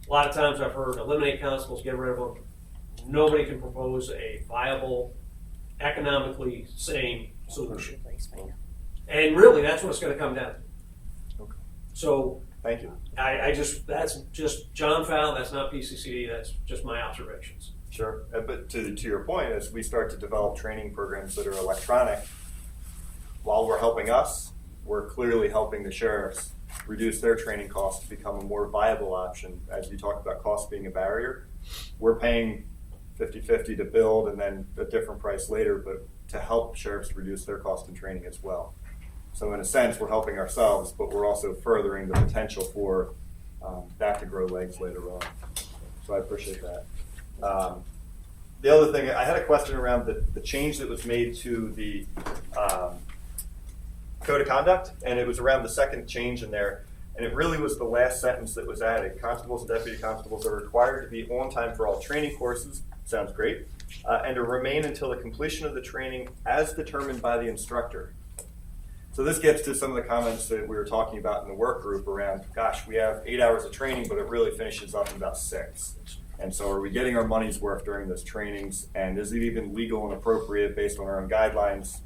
a lot of times I've heard eliminate constables, get rid of them. Nobody can propose a viable, economically sane solution. And really, that's what it's going to come down to. So thank you. That's just John Fowle. That's not PCCD. That's just my observations. Sure, but to your point, as we start to develop training programs that are electronic, while we're helping us, we're clearly helping the sheriffs reduce their training costs to become a more viable option. As you talk about cost being a barrier, we're paying 50-50 to build and then a different price later, but to help sheriffs reduce their cost in training as well. So in a sense, we're helping ourselves, but we're also furthering the potential for that to grow legs later on. So I appreciate that. The other thing, I had a question around the change that was made to the code of conduct, and it was around the second change in there, and it really was the last sentence that was added. Constables and deputy constables are required to be on time for all training courses. Sounds great. And to remain until the completion of the training as determined by the instructor. So this gets to some of the comments that we were talking about in the work group around, gosh, we have 8 hours of training, but it really finishes up in about 6. And so are we getting our money's worth during those trainings? And is it even legal and appropriate based on our own guidelines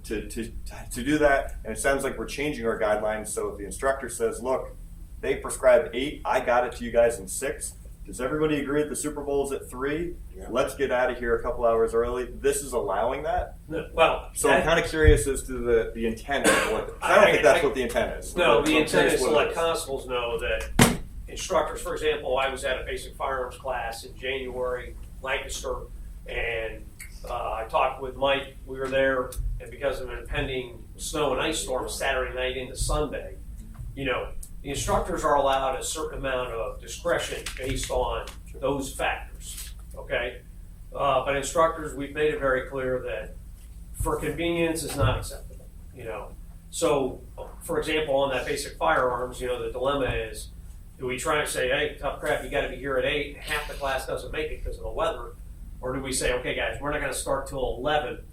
to do that? And it sounds like we're changing our guidelines. So if the instructor says, look, they prescribe 8, I got it to you guys in 6. Does everybody agree that the Super Bowl's at 3? Yeah. Let's get out of here a couple hours early. This is allowing that? No, well, so I'm kind of curious as to the intent of what. I don't think that's what the intent is. No, the intent is to let constables know that instructors, for example, I was at a basic firearms class in January, Lancaster, and I talked with Mike. We were there, and because of an impending snow and ice storm Saturday night into Sunday, you know, the instructors are allowed a certain amount of discretion based on those factors. okay? But instructors, we've made it very clear that for convenience is not acceptable, you know? So, for example, on that basic firearms, you know, the dilemma is, do we try and say, hey, tough crap, you gotta be here at 8, half the class doesn't make it because of the weather? Or do we say, okay, guys, we're not gonna start till 11,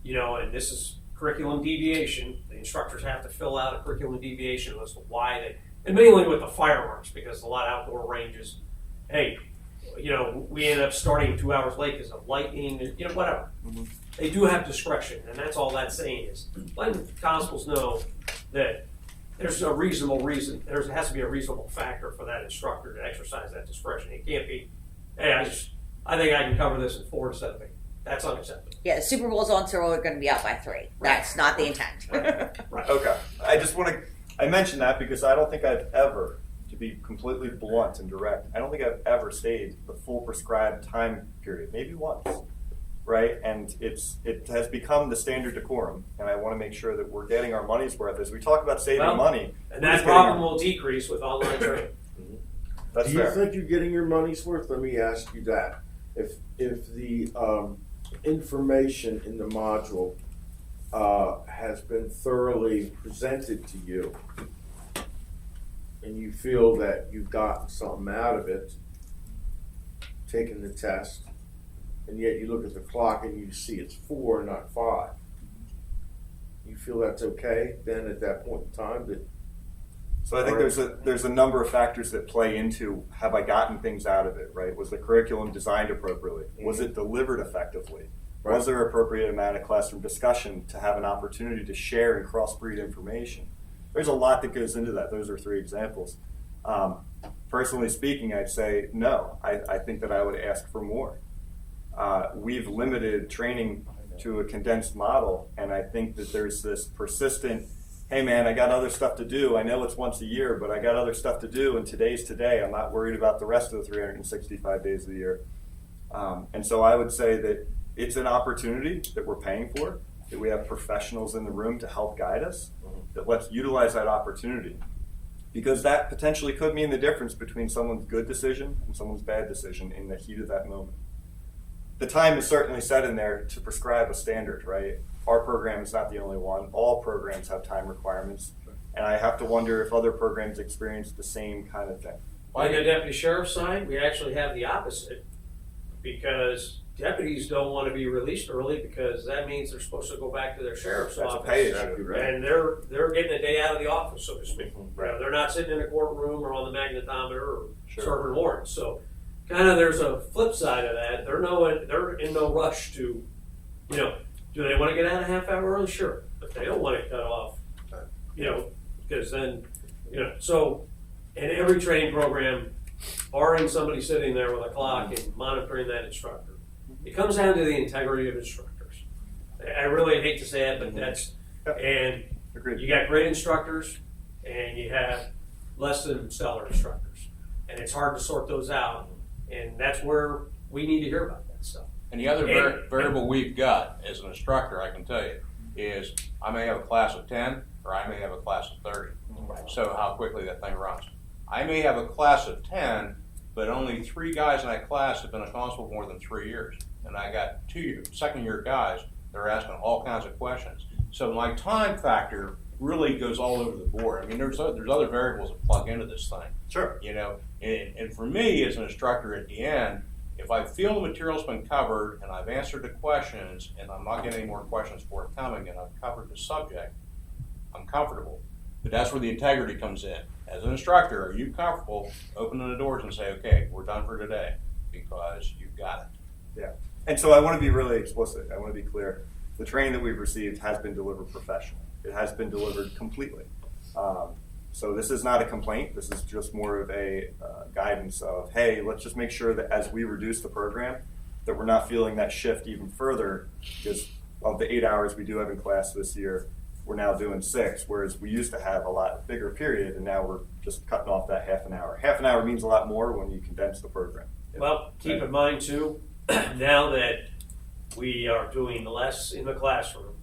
you know, and this is curriculum deviation. The instructors have to fill out a curriculum deviation as to why they, and mainly with the firearms, because a lot of outdoor ranges, hey, you know, we end up starting 2 hours late because of lightning, you know, whatever. Mm-hmm. They do have discretion, and that's all that's saying is letting constables know that there's a reasonable reason, there has to be a reasonable factor for that instructor to exercise that discretion. It can't be, hey, I think I can cover this in 4 instead of 8. That's unacceptable. Yeah, the Super Bowl's on, so we're going to be out by 3. That's not the intent. Right. Okay, I just want to, I mentioned that because I don't think I've ever, to be completely blunt and direct, I don't think I've ever stayed the full prescribed time period, maybe once, right? And it has become the standard decorum, and I want to make sure that we're getting our money's worth. As we talk about saving money. And that problem will decrease with online training. That's Do you fair. think you're getting your money's worth? Let me ask you that. If the information in the module has been thoroughly presented to you, and you feel that you've gotten something out of it, taking the test, and yet you look at the clock and you see it's 4, not 5, you feel that's okay then at that point in time? So I think there's a number of factors that play into, have I gotten things out of it, right? Was the curriculum designed appropriately? Was it delivered effectively? Right. Was there appropriate amount of classroom discussion to have an opportunity to share and crossbreed information? There's a lot that goes into that. Those are 3 examples. Personally speaking, I'd say no. I think that I would ask for more. We've limited training to a condensed model, and I think that there's this persistent, hey man, I got other stuff to do. I know it's once a year, but I got other stuff to do, and today's today. I'm not worried about the rest of the 365 days of the year. And so I would say that it's an opportunity that we're paying for, that we have professionals in the room to help guide us, that let's utilize that opportunity. Because that potentially could mean the difference between someone's good decision and someone's bad decision in the heat of that moment. The time is certainly set in there to prescribe a standard, right? Our program is not the only one. All programs have time requirements. And I have to wonder if other programs experience the same kind of thing. On the deputy sheriff's side, we actually have the opposite, because deputies don't want to be released early because that means they're supposed to go back to their sheriff's That's office. a pay issue, right? And they're getting a day out of the office, so to speak. Right. You know, they're not sitting in a courtroom or on the magnetometer or Sure. serving warrants. So kind of there's a flip side of that. They're in no rush to, you know, do they want to get out a half hour early? Sure. But they don't want it cut off, you know, because then, you know, so in every training program, barring somebody sitting there with a clock and monitoring that instructor, it comes down to the integrity of instructors. I really hate to say it, but that's, and Agreed. you got great instructors and you have less than stellar instructors. And it's hard to sort those out. And that's where we need to hear about that stuff. And the other variable we've got as an instructor, I can tell you, is I may have a class of 10 or I may have a class of 30. So how quickly that thing runs. I may have a class of 10, but only 3 guys in that class have been a constable more than 3 years. And I got 2 second-year guys that are asking all kinds of questions. So my time factor really goes all over the board. I mean, there's other variables that plug into this thing. Sure. You know, and for me as an instructor at the end, if I feel the material's been covered and I've answered the questions and I'm not getting any more questions forthcoming and I've covered the subject, I'm comfortable. But that's where the integrity comes in. As an instructor, are you comfortable opening the doors and say, okay, we're done for today because you've got it? Yeah. And so I want to be really explicit. I want to be clear. The training that we've received has been delivered professionally. It has been delivered completely. So this is not a complaint. This is just more of a guidance of, hey, let's just make sure that as we reduce the program, that we're not feeling that shift even further, because of the 8 hours we do have in class this year, we're now doing 6, whereas we used to have a lot bigger period, and now we're just cutting off that half an hour. Half an hour means a lot more when you condense the program. Well, keep in mind too, now that we are doing less in the classroom,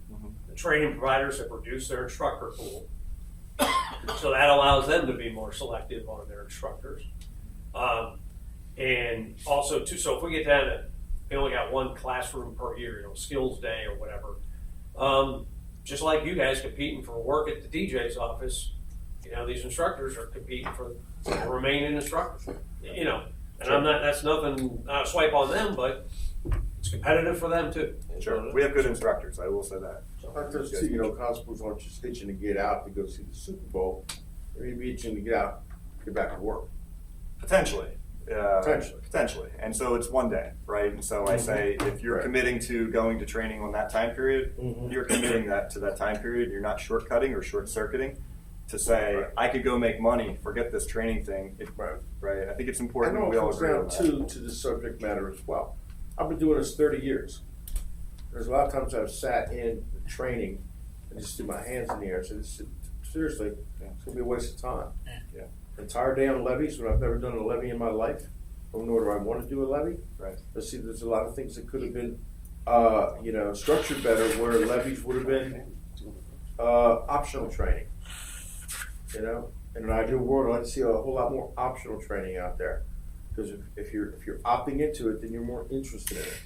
the training providers have reduced their instructor pool. So that allows them to be more selective on their instructors. And also too, so if we get down to, we only got one classroom per year, skills day or whatever. Just like you guys competing for work at the DJ's office, these instructors are competing for remaining instructors, and I'm not, that's nothing, not a swipe on them, but it's competitive for them too. Sure, we have good instructors, I will say that. Not just, constables aren't just itching to get out to go see the Super Bowl. They're even itching to get out, get back to work. Potentially. Potentially. Potentially. And so it's one day, right? And so I say, if you're committing to going to training on that time period, you're committing that to that time period. You're not shortcutting or short-circuiting to say, I could go make money, forget this training thing. Right? I think it's important I know we it all comes agree on down that. to the subject matter as well. I've been doing this 30 years. There's a lot of times I've sat in the training and just threw my hands in the air and said, seriously, it's going to be a waste of time. Yeah. Entire day on levies when I've never done a levy in my life, nor do I want to do a levy. Right. But see, there's a lot of things that could have been, structured better where levies would have been optional training. In an ideal world, I'd like to see a whole lot more optional training out there. Because if you're opting into it, then you're more interested in it.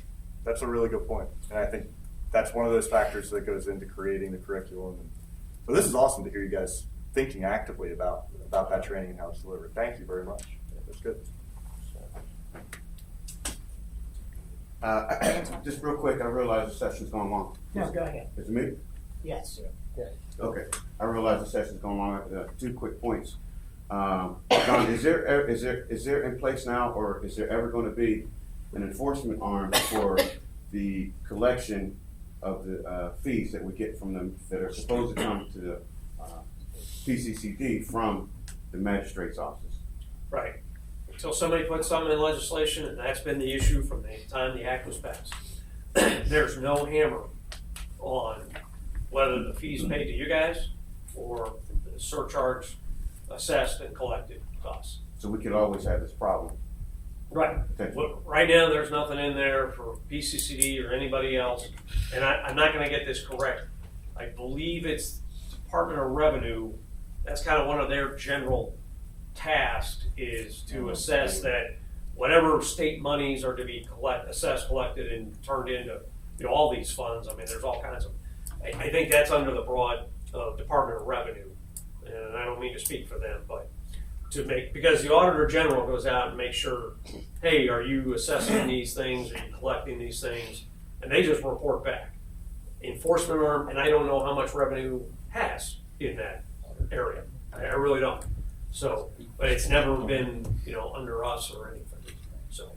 That's a really good point. And I think that's one of those factors that goes into creating the curriculum. And so this is awesome to hear you guys thinking actively about that training and how it's delivered. Thank you very much. That's good. Just real quick, I realize the session's going long. No, go ahead. Is it me? Yes. Okay. I realize the session's going long. 2 quick points. John, is there in place now, or is there ever going to be an enforcement arm for the collection of the fees that we get from them that are supposed to come to the PCCD from the magistrate's office? Right. Until somebody puts something in legislation, and that's been the issue from the time the act was passed. There's no hammer on whether the fees paid to you guys or the surcharge assessed and collected to us. So we could always have this problem. Right. Look, right now, there's nothing in there for PCCD or anybody else, and I'm not going to get this correct. I believe it's Department of Revenue. That's kind of one of their general tasks is to assess that whatever state monies are to be assessed, collected, and turned into all these funds. I mean, there's all kinds of. I think that's under the broad Department of Revenue, and I don't mean to speak for them, but because the Auditor General goes out and makes sure, hey, are you assessing these things? Are you collecting these things? And they just report back. Enforcement arm, and I don't know how much revenue has in that area. I really don't. So, but it's never been, under us or anything. So.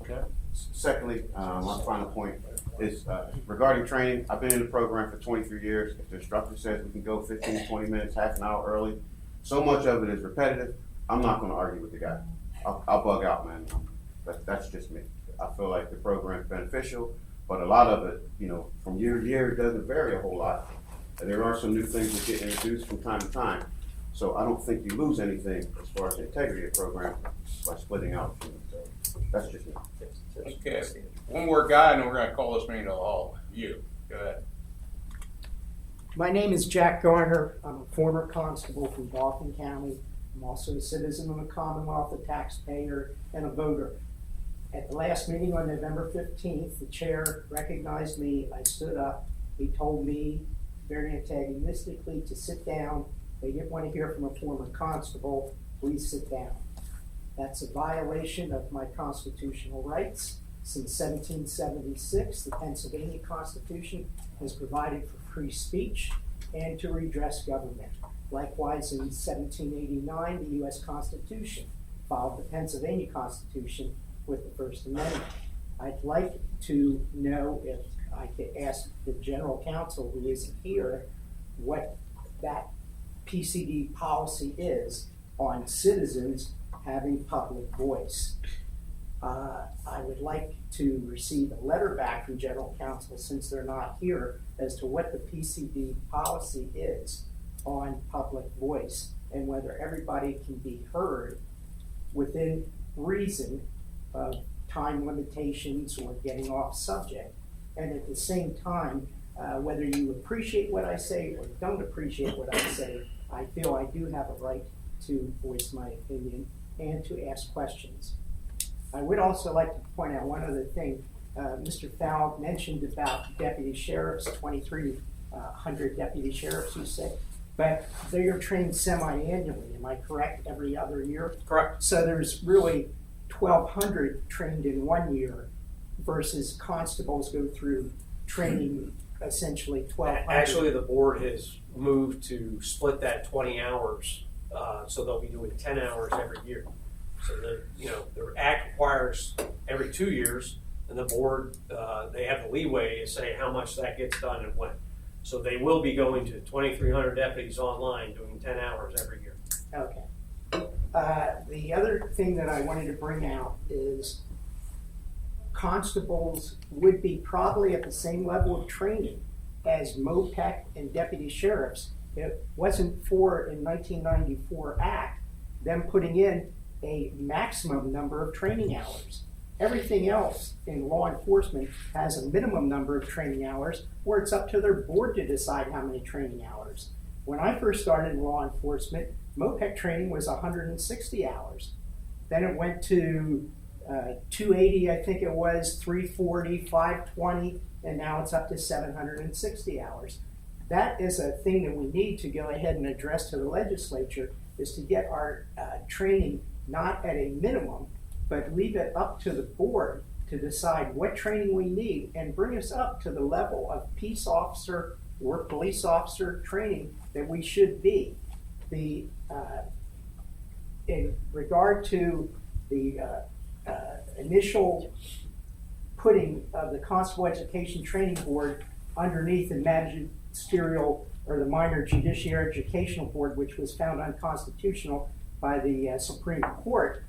Okay. Secondly, my final point is regarding training. I've been in the program for 23 years. If the instructor says we can go 15, 20 minutes, half an hour early, so much of it is repetitive. I'm not going to argue with the guy. I'll bug out, man. That's just me. I feel like the program's beneficial, but a lot of it, from year to year, it doesn't vary a whole lot. And there are some new things that get introduced from time to time. So I don't think you lose anything as far as the integrity of the program by splitting out. So that's just me. Okay, one more guy, and we're going to call this meeting to a halt. You, go ahead. My name is Jack Garner. I'm a former constable from Dauphin County. I'm also a citizen of the Commonwealth, a taxpayer, and a voter. At the last meeting on November 15th, the chair recognized me. I stood up. He told me very antagonistically to sit down. They didn't want to hear from a former constable. Please sit down. That's a violation of my constitutional rights. Since 1776, the Pennsylvania Constitution has provided for free speech and to redress government. Likewise, in 1789, the U.S. Constitution followed the Pennsylvania Constitution with the First Amendment. I'd like to know if I could ask the General Counsel, who isn't here, what that PCD policy is on citizens having public voice. I would like to receive a letter back from General Counsel, since they're not here, as to what the PCD policy is on public voice and whether everybody can be heard within reason of time limitations or getting off subject. And at the same time, whether you appreciate what I say or don't appreciate what I say, I feel I do have a right to voice my opinion and to ask questions. I would also like to point out one other thing. Mr. Fowl mentioned about deputy sheriffs, 2,300 deputy sheriffs, you said, but they are trained semi-annually, am I correct, every other year? Correct. So there's really 1,200 trained in 1 year versus constables go through training essentially 1,200. Actually, the board has moved to split that 20 hours, so they'll be doing 10 hours every year. So the act requires every 2 years, and the board, they have the leeway to say how much that gets done and when. So they will be going to 2,300 deputies online doing 10 hours every year. Okay. The other thing that I wanted to bring out is constables would be probably at the same level of training as MOPEC and deputy sheriffs. It wasn't for, in 1994 Act, them putting in a maximum number of training hours. Everything else in law enforcement has a minimum number of training hours, or it's up to their board to decide how many training hours. When I first started in law enforcement, MOPEC training was 160 hours. Then it went to 280, I think it was, 340, 520, and now it's up to 760 hours. That is a thing that we need to go ahead and address to the legislature, is to get our training not at a minimum, but leave it up to the board to decide what training we need and bring us up to the level of peace officer or police officer training that we should be. In regard to the initial putting of the Constable Education Training Board underneath the magisterial or the minor judiciary educational board, which was found unconstitutional by the Supreme Court,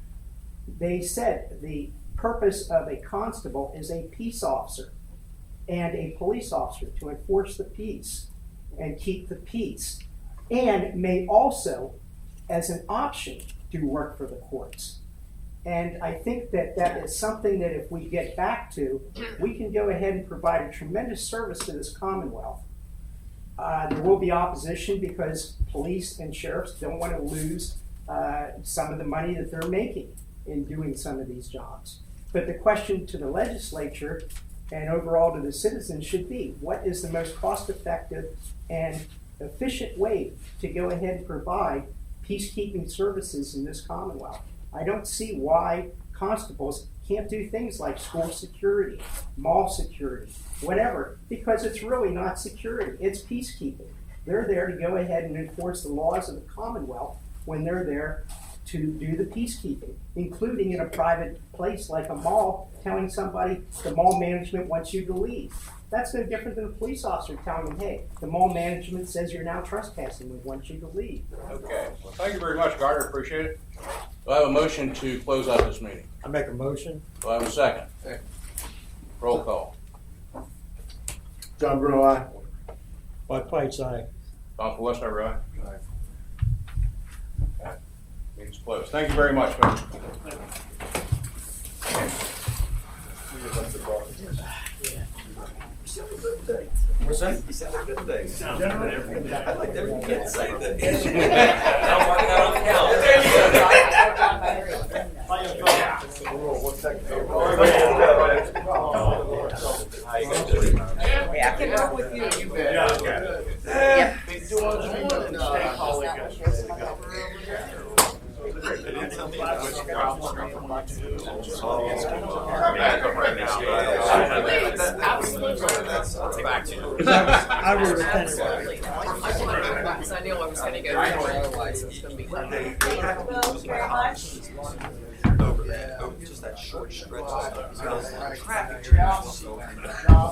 they said the purpose of a constable is a peace officer and a police officer to enforce the peace and keep the peace, and may also, as an option, do work for the courts. And I think that that is something that if we get back to, we can go ahead and provide a tremendous service to this Commonwealth. There will be opposition because police and sheriffs don't want to lose some of the money that they're making in doing some of these jobs. But the question to the legislature and overall to the citizens should be, what is the most cost-effective and efficient way to go ahead and provide peacekeeping services in this Commonwealth? I don't see why constables can't do things like school security, mall security, whatever, because it's really not security, it's peacekeeping. They're there to go ahead and enforce the laws of the Commonwealth when they're there to do the peacekeeping, including in a private place like a mall, telling somebody the mall management wants you to leave. That's no different than a police officer telling them, hey, the mall management says you're now trespassing, we want you to leave. Okay, well, thank you very much, Gardner, appreciate it. Do I have a motion to close out this meeting? I make a motion. Do I have a second? Roll call. John Bruno, aye. Bud Pikes, aye. Tom Pelista, right? Okay. Meeting's closed. Thank you very much, folks. What's that? You said a good thing. I'd like everyone to say that. I'm marking that on the How you guys doing? I can help with you. You bet. Yeah, okay. Yep. Back up right now. Back to you. I would have Because I knew I was going to go there, otherwise it's going to be Just that short stretch of stuff. Because traffic jams. So, I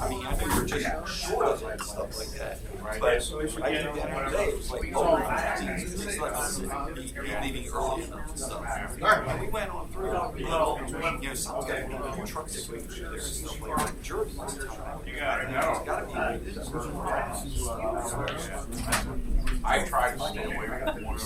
mean, I know you're just short of it and stuff like that. But I did that one day. It was like, oh, Jesus, it's like leaving early and stuff. We went on through. Some trucks that went through there and stuff like that. Jersey. You gotta know. It's gotta be. I tried to stay away from the one.